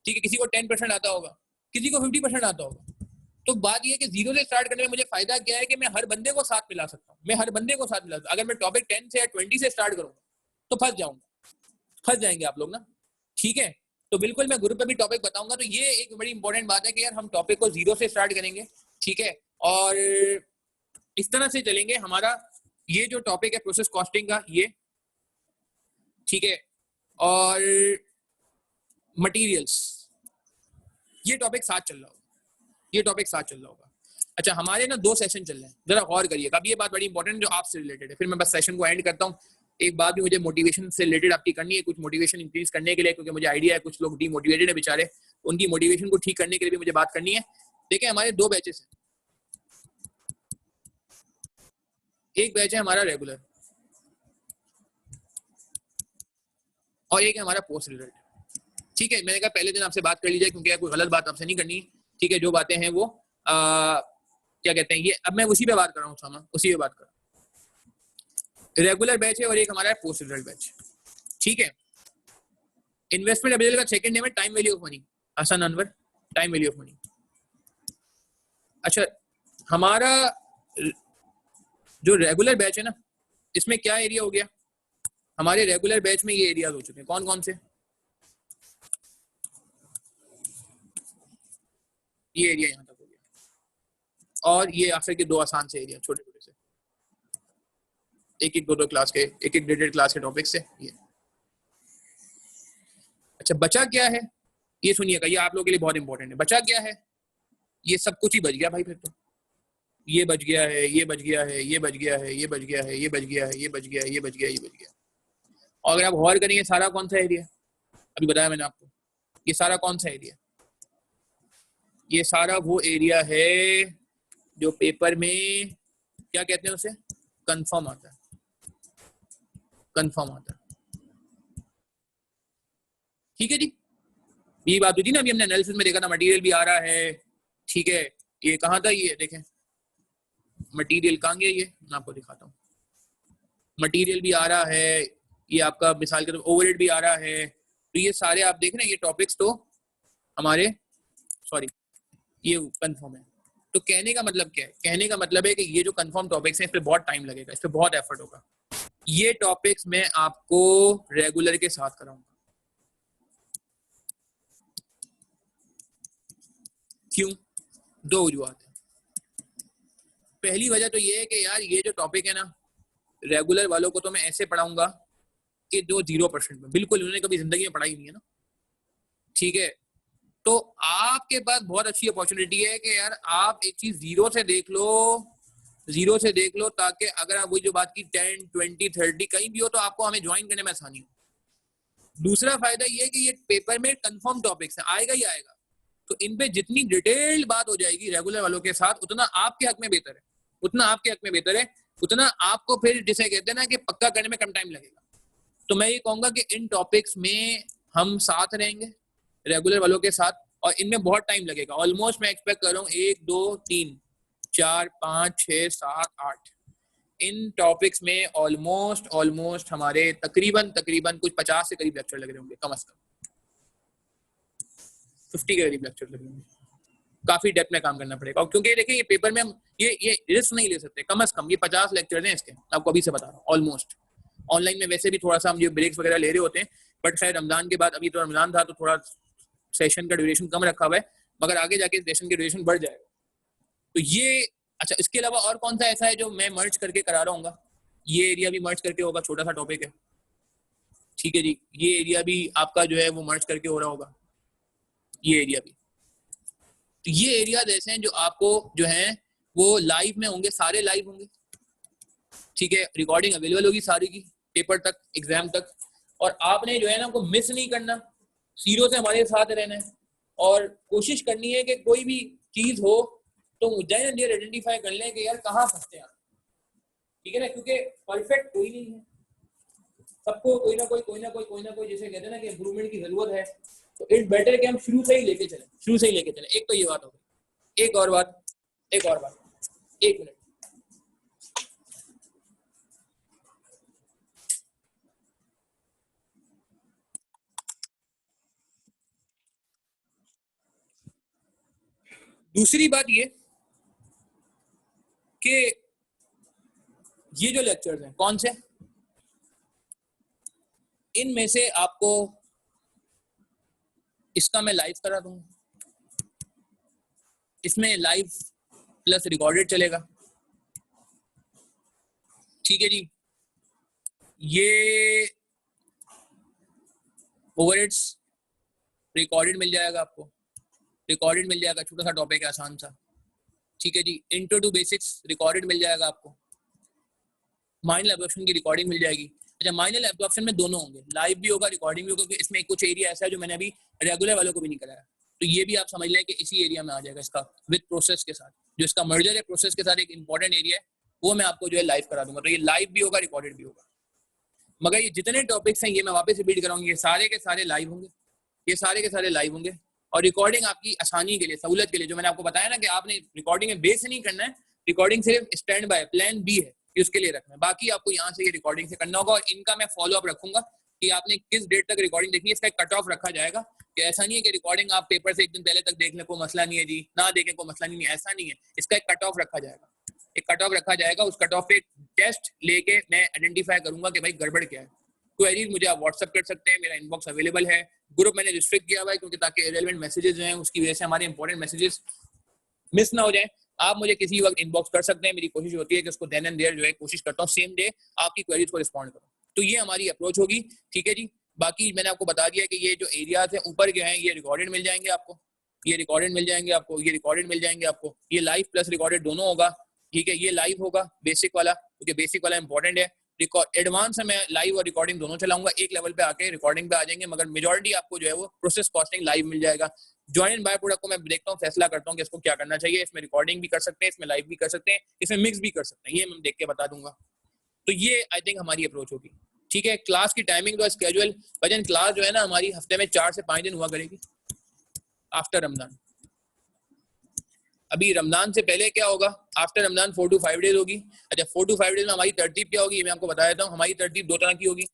ठीक है, किसी को 10% आता होगा, किसी को 50% आता होगा। तो बात ये है कि 0 से स्टार्ट करने में मुझे फायदा क्या है कि मैं हर बंदे को साथ मिला सकता हूँ, मैं हर बंदे को साथ मिला सकता हूँ। अगर मैं टॉपिक 10 से या 20 से स्टार्ट करूंगा तो फंस जाऊंगा, फंस जाएंगे आप लोग ना, ठीक है। तो बिल्कुल मैं ग्रुप पे भी टॉपिक बताऊंगा। तो ये एक बड़ी इंपॉर्टेंट बात है कि यार हम टॉपिक को 0 से स्टार्ट करेंगे, ठीक है, और इस तरह से चलेंगे। हमारा ये जो टॉपिक है प्रोसेस कॉस्टिंग का, ये ठीक है, और मटेरियल्स, ये टॉपिक साथ चल रहा होगा, ये टॉपिक साथ चल रहा होगा। अच्छा, हमारे ना 2 सेशन चल रहे हैं, जरा गौर करिएगा। अब ये बात बड़ी इंपॉर्टेंट है जो आपसे रिलेटेड है, फिर मैं बस सेशन को एंड करता हूँ। एक बात भी मुझे मोटिवेशन से रिलेटेड आपकी करनी है, कुछ मोटिवेशन इंक्रीज करने के लिए, क्योंकि मुझे आइडिया है कुछ लोग डीमोटिवेटेड है बेचारे, उनकी मोटिवेशन को ठीक करने के लिए भी मुझे बात करनी है। देखिए, हमारे 2 बैचेस हैं। एक बैच है हमारा रेगुलर और एक है हमारा पोस्ट रिजल्ट। ठीक है, मैंने कहा पहले दिन आपसे बात कर लीजिए, क्योंकि कोई गलत बात आपसे नहीं करनी। ठीक है, जो बातें हैं वो क्या कहते हैं, ये अब मैं उसी पे बात कर रहा हूँ, सामा उसी पे बात कर रहा हूँ। रेगुलर बैच है और एक हमारा पोस्ट रिजल्ट बैच। ठीक है, इन्वेस्टमेंट अवेलेबल का सेकंड नेम है time value of money, Hasan Anwar, time value of money. अच्छा, हमारा जो रेगुलर बैच है ना, इसमें क्या एरिया हो गया, हमारे रेगुलर बैच में ये एरियाज हो चुके हैं। कौन कौन से? ये एरिया यहाँ तक हो गया, और ये आखिर के 2 आसान से एरिया, छोटे छोटे से, एक एक 2 क्लास के, एक एक डेढ़ क्लास के टॉपिक से ये। अच्छा, बचा क्या है, ये सुनिएगा, ये आप लोगों के लिए बहुत इंपॉर्टेंट है। बचा क्या है, ये सब कुछ ही बच गया भाई। फिर तो ये बच गया है, ये बच गया है, ये बच गया है, ये बच गया है, ये बच गया है, ये बच गया है, ये बच गया, ये बच गया। और अगर आप गौर करेंगे, सारा कौन सा एरिया, अभी बताया मैंने आपको, ये सारा कौन सा एरिया, ये सारा वो एरिया है जो पेपर में क्या कहते हैं उसे, कंफर्म आता है, कंफर्म आता है। ठीक है जी, ये बात हुई थी ना अभी हमने एनालिसिस में देखा था, मटेरियल भी आ रहा है। ठीक है, ये कहाँ था, ये देखें मटेरियल कहाँ गया, ये मैं आपको दिखाता हूँ। मटेरियल भी आ रहा है, ये आपका मिसाल के तौर ओवरहेड भी आ रहा है। तो ये सारे आप देख रहे हैं, ये टॉपिक्स तो हमारे, सॉरी, ये कंफर्म है। तो कहने का मतलब क्या है, कहने का मतलब है कि ये जो कंफर्म टॉपिक्स हैं, इस पे बहुत टाइम लगेगा, इस पे बहुत एफर्ट होगा। ये टॉपिक्स मैं आपको रेगुलर के साथ कराऊंगा। क्यों? 2 वजूहत है। पहली वजह तो ये है कि यार ये जो टॉपिक है ना, रेगुलर वालों को तो मैं ऐसे पढ़ाऊंगा कि जो 0% में, बिल्कुल उन्होंने कभी जिंदगी में पढ़ाई नहीं है ना। ठीक है, तो आपके पास बहुत अच्छी अपॉर्चुनिटी है कि यार आप एक चीज 0 से देख लो, 0 से देख लो, ताकि अगर आप वही जो बात की 10, 20, 30 कहीं भी हो तो आपको हमें ज्वाइन करने में आसानी हो। दूसरा फायदा ये है कि ये पेपर में कंफर्म टॉपिक्स है, आएगा ही आएगा, तो इन पे जितनी डिटेल्ड बात हो जाएगी रेगुलर वालों के साथ, उतना आपके हक में बेहतर है, उतना आपके हक में बेहतर है, उतना आपको फिर जिसे कहते हैं ना कि पक्का करने में कम टाइम लगेगा। तो मैं ये कहूंगा कि इन टॉपिक्स में हम साथ रहेंगे रेगुलर वालों के साथ, और इनमें बहुत टाइम लगेगा। ऑलमोस्ट मैं एक्सपेक्ट कर रहा हूँ 1, 2, 3, 4, 5, 6, 7, 8 इन टॉपिक्स में ऑलमोस्ट हमारे तकरीबन कुछ 50 से करीब लेक्चर लग रहे होंगे, कम से कम 50 के करीब लेक्चर लग रहे होंगे। काफी डेप्थ में काम करना पड़ेगा, क्योंकि देखिए ये पेपर में हम ये रिस्क नहीं ले सकते। कम से कम ये 50 लेक्चर हैं इसके, आपको अभी से बता रहा हूँ। ऑलमोस्ट ऑनलाइन में वैसे भी थोड़ा सा हम ये ब्रेक्स वगैरह ले रहे होते हैं, बट शायद रमजान के बाद, अभी तो रमजान था तो थोड़ा सेशन का ड्यूरेशन कम रखा हुआ है, मगर आगे जाके सेशन की ड्यूरेशन बढ़ जाएगा। तो ये, अच्छा, इसके अलावा और कौन सा ऐसा है जो मैं मर्ज करके करा रहा हूँ? ये एरिया भी मर्ज करके होगा, छोटा सा टॉपिक है। ठीक है जी, ये एरिया भी आपका जो है वो मर्ज करके हो रहा होगा, ये एरिया भी। तो ये एरियाज ऐसे हैं जो आपको जो है वो लाइव में होंगे, सारे लाइव होंगे। ठीक है, रिकॉर्डिंग अवेलेबल होगी सारी की, पेपर तक, एग्जाम तक, और आपने जो है ना को मिस नहीं करना, 0 से हमारे साथ रहना है, और कोशिश करनी है कि कोई भी चीज हो तो मुद्दा डियर आइडेंटिफाई कर लें कि यार कहाँ फंसते हैं। ठीक है ना, क्योंकि परफेक्ट कोई नहीं है, सबको कोई ना कोई जैसे कहते हैं ना कि इम्प्रूवमेंट की जरूरत है। तो इट्स बेटर कि हम शुरू से ही लेके चलें, एक तो ये बात हो गई। एक और बात, एक मिनट, दूसरी बात ये कि ये जो लेक्चर्स हैं कौन से, इनमें से आपको इसका मैं लाइव करा दूंगा, इसमें लाइव प्लस रिकॉर्डेड चलेगा। ठीक है जी, ये ओवरहेड्स रिकॉर्डेड मिल जाएगा आपको, रिकॉर्डेड मिल जाएगा, छोटा सा टॉपिक है, आसान सा, ठीक है जी। इंट्रो टू बेसिक्स रिकॉर्डेड मिल जाएगा आपको। माइनर एब्जॉर्प्शन की रिकॉर्डिंग मिल जाएगी। अच्छा, माइनर एब्जॉर्प्शन में दोनों होंगे, लाइव भी होगा, रिकॉर्डिंग भी होगा, क्योंकि इसमें कुछ एरिया ऐसा है जो मैंने अभी रेगुलर वालों को भी नहीं कराया, तो ये भी आप समझ लें कि इसी एरिया में आ जाएगा इसका, विद प्रोसेस के साथ, जो इसका मर्जर है प्रोसेस के साथ, एक इंपॉर्टेंट एरिया है, वो मैं आपको जो है लाइव करा दूंगा। तो ये लाइव भी होगा, रिकॉर्डेड भी होगा। मगर ये जितने टॉपिक्स हैं ये मैं वापस रिपीट कराऊंगी, ये सारे के सारे लाइव होंगे, ये सारे के सारे लाइव होंगे। और रिकॉर्डिंग आपकी आसानी के लिए, सहूलत के लिए, जो मैंने आपको बताया ना कि आपने रिकॉर्डिंग में बेस नहीं करना है, रिकॉर्डिंग सिर्फ स्टैंड बाय प्लान बी है, उसके लिए रखना है, बाकी आपको यहाँ से ये रिकॉर्डिंग से करना होगा। और इनका मैं फॉलो अप रखूंगा कि आपने किस डेट तक रिकॉर्डिंग देखी है, इसका एक कट ऑफ रखा जाएगा, कि ऐसा नहीं है कि रिकॉर्डिंग आप पेपर से एक दिन पहले तक देख लें, कोई मसला नहीं है जी, ना देखें कोई मसला नहीं है, ऐसा नहीं है। इसका एक कट ऑफ रखा जाएगा, एक कट ऑफ रखा जाएगा, उस कट ऑफ पे टेस्ट लेके मैं आइडेंटिफाई करूंगा कि भाई गड़बड़ क्या है। क्वेरीज मुझे आप व्हाट्सअप कर सकते हैं, मेरा इनबॉक्स अवेलेबल है। ग्रुप मैंने रिस्ट्रिक्ट किया हुआ है, क्योंकि ताकि इरेलेवेंट मैसेजेस जो हैं उसकी वजह से हमारे इंपॉर्टेंट मैसेजेस मिस ना हो जाए। आप मुझे किसी वक्त इनबॉक्स कर सकते हैं, मेरी कोशिश होती है कि उसको देन एंड देयर जो है कोशिश करता हूँ सेम डे आपकी क्वेरीज को रिस्पॉन्ड करूँ। तो ये हमारी अप्रोच होगी, ठीक है जी। बाकी मैंने आपको बता दिया कि ये जो एरियाज हैं ऊपर के हैं ये रिकॉर्डेड मिल जाएंगे आपको, ये रिकॉर्डेड मिल जाएंगे आपको, ये रिकॉर्डेड मिल जाएंगे आपको, ये लाइव प्लस रिकॉर्डेड दोनों होगा, ठीक है। ये लाइव होगा बेसिक वाला, क्योंकि बेसिक वाला इंपॉर्टेंट है। एडवांस में मैं लाइव और रिकॉर्डिंग दोनों चलाऊंगा, एक लेवल पे आके रिकॉर्डिंग पे आ जाएंगे, मगर मेजॉरिटी आपको जो है वो प्रोसेस कॉस्टिंग लाइव मिल जाएगा। जॉइन एंड बाय प्रोडक्ट को मैं देखता हूँ, फैसला करता हूँ कि इसको क्या करना चाहिए, इसमें रिकॉर्डिंग भी कर सकते हैं, इसमें लाइव भी कर सकते हैं, इसमें मिक्स भी कर सकते हैं, ये मैं देख के बता दूंगा। तो ये आई थिंक हमारी अप्रोच होगी, ठीक है। क्लास की टाइमिंग तो स्केड्यूल वजन क्लास जो है ना हमारी हफ्ते में 4 से 5 दिन हुआ करेगी आफ्टर रमजान। अभी रमजान से पहले क्या होगा, आफ्टर रमजान 4 to 5 डेज होगी। अच्छा, 4 to 5 डेज में हमारी तरतीब क्या होगी, मैं आपको बता देता हूँ। हमारी तरतीब दो तरह की होगी,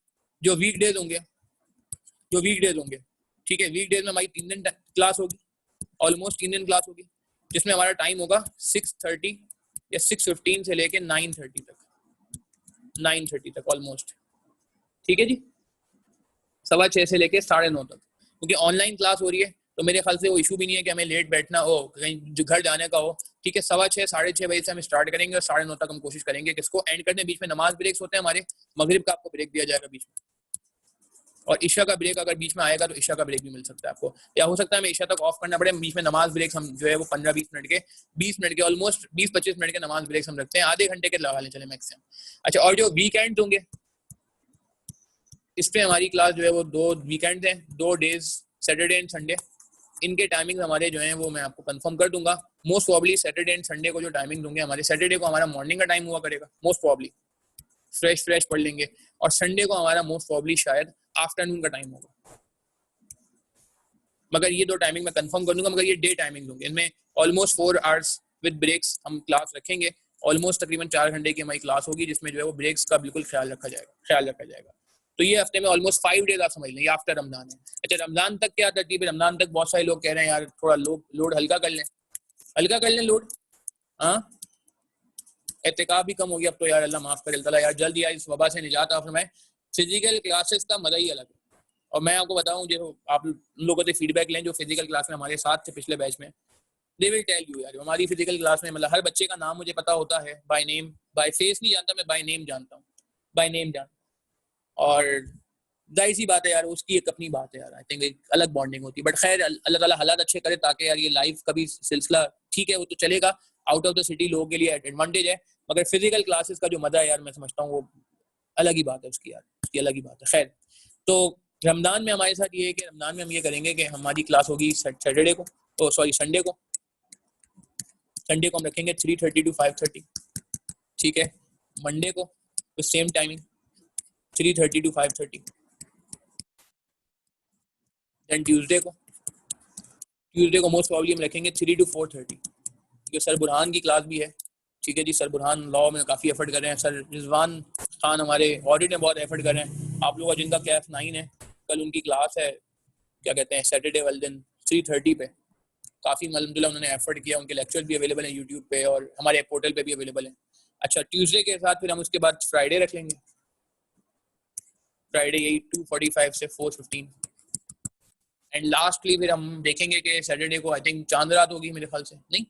जो वीक डेज होंगे, जो वीक डेज होंगे, ठीक है। वीक डेज में हमारी 3 दिन क्लास होगी, ऑलमोस्ट 3 दिन क्लास होगी, जिसमें हमारा टाइम होगा 6:30 या 6:15 से लेके 9:30 तक, 9:30 तक ऑलमोस्ट, ठीक है जी। 6:15 से लेके 9:30 तक, क्योंकि ऑनलाइन क्लास हो रही है, तो मेरे ख्याल से वो इशू भी नहीं है कि हमें लेट बैठना हो, कहीं घर जाने का हो, ठीक है। 6:15 6:30 बजे से हम स्टार्ट करेंगे और 9:30 तक हम कोशिश करेंगे कि इसको एंड करने। बीच में नमाज ब्रेक्स होते हैं हमारे, मगरिब का आपको ब्रेक दिया जाएगा बीच में, और ईशा का ब्रेक अगर बीच में आएगा तो ईशा का ब्रेक भी मिल सकता है आपको, या हो सकता है हमें ईशा तक ऑफ करना पड़े। बीच में नमाज ब्रेक हम जो है वो 15-20 मिनट के, 20 मिनट के, ऑलमोस्ट 20-25 मिनट के नमाज ब्रेक हम रखते हैं, आधे घंटे के लगा लें चले मैक्सिमम। अच्छा, और जो वीकेंड होंगे इस पे हमारी क्लास जो है वो 2 वीकेंड हैं, 2 डेज, सैटरडे एंड संडे। इनके टाइमिंग हमारे जो हैं वो मैं आपको कंफर्म कर दूंगा। Most probably Saturday and Sunday को जो टाइमिंग दूंगे, हमारे सैटरडे को हमारा मॉर्निंग का टाइम हुआ करेगा मोस्ट प्रॉब्ली, फ्रेश पढ़ लेंगे, और संडे को हमारा मोस्ट प्रॉब्ली शायद आफ्टरनून का टाइम होगा। मगर ये 2 टाइमिंग मैं कंफर्म कर दूंगा, मगर ये डे टाइमिंग दूंगे। इनमें ऑलमोस्ट 4 आवर्स विद ब्रेक्स हम क्लास रखेंगे, ऑलमोस्ट तकरीबन 4 घंटे की हमारी क्लास होगी, जिसमें जो है वो ब्रेक्स का बिल्कुल ख्याल रखा जाएगा। तो ये हफ्ते में ऑलमोस्ट 5 डेज आप समझ लें, ये आफ्टर रमजान है। अच्छा, रमजान तक क्या तरतीब है, रमजान तक बहुत सारे लोग कह रहे हैं यार थोड़ा लोड हल्का कर लें लोड, हाँ, एहतिकाफ भी कम हो गया अब तो यार, अल्लाह माफ करे अल्लाह यार, जल्दी यार इस वबा से निजात आप फरमाए। फिजिकल क्लासेस का मजा ही अलग है, और मैं आपको बताऊं, जो आप लोगों से फीडबैक लें जो फिजिकल क्लास में हमारे साथ थे पिछले बैच में, दे विल टेल यू यार, हमारी फिजिकल क्लास में मतलब हर बच्चे का नाम मुझे पता होता है बाय नेम, बाय फेस नहीं जानता मैं, बाय नेम जानता हूँ, बाय नेम जानता हूँ। और जाहिर सी बात है यार, उसकी एक अपनी बात है यार, आई थिंक एक अलग बॉन्डिंग होती है। बट खैर अल्लाह ताला हालात अच्छे करे, ताकि यार ये लाइफ कभी सिलसिला ठीक है वो तो चलेगा, आउट ऑफ द सिटी लोगों के लिए एडवांटेज है, मगर फिजिकल क्लासेस का जो मजा है यार, मैं समझता हूँ वो अलग ही बात है उसकी यार, उसकी अलग ही बात है। खैर, तो रमजान में हमारे साथ ये है कि रमजान में हम ये करेंगे कि हमारी क्लास होगी सैटरडे को, संडे को हम रखेंगे 3:30 to 5:30, ठीक है। मंडे को तो same timing 3:30 to 5:30। Then Tuesday को मोस्ट प्रॉब्ली हम रखेंगे 3 to 4:30, क्योंकि सर बुरहान की क्लास भी है, ठीक है जी। सर बुरहान लॉ में काफ़ी एफर्ट कर रहे हैं, सर रिजवान खान हमारे ऑडिट में बहुत एफर्ट कर रहे हैं। आप लोगों का जिनका कैफ 9 है, कल उनकी क्लास है, क्या कहते हैं, सैटरडे वाले दिन 3:30 पे। काफ़ी अल्हम्दुलिल्लाह उन्होंने एफर्ट किया, उनके लेक्चर भी अवेलेबल हैं यूट्यूब पे और हमारे पोर्टल पे भी अवेलेबल हैं। अच्छा, ट्यूसडे के साथ फिर हम उसके बाद फ्राइडे रख लेंगे, फ्राइडे यही 2:45 से 4:15। एंड लास्टली फिर हम देखेंगे कि सैटरडे को आई थिंक चांद रात होगी मेरे ख्याल से, नहीं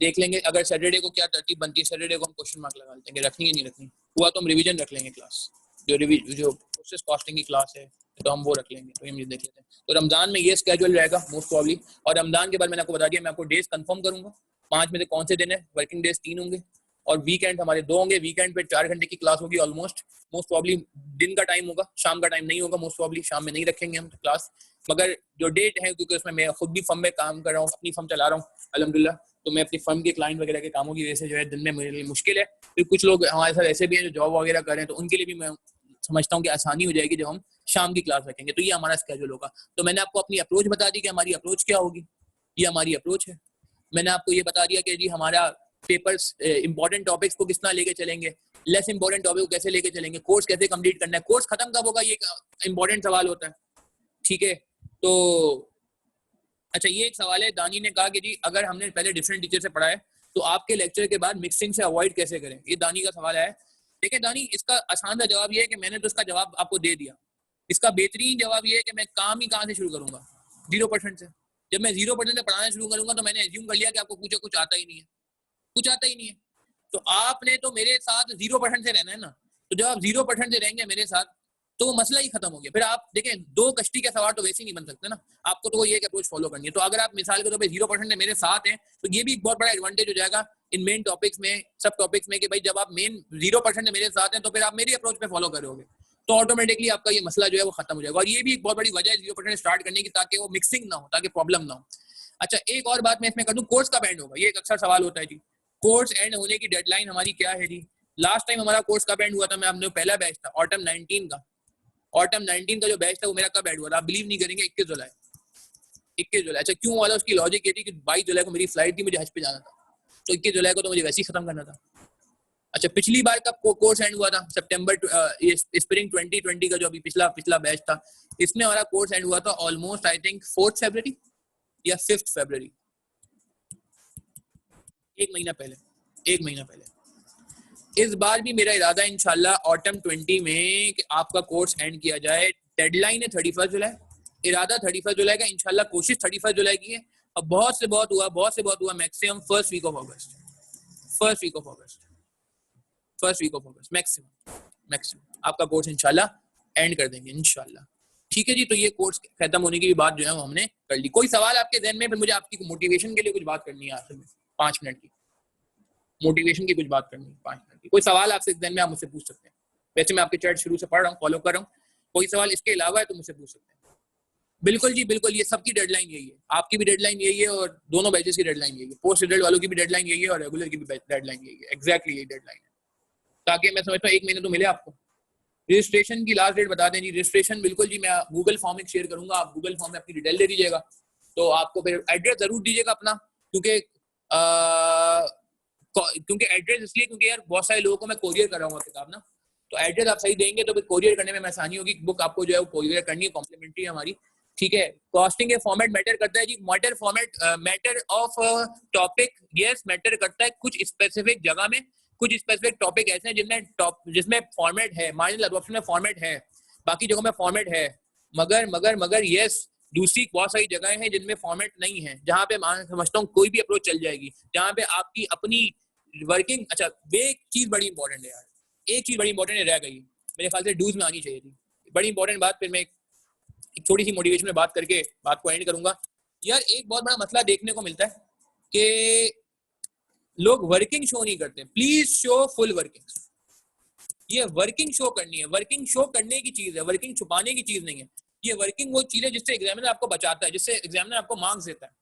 देख लेंगे अगर सैटरडे को क्या तरतीब बनती है। सैटरडे को हम क्वेश्चन मार्क लगा लेंगे, रखनी है नहीं रखनी, हुआ तो हम रिवीजन रख लेंगे क्लास, जो प्रोसेस कॉस्टिंग की क्लास है तो हम वो रख लेंगे। तो ये देख लेते हैं। तो रमजान में ये स्केड्यूल रहेगा मोस्ट प्रॉब्ली, और रमजान के बाद मैंने आपको बता दिया, मैं आपको डेज कंफर्म करूंगा 5 में से कौन से दिन है। वर्किंग डेज 3 होंगे और वीकेंड हमारे 2 होंगे। वीकेंड पे 4 घंटे की क्लास होगी ऑलमोस्ट, मोस्ट प्रॉब्ली दिन का टाइम होगा, शाम का टाइम नहीं होगा, मोस्ट प्रॉब्ली शाम में नहीं रखेंगे हम क्लास। मगर जो डेट है, क्योंकि उसमें मैं खुद भी फर्म में काम कर रहा हूँ, अपनी फर्म चला रहा हूँ अल्हम्दुलिल्लाह, तो मैं अपनी फर्म के क्लाइंट वगैरह के कामों की वजह से जो है दिन में मेरे लिए मुश्किल है। फिर कुछ लोग हमारे साथ ऐसे भी हैं जो जॉब वगैरह कर रहे हैं, तो उनके लिए भी मैं समझता हूँ कि आसानी हो जाएगी जब हम शाम की क्लास रखेंगे। तो ये हमारा स्केड्यूल होगा। तो मैंने आपको अपनी अप्रोच बता दी कि हमारी अप्रोच क्या होगी, ये हमारी अप्रोच है। मैंने आपको ये बता दिया कि जी हमारा पेपर्स इंपॉर्टेंट टॉपिक्स को किस तरह लेके चलेंगे, लेस इंपॉर्टेंट टॉपिक को कैसे लेके चलेंगे, कोर्स कैसे कंप्लीट करना है, कोर्स खत्म कब होगा, ये इंपॉर्टेंट सवाल होता है। ठीक है, तो अच्छा ये एक सवाल है, दानी ने कहा कि जी अगर हमने पहले डिफरेंट टीचर से पढ़ा है तो आपके लेक्चर के बाद मिक्सिंग से अवॉइड कैसे करें, ये दानी का सवाल है। देखिए दानी, इसका आसान सा जवाब ये है कि मैंने तो इसका जवाब आपको दे दिया। इसका बेहतरीन जवाब ये है कि मैं काम ही कहाँ से शुरू करूंगा, 0% से। जब मैं 0% से पढ़ाना शुरू करूंगा तो मैंने एज्यूम कर लिया कि आपको कुछ आता ही नहीं है, कुछ आता ही नहीं है। तो आपने तो मेरे साथ 0% से रहना है ना, तो जब आप 0% से रहेंगे मेरे साथ तो मसला ही खत्म हो गया। फिर आप देखें, 2 कश्ती के सवार तो वैसे ही नहीं बन सकते ना, आपको तो ये अप्रोच फॉलो करनी है। तो अगर आप मिसाल के तौर पे 0% से मेरे साथ हैं तो ये भी एक बहुत बड़ा एडवांटेज हो जाएगा इन मेन टॉपिक्स में, सब टॉपिक्स में, कि भाई जब आप मेन 0% से मेरे साथ हैं तो फिर आप मेरी अप्रोच पे फॉलो करोगे, तो ऑटोमेटिकली आपका ये मसला जो है वो खत्म हो जाएगा। और ये भी एक बहुत बड़ी वजह है 0% स्टार्ट करने की, ताकि वो मिक्सिंग ना हो, ताकि प्रॉब्लम ना हो। अच्छा एक और बात मैं इसमें कर दूं, कोर्स कब एंड होगा, ये एक अक्सर सवाल होता है जी। कोर्स एंड होने की डेडलाइन हमारी क्या है जी? लास्ट टाइम हमारा कोर्स कब एंड हुआ था, मैं हमने पहला बैच था ऑटम 19 का, ऑटम 19 का जो बैच था वो मेरा कब एंड हुआ था, आप बिलीव नहीं करेंगे, 21 जुलाई। 21 जुलाई। अच्छा क्यों हुआ था, उसकी लॉजिक ये थी कि 22 जुलाई को मेरी फ्लाइट थी, मुझे हज पे जाना था, तो 21 जुलाई को तो मुझे वैसे ही खत्म करना था। अच्छा पिछली बार कब कोर्स एंड हुआ था, सितंबर, स्प्रिंग 2020 का जो अभी पिछला बैच था, इसमें हमारा कोर्स एंड हुआ था ऑलमोस्ट आई थिंक 4 फरवरी या 5 फरवरी, एक महीना पहले। इस बार भी मेरा इरादा है इंशाल्लाह ऑटम 20 में कि आपका कोर्स एंड किया जाए। डेडलाइन है 31 जुलाई, इरादा 31 जुलाई का, इंशाल्लाह कोशिश 31 जुलाई की है। अब बहुत से बहुत हुआ maximum first week of August maximum आपका कोर्स इंशाल्लाह एंड कर देंगे इंशाल्लाह। ठीक है जी, तो ये कोर्स खत्म होने की भी बात जो है वो हमने कर ली। कोई सवाल आपके ज़हन में? फिर मुझे आपकी मोटिवेशन के लिए कुछ बात करनी है आखिर में, 5 मिनट की मोटिवेशन की कुछ बात करनी है, 5 मिनट की। कोई सवाल आपसे ज़हन में आप मुझसे पूछ सकते हैं। वैसे मैं आपके चैट शुरू से पढ़ रहा हूँ, फॉलो कर रहा हूँ, कोई सवाल इसके अलावा है तो मुझसे पूछ सकते हैं। बिल्कुल जी बिल्कुल, ये सबकी डेडलाइन यही है, आपकी भी डेडलाइन यही है और दोनों बैचेस की डेडलाइन यही है, पोस्ट रिजल्ट वालों की भी डेडलाइन यही है और रेगुलर की भी डेडलाइन यही है, एग्जैक्टली यही डेडलाइन है। ताकि मैं समझता हूँ 1 महीने तो मिले आपको। रजिस्ट्रेशन की लास्ट डेट बता दें जी। रजिस्ट्रेशन बिल्कुल जी, मैं गूगल फॉर्म एक शेयर करूंगा, आप गूगल फॉर्म में अपनी डिटेल दे दीजिएगा। तो आपको फिर एड्रेस जरूर दीजिएगा अपना, क्योंकि एड्रेस इसलिए क्योंकि यार बहुत सारे लोगों को मैं कोरियर कर रहा हूँ किताब ना, तो एड्रेस आप सही देंगे तो फिर कोरियर करने में आसानी होगी। बुक आपको जो है वो कोरियर करनी है, कॉम्प्लीमेंट्री है हमारी। ठीक है, कॉस्टिंग के फॉर्मेट मैटर करता है जी, matter of topic, yes matter करता है कुछ स्पेसिफिक जगह में, कुछ स्पेसिफिक टॉपिक ऐसे हैं जिसमें फॉर्मेट है, मार्जिनल एब्जॉर्प्शन में फॉर्मेट है, बाकी जगहों में फॉर्मेट है। मगर यस दूसरी बहुत सारी जगहें हैं जिनमें फॉर्मेट नहीं है, जहां पे मैं समझता हूँ कोई भी अप्रोच चल जाएगी, जहां पे आपकी अपनी वर्किंग। अच्छा एक चीज बड़ी इंपॉर्टेंट है यार, एक चीज बड़ी इंपॉर्टेंट रह गई, मेरे ख्याल से डूज में आनी चाहिए थी, बड़ी इंपॉर्टेंट बात। फिर मैं एक छोटी सी मोटिवेशन में बात करके बात को एंड करूंगा। यार एक बहुत बड़ा मसला देखने को मिलता है कि लोग वर्किंग शो नहीं करते। Please show full working. ये वर्किंग शो करनी है, वर्किंग शो करने की चीज है, वर्किंग छुपाने की चीज नहीं है। ये वर्किंग वो चीज है जिससे एग्जामिनर आपको बचाता है, जिससे एग्जामिनर आपको मार्क्स देता है।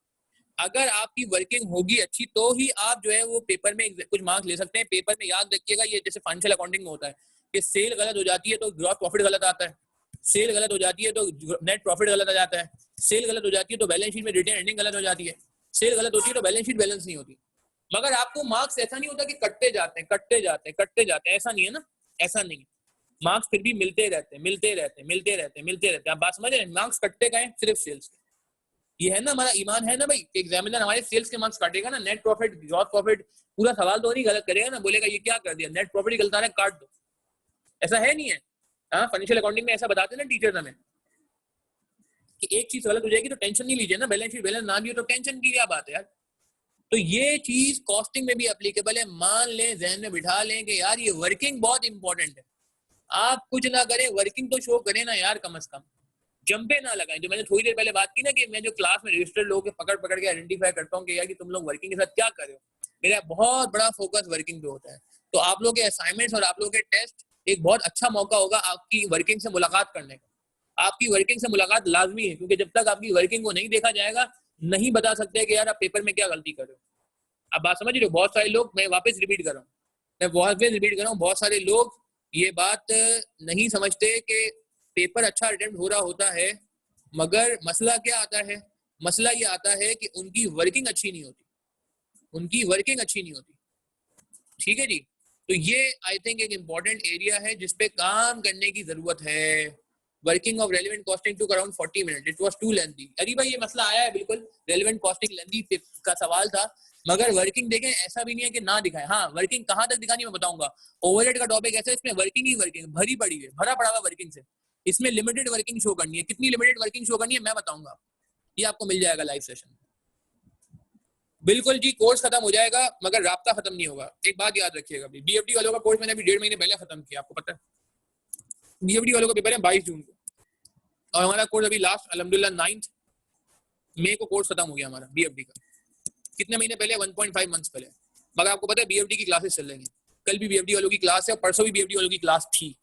अगर आपकी वर्किंग होगी अच्छी तो ही आप जो है वो पेपर में कुछ मार्क्स ले सकते हैं। पेपर में याद रखिएगा, ये जैसे फाइनेंशियल अकाउंटिंग में होता है कि सेल गलत हो जाती है तो ग्रॉस प्रॉफिट गलत आता है, सेल गलत हो जाती है तो नेट प्रॉफिट गलत आ जाता है, सेल गलत हो जाती है तो बैलेंस शीट में रिटेन एंडिंग गलत हो जाती है, सेल गलत होती है तो बैलेंस शीट बैलेंस नहीं होती। मगर आपको मार्क्स ऐसा नहीं होता कि कटते जाते हैं, ऐसा नहीं है ना, ऐसा नहीं है। मार्क्स फिर भी मिलते रहते हैं। आप बात समझ रहे हैं, मार्क्स कटते गए सिर्फ सेल्स के। ये है ना हमारा ईमान है ना भाई, एग्जामिनर हमारे सेल्स के मार्क्स काटेगा ना, नेट प्रॉफिट ग्रॉस प्रॉफिट पूरा सवाल तो नहीं गलत करेगा ना, बोलेगा ये क्या कर दिया, नेट प्रॉफिट ही गलत आ रहा है, काट दो। ऐसा है नहीं है। हाँ फाइनेंशियल अकाउंटिंग में ऐसा बताते हैं ना टीचर्स हमें कि एक चीज गलत हो जाएगी तो टेंशन नहीं लीजिए ना, बैलेंस शीट बैलेंस ना दियो तो टेंशन की क्या बात है यार। तो ये चीज कॉस्टिंग में भी एप्लीकेबल है। मान लें, जहन में बिठा लें कि यार ये वर्किंग बहुत इंपॉर्टेंट है। आप कुछ ना करें, वर्किंग तो शो करें ना यार कम से कम। जंपे ना लगाएं। जो मैंने थोड़ी देर पहले बात की ना कि मैं जो क्लास में रजिस्टर्ड लोगों के पकड़ पकड़ के आइडेंटिफाई करता हूँ कि यार कि तुम लोग वर्किंग के साथ क्या कर रहे हो, मेरा बहुत बड़ा फोकस वर्किंग पे होता है। तो आप लोगों के असाइनमेंट्स और आप लोगों के टेस्ट एक बहुत अच्छा मौका होगा आपकी वर्किंग से मुलाकात करने का। आपकी वर्किंग से मुलाकात लाजमी है, क्योंकि जब तक आपकी वर्किंग को नहीं देखा जाएगा नहीं बता सकते कि यार आप पेपर में क्या गलती कर रहे हो। आप बात समझ रहे हो? बहुत सारे लोग, मैं वापस रिपीट कर रहा हूँ, बहुत सारे लोग ये बात नहीं समझते कि पेपर अच्छा अटेम्प्ट हो रहा होता है, मगर मसला क्या आता है? मसला ये आता है कि उनकी वर्किंग अच्छी नहीं होती। ठीक है जी। तो ये आई थिंक एक इम्पॉर्टेंट एरिया है जिसपे काम करने की जरूरत है। Working of relevant costing to around 40 minute, it was too lengthy. अरे भाई ये मसला आया है, बिल्कुल रेलेवेंट कॉस्टिंग लेंथी का सवाल था, मगर वर्किंग देखें ऐसा भी नहीं है कि ना दिखाएं। हाँ, वर्किंग कहाँ तक दिखानी मैं बताऊंगा। ओवरहेड का टॉपिक ऐसा है, इसमें वर्किंग ही वर्किंग भरी पड़ी है, भरा पड़ा हुआ वर्किंग से। इसमें लिमिटेड वर्किंग शो करनी है। कितनी लिमिटेड वर्किंग शो करनी है मैं बताऊंगा, ये आपको मिल जाएगा लाइव सेशन में। बिल्कुल जी, कोर्स खत्म हो जाएगा मगर राब्ता खत्म नहीं होगा। एक बात याद रखिएगा, बीएफडी वालों का कोर्स मैंने अभी 1.5 महीने पहले खत्म किया, आपको पता है। बीएफडी वालों का पेपर है 22 जून को, और हमारा कोर्स अभी लास्ट अल्हम्दुलिल्लाह 9 मई को कोर्स खत्म हो गया हमारा बीएफडी का। कितने महीने पहले? 1.5 मंथ्स पहले। मगर आपको पता है बीएफडी की क्लासेस चल रही हैं, कल भी बीएफडी वालों की क्लास है और परसों भी बीएफडी वालों की क्लास थी,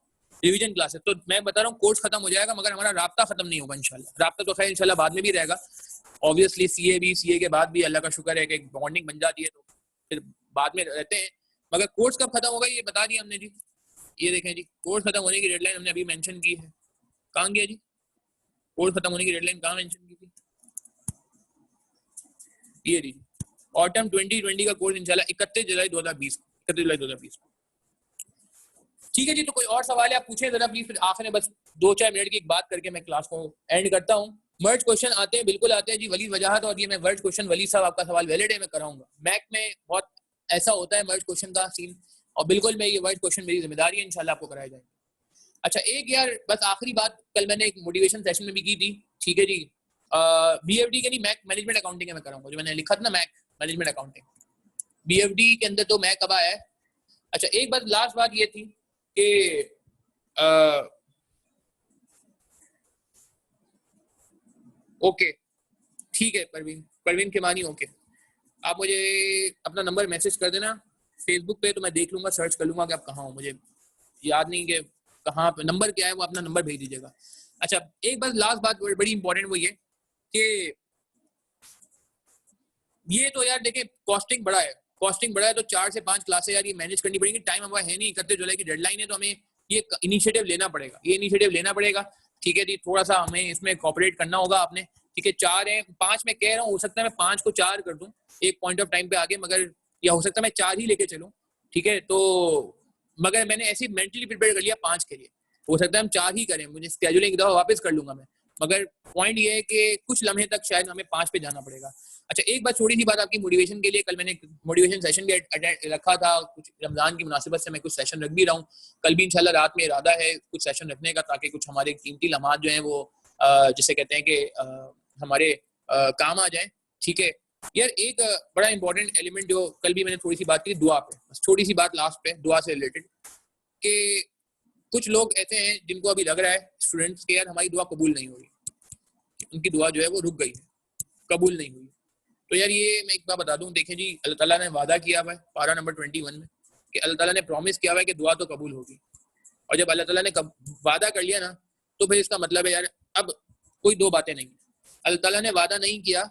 रिवीजन क्लास है। तो मैं बता रहा हूँ कोर्स खत्म हो जाएगा मगर हमारा राब्ता खत्म नहीं होगा इंशाल्लाह। राब्ता तो खैर इंशाल्लाह बाद में भी रहेगा, ऑब्वियसली सीए के बाद भी अल्लाह का शुक्र है कि एक बॉन्डिंग बन जाती है, तो फिर बाद में रहते हैं। मगर कोर्स कब खत्म होगा ये बता दिया हमने जी। ये देखें जी, कोर्स खत्म होने की डेडलाइन हमने अभी मेंशन की है। कहाँ गया जी कोर्स खत्म होने की डेडलाइन? कहाँ मेंशन की थी? ये जी, ऑटम 2020 का कोर्स इंशाल्लाह 31 जुलाई 2020। ठीक है जी, तो कोई और सवाल है आप पूछें जरा प्लीज, फिर आखिर में बस 2-4 मिनट की एक बात करके मैं क्लास को एंड करता हूँ। वर्ड क्वेश्चन आते हैं, बिल्कुल आते हैं जी। वली वजाहत और ये मैं वर्ड क्वेश्चन, वली साहब आपका सवाल वैलिड है, मैं कराऊंगा। मैक में बहुत ऐसा होता है वर्ड क्वेश्चन का सीन, और बिल्कुल मैं ये वर्ड क्वेश्चन मेरी जिम्मेदारी है, इंशाल्लाह आपको कराया जाएगा। अच्छा एक यार बस आखिरी बात, कल मैंने एक मोटिवेशन सेशन में भी की थी, ठीक है जी। बीएफडी के नहीं, मैक मैनेजमेंट अकाउंटिंग है मैं कराऊंगा, जो मैंने लिखा था ना मैक मैनेजमेंट अकाउंटिंग, बीएफडी के अंदर तो मैक कब आया है। अच्छा एक बात, लास्ट बात ये थी कि ओके ठीक है, परवीन केमानी, ओके आप मुझे अपना नंबर मैसेज कर देना फेसबुक पे, तो मैं देख लूंगा, सर्च कर लूंगा कि आप कहाँ हो। मुझे याद नहीं कि कहाँ पे नंबर क्या है, वो अपना नंबर भेज दीजिएगा। अच्छा एक बात, लास्ट बात बड़ी इंपॉर्टेंट वो ये कि ये तो यार देखिए कॉस्टिंग बड़ा है, तो 4 से 5 क्लासें यार ये मैनेज करनी पड़ेगी। टाइम हमारा है नहीं, 31 जुलाई की डेडलाइन है, तो हमें ये इनिशिएटिव लेना पड़ेगा। ठीक है जी, थोड़ा सा हमें इसमें कॉपरेट करना होगा आपने। ठीक है 4 है, 5 में कह रहा हूँ, हो सकता है मैं 5 को 4 कर दूं एक पॉइंट ऑफ टाइम पे आगे, मगर या हो सकता है मैं 4 ही लेके चलूं। ठीक है तो मगर मैंने ऐसे मेंटली प्रिपेयर कर लिया 5 के लिए, हो सकता है हम 4 ही करें, मुझे स्केड्यूलिंग दफा वापस कर लूंगा मैं, मगर पॉइंट ये है कि कुछ लम्हे तक शायद हमें 5 पे जाना पड़ेगा। अच्छा एक बात, छोटी सी बात आपकी मोटिवेशन के लिए, कल मैंने मोटिवेशन सेशन भी रखा था, कुछ रमजान की मुनासिबत से मैं कुछ सेशन रख भी रहा हूँ। कल भी इंशाल्लाह रात में इरादा है कुछ सेशन रखने का, ताकि कुछ हमारे कीमती लम्हात जो हैं वो जिसे कहते हैं कि हमारे काम आ जाए। ठीक है यार, एक बड़ा इंपॉर्टेंट एलिमेंट जो कल भी मैंने थोड़ी सी बात की, दुआ पे, बस छोटी सी बात लास्ट पे दुआ से रिलेटेड, कि कुछ लोग ऐसे हैं जिनको अभी लग रहा है स्टूडेंट्स के यार हमारी दुआ कबूल नहीं हो रही, उनकी दुआ जो है वो रुक गई है, कबूल नहीं हुई। तो यार ये मैं एक बार बता दूं, देखें जी अल्लाह ताला ने वादा किया हुआ है पारा नंबर 21 में कि अल्लाह ताला ने प्रॉमिस किया हुआ है कि दुआ तो कबूल होगी, और जब अल्लाह ताला ने वादा कर लिया ना, तो फिर इसका मतलब है यार अब कोई दो बातें नहीं। अल्लाह ताला ने वादा नहीं किया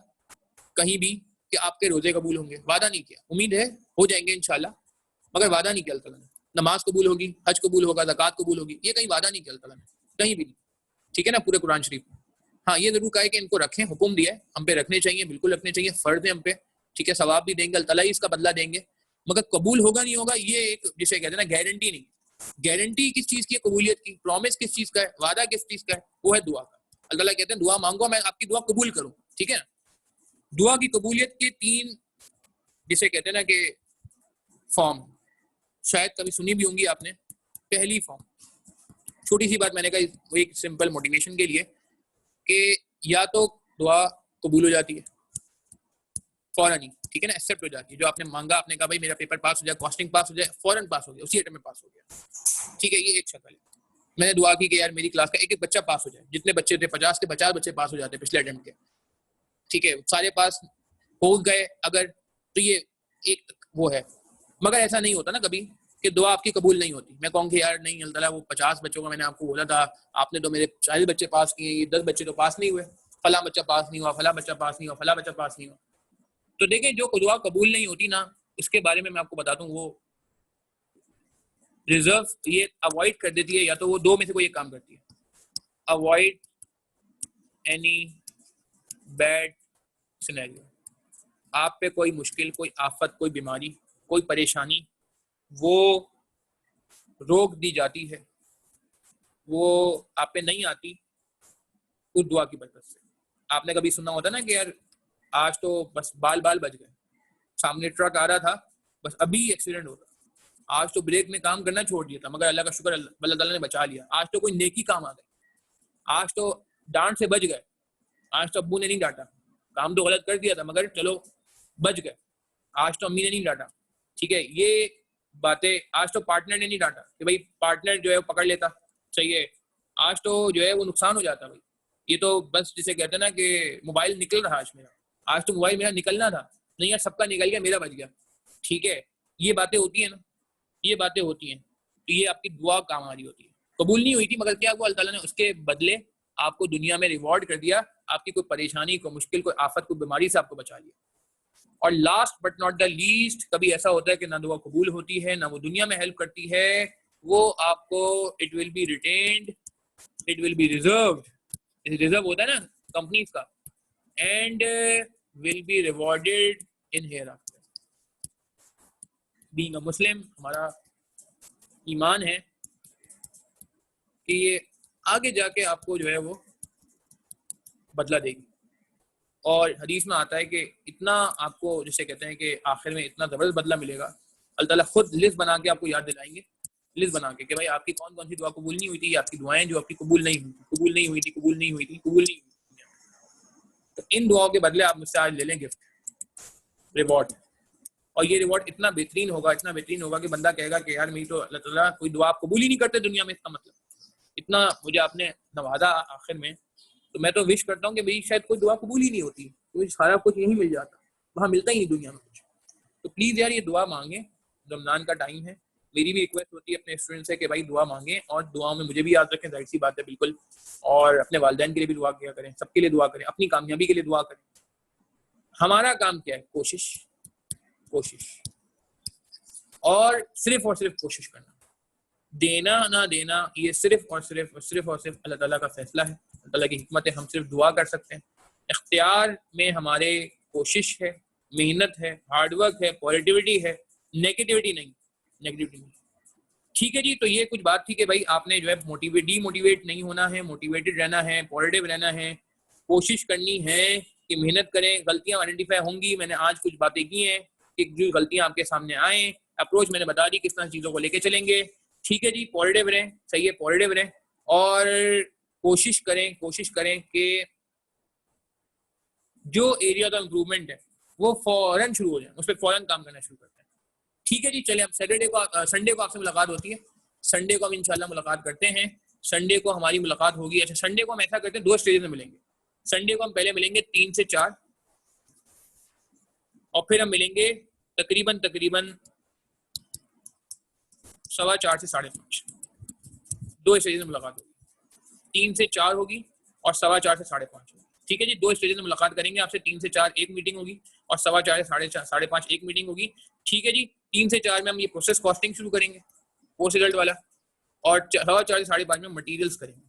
कहीं भी कि आपके रोजे कबूल होंगे, वादा नहीं किया, उम्मीद है हो जाएंगे इंशाल्लाह, मगर वादा नहीं किया अल्लाह ताला ने। नमाज कबूल होगी, हज कबूल होगा, ज़कात कबूल होगी, ये कहीं वादा नहीं किया अल्लाह ताला ने, कहीं भी नहीं। ठीक है ना, पूरे कुरान शरीफ में। हाँ ये जरूर कहा है कि इनको रखें, हुक्म दिया है, हम पे रखने चाहिए, बिल्कुल रखने चाहिए, फर्ज है हम पे। ठीक है, सवाब भी देंगे, अल्लाह ताला ही इसका बदला देंगे, मगर कबूल होगा नहीं होगा ये एक जिसे कहते हैं ना गारंटी नहीं। गारंटी किस चीज की है? कबूलियत की। प्रॉमिस किस चीज का है? वादा किस चीज का है? वो है दुआ का। अल्लाह ताला कहते हैं दुआ मांगो मैं आपकी दुआ कबूल करूँ। ठीक है, दुआ की कबूलियत के 3 जिसे कहते हैं ना कि फॉर्म, शायद कभी सुनी भी होंगी आपने। पहली फॉर्म, छोटी सी बात मैंने कहा एक सिंपल मोटिवेशन के लिए, कि या तो दुआ कबूल हो जाती है फौरन ही, ठीक है ना, एक्सेप्ट हो जाती है, जो आपने मांगा, आपने कहा भाई मेरा पेपर पास हो जाए, कॉस्टिंग पास हो जाए, फौरन पास हो गया, उसी अटेम्प्ट में पास हो गया। ठीक है, ये एक शक्ल है। मैंने दुआ की कि यार मेरी क्लास का एक एक बच्चा पास हो जाए, जितने बच्चे थे 50 के 50 बच्चे पास हो जाते पिछले अटेम्प्ट के, ठीक है, सारे पास हो गए अगर, तो ये एक वो है। मगर ऐसा नहीं होता ना कभी कि दुआ आपकी कबूल नहीं होती। मैं कहूँगी यार नहीं अल्लाह ताला, वो 50 बच्चों का मैंने आपको बोला था, आपने तो मेरे 40 बच्चे पास किए, ये 10 बच्चे तो पास नहीं हुए, फला बच्चा पास नहीं हुआ, फला बच्चा पास नहीं हुआ, फला बच्चा पास नहीं हुआ। तो देखें, जो दुआ कबूल नहीं होती ना, इसके बारे में मैं आपको बताता हूँ, वो रिजर्व ये अवॉइड कर देती है, या तो वो दो में से कोई एक काम करती है, अवॉइड एनी बैड सिनेरियो। आप पे कोई मुश्किल, कोई आफत, कोई बीमारी, कोई परेशानी, वो रोक दी जाती है, वो आप पे नहीं आती उस दुआ की बरकत से। आपने कभी सुना होता ना कि यार आज तो बस बाल बाल बच गए, सामने ट्रक आ रहा था, बस अभी एक्सीडेंट हो रहा, आज तो ब्रेक ने काम करना छोड़ दिया था, मगर अल्लाह का शुक्र, अल्लाह ताला ने बचा लिया, आज तो कोई नेकी काम आ गई, आज तो डांट से बच गए, आज तो अब्बू ने नहीं डांटा, काम तो गलत कर दिया था मगर चलो बच गए, आज तो अम्मी ने नहीं डांटा, ठीक है, ये बातें, आज तो पार्टनर ने नहीं डांटा कि भाई पार्टनर जो है वो पकड़ लेता, सही है, आज तो जो है वो नुकसान हो जाता भाई, ये तो बस जिसे कहते हैं ना कि मोबाइल निकल रहा आज मेरा, आज तो मोबाइल मेरा निकलना था, नहीं यार सबका निकल गया, मेरा बच गया, ठीक है, ये बातें होती है ना, ये बातें होती हैं, तो ये आपकी दुआ काम आ रही होती है। कबूल नहीं हुई थी मगर क्या हुआ, अल्लाह ताला ने उसके बदले आपको दुनिया में रिवॉर्ड कर दिया, आपकी कोई परेशानी, कोई मुश्किल, कोई आफत, कोई बीमारी से आपको बचा लिया। और last but not the least, कभी ऐसा होता है कि ना दुआ कबूल होती है, ना वो दुनिया में हेल्प करती है, वो आपको it will be retained, it will be reserved, reserve होता है ना कंपनीज का, and will be rewarded in hereafter. Being a Muslim, हमारा ईमान है कि ये आगे जाके आपको जो है वो बदला देगी। और हदीस में आता है कि इतना आपको, जिसे कहते हैं कि आखिर में इतना ज़बरदस्त बदला मिलेगा, अल्लाह ताला खुद लिस्ट बना के आपको याद दिलाएंगे, लिस्ट बना के कि भाई आपकी कौन कौन सी दुआ कबूल नहीं हुई थी, आपकी दुआएं जो आपकी कबूल नहीं हुई थी, कबूल नहीं हुई थी, कबूल नहीं हुई थी, कबूल नहीं हुई थी। तो इन दुआओं के बदले आप मुझसे आज ले लें गिफ्ट, रिवॉर्ड। और ये रिवॉर्ड इतना बेहतरीन होगा, इतना बेहतरीन होगा कि बंदा कहेगा कि यार मेरी तो अल्लाह ताला कोई दुआ आप कबूल ही नहीं करते दुनिया में, इसका मतलब इतना मुझे आपने नवाजा आखिर में, तो मैं तो विश करता हूँ कि मेरी शायद कोई दुआ कबूल ही नहीं होती, क्योंकि सारा कुछ यही मिल जाता, वहाँ मिलता ही नहीं दुनिया में कुछ। तो प्लीज़ यार ये दुआ मांगे, रमज़ान का टाइम है, मेरी भी रिक्वेस्ट होती है अपने स्टूडेंट से कि भाई दुआ मांगे, और दुआ में मुझे भी याद रखें, जाहिर सी बात है बिल्कुल, और अपने वालिदैन के लिए भी दुआ किया करें, सबके लिए दुआ करें, अपनी कामयाबी के लिए दुआ करें। हमारा काम क्या है? कोशिश, कोशिश, और सिर्फ कोशिश करना, देना ना देना ये सिर्फ और सिर्फ अल्लाह ताला का फैसला है, अल्लाह ताला की हिकमत है, हम सिर्फ दुआ कर सकते हैं। इख्तियार में हमारे कोशिश है, मेहनत है, हार्डवर्क है, पॉजिटिविटी है, नेगेटिविटी नहीं, नेगेटिविटी नहीं। ठीक है जी, तो ये कुछ बात थी कि भाई आपने जो है डीमोटिवेट नहीं होना है, मोटिवेटेड रहना है, पॉजिटिव रहना है, कोशिश करनी है कि मेहनत करें, गलतियां आइडेंटिफाई होंगी, मैंने आज कुछ बातें की हैं कि जो गलतियां आपके सामने आए, अप्रोच मैंने बता दी किस तरह चीज़ों को लेके चलेंगे। ठीक है जी, पॉजिटिव रहें, सही है, पॉजिटिव रहें, और कोशिश करें कि जो एरिया का इम्प्रूवमेंट है वो फौरन शुरू हो जाए, उस पर फौरन काम करना शुरू करते हैं। ठीक है जी, चलिए अब संडे को आपसे मुलाकात होती है, संडे को हम इंशाल्लाह मुलाकात करते हैं, संडे को हमारी मुलाकात होगी। अच्छा, संडे को हम ऐसा करते हैं, 2 स्टेज में मिलेंगे। संडे को हम पहले मिलेंगे 3 से 4, और फिर हम मिलेंगे तकरीबन 4:15 से 5:30, 2 स्टेज में मुलाकात होगी, 3 से 4 होगी और 4:15 से 5:30 होगी। ठीक है जी, 2 स्टेज में मुलाकात करेंगे आपसे, 3 से 4 एक मीटिंग होगी और 4:15 से 5:30 एक मीटिंग होगी। ठीक है जी, 3 से 4 में हम ये प्रोसेस कॉस्टिंग शुरू करेंगे, पोस्ट रिजल्ट वाला, और 4:15 से 5:30 में मटीरियल्स करेंगे।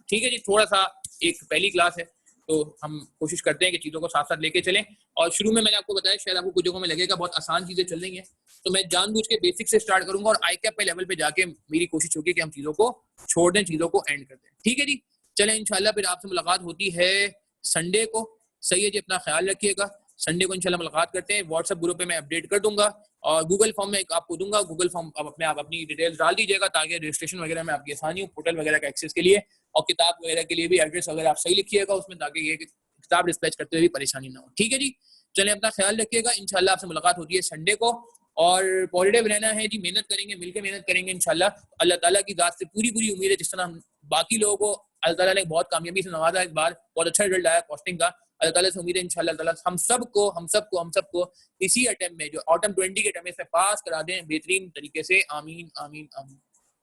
ठीक है जी, थोड़ा सा एक पहली क्लास है तो हम कोशिश करते हैं कि चीज़ों को साथ साथ लेके चलें। और शुरू में मैंने आपको बताया, शायद आपको कुछ जगहों में लगेगा बहुत आसान चीज़ें चल रही हैं, तो मैं जानबूझ के बेसिक से स्टार्ट करूंगा और ICAP पे लेवल पे जाके मेरी कोशिश होगी कि हम चीज़ों को छोड़ दें, चीज़ों को एंड कर दें। ठीक है जी, चलें इंशाल्लाह फिर आपसे मुलाकात होती है संडे को। सही है जी, अपना ख्याल रखिएगा, संडे को इंशाल्लाह मुलाकात करते हैं। व्हाट्सएप ग्रुप पे मैं अपडेट कर दूंगा और गूगल फॉर्म में आपको दूंगा, गूगल फॉर्म आप अपनी डिटेल्स डाल दीजिएगा ताकि रजिस्ट्रेशन वगैरह में आपकी आसानी हो, पोर्टल वगैरह का एक्सेस के लिए, और किताब वगैरह के लिए भी एड्रेस वगैरह आप सही लिखिएगा उसमें, ताकि ये किताब डिस्पैच करते हुए भी परेशानी ना हो। ठीक है जी, चलें अपना ख्याल रखिएगा, इंशाल्लाह आपसे मुलाकात होती है संडे को। और पॉजिटिव रहना है जी, मेहनत करेंगे, मिलकर मेहनत करेंगे इंशाल्लाह। अल्लाह ताला की ज़ात से पूरी उम्मीद है, जिस तरह हम बाकी लोगों को अल्लाह ताला ने बहुत कामयाबी से नवाजा, इस बार बहुत अच्छा रिजल्ट आया कॉस्टिंग का। अल्लाह ताला से उम्मीद है इंशाल्लाह ताला हम सबको इसी अटेम्प्ट में, जो ऑटम 20 के अटेम्प्ट में, से पास करा दें बेहतरीन तरीके से। आमीन आमीन आमीन।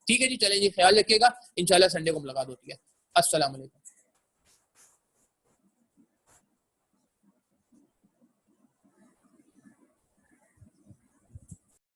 ठीक है जी, चलें जी, ख्याल रखिएगा, इंशाल्लाह संडे को मुलाकात होती है। अस्सलाम वालेकुम।